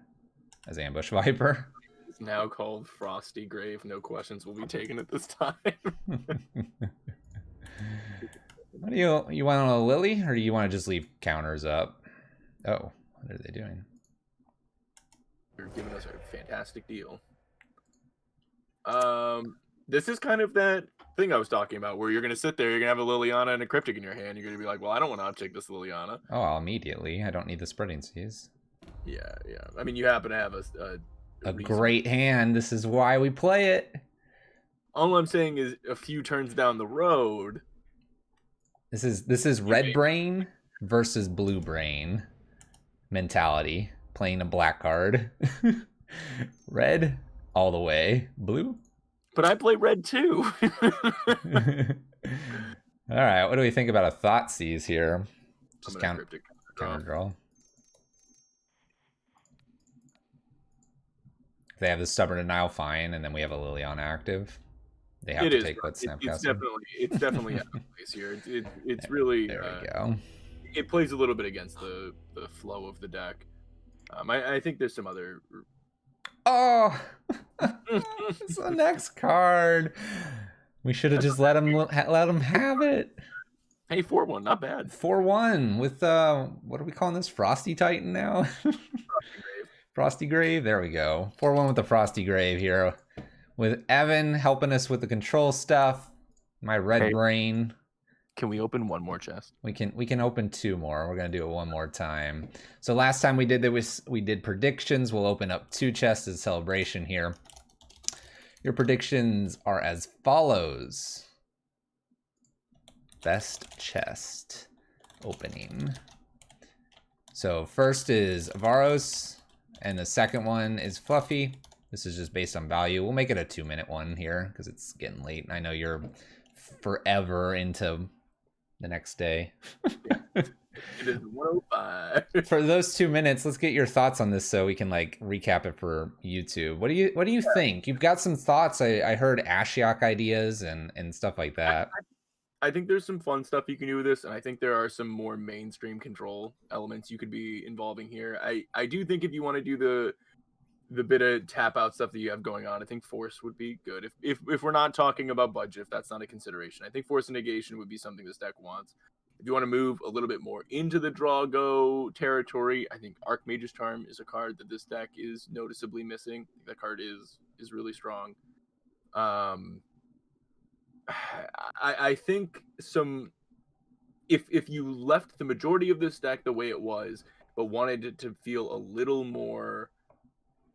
as Ambush Viper. It's now called Frosty Grave. No questions will be taken at this time. What do you want a Lily, or do you want to just leave counters up? Oh, what are they doing? You're giving us a fantastic deal. This is kind of that thing I was talking about, where you're gonna sit there, you're gonna have a Liliana and a Cryptic in your hand. You're gonna be like, well, I don't want to uptick this Liliana. Oh, I'll immediately. I don't need the Spreading Seas. Yeah. I mean, you happen to have a great hand. This is why we play it. All I'm saying is, a few turns down the road. This is red brain versus blue brain mentality. Playing a black card. Red all the way. Blue? But I play red too. All right, what do we think about a Thoughtseize here? Just counter draw. They have the Stubborn Denial, fine, and then we have a Liliana active. They have to take what Snapcaster. It's definitely out of place here. It's really there we go. It plays a little bit against the flow of the deck. I think there's some other. Oh, it's the next card. We should have just let him have it. Hey, 4-1, not bad. 4-1 with what are we calling this? Frosty Titan now. Frosty Grave. There we go. 4-1 with the Frosty Grave here, with Evan helping us with the control stuff. My red brain. Can we open one more chest? We can open two more. We're gonna do it one more time. So last time we did predictions. We'll open up two chests as celebration here. Your predictions are as follows. Best chest opening. So first is EVAROS, and the second one is Fluffy. This is just based on value. We'll make it a 2-minute one here because it's getting late, and I know you're forever into the next day. It is 1:05. For those 2 minutes, let's get your thoughts on this so we can recap it for YouTube. What do you think? You've got some thoughts. I heard Ashiok ideas and stuff like that. I think there's some fun stuff you can do with this, and I think there are some more mainstream control elements you could be involving here. I do think if you want to do the bit of tap out stuff that you have going on, I think Force would be good. If we're not talking about budget, if that's not a consideration, I think Force and Negation would be something this deck wants. If you want to move a little bit more into the draw go territory, I think Archmage's Charm is a card that this deck is noticeably missing. I think that card is really strong. I think if you left the majority of this deck the way it was, but wanted it to feel a little more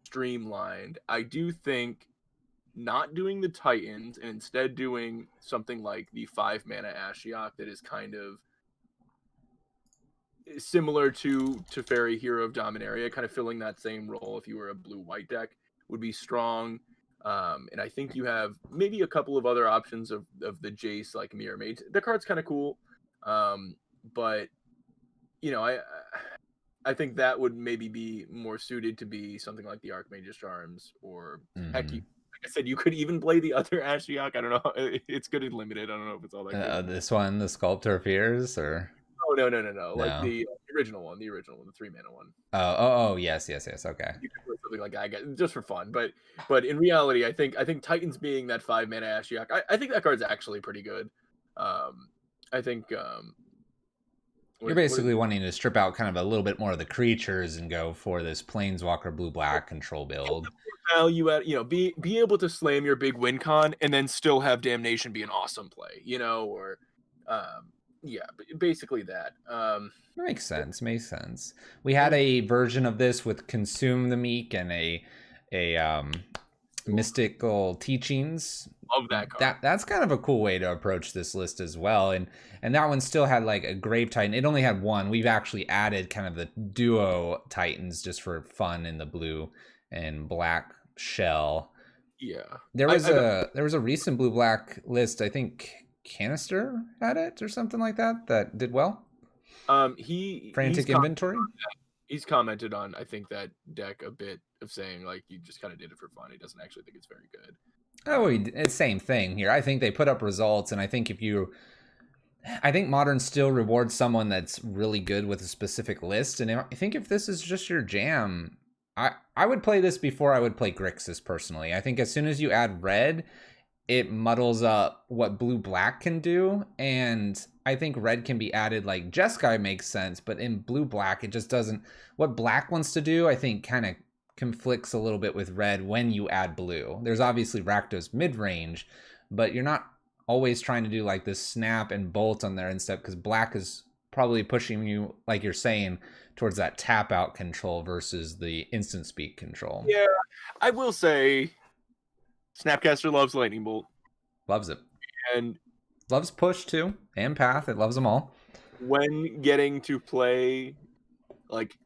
streamlined, I do think not doing the Titans and instead doing something like the 5-mana Ashiok that is kind of similar to Teferi, Hero of Dominaria, kind of filling that same role if you were a blue-white deck, would be strong. And I think you have maybe a couple of other options of the Jace, like Mirror Mage. The card's kind of cool, but I think that would maybe be more suited to be something like the Archmage's Charms, or heck, like I said, you could even play the other Ashiok. I don't know. It's good and limited. I don't know if it's all that good. This one, the Sculptor of Fears, or Oh no. Like the original one, the 3-mana one. Oh, yes. Okay. You could play something like that just for fun, but in reality, I think Titans being that 5-mana Ashiok, I think that card's actually pretty good. I think you're basically wanting to strip out kind of a little bit more of the creatures and go for this Planeswalker blue-black control build. Value at, be able to slam your big win con and then still have Damnation be an awesome play, or basically that. Makes sense. We had a version of this with Consume the Meek and a Mystical Teachings. Love that card. That's kind of a cool way to approach this list as well. And that one still had like a Grave Titan. It only had one. We've actually added kind of the duo Titans just for fun in the blue and black shell. Yeah. There was a recent blue black list, I think Canister had it or something like that did well. Frantic Inventory. He's commented on, I think, that deck a bit of saying like you just kind of did it for fun. He doesn't actually think it's very good. Oh, it's same thing here. I think they put up results, and I think Modern still rewards someone that's really good with a specific list. And I think if this is just your jam, I would play this before I would play Grixis personally. I think as soon as you add red, it muddles up what blue-black can do, and I think red can be added. Like Jeskai makes sense, but in blue-black, it just doesn't. What black wants to do, I think, kind of conflicts a little bit with red when you add blue. There's obviously Rakdos mid-range, but you're not always trying to do like this snap and bolt on there and stuff, because black is probably pushing you, like you're saying, towards that tap-out control versus the instant speed control. Yeah, I will say Snapcaster loves Lightning Bolt. Loves it. And loves push too, and path. It loves them all. When getting to play, like,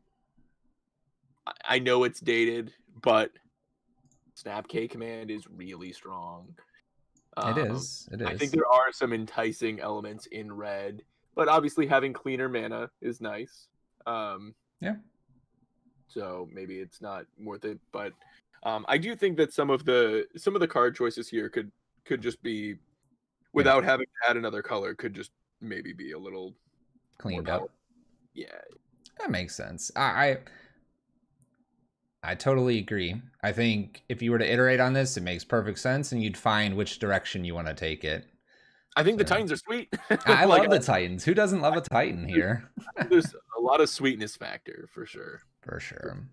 I know it's dated, but Snap K command is really strong. It is. I think there are some enticing elements in red, but obviously having cleaner mana is nice. Yeah. So maybe it's not worth it, but I do think that some of the card choices here could just be, without having to add another color, could just maybe be a little cleaned up. Yeah, that makes sense. I totally agree. I think if you were to iterate on this, it makes perfect sense, and you'd find which direction you want to take it. I think the Titans are sweet. I love the Titans. Who doesn't love a Titan here? There's a lot of sweetness factor for sure. For sure.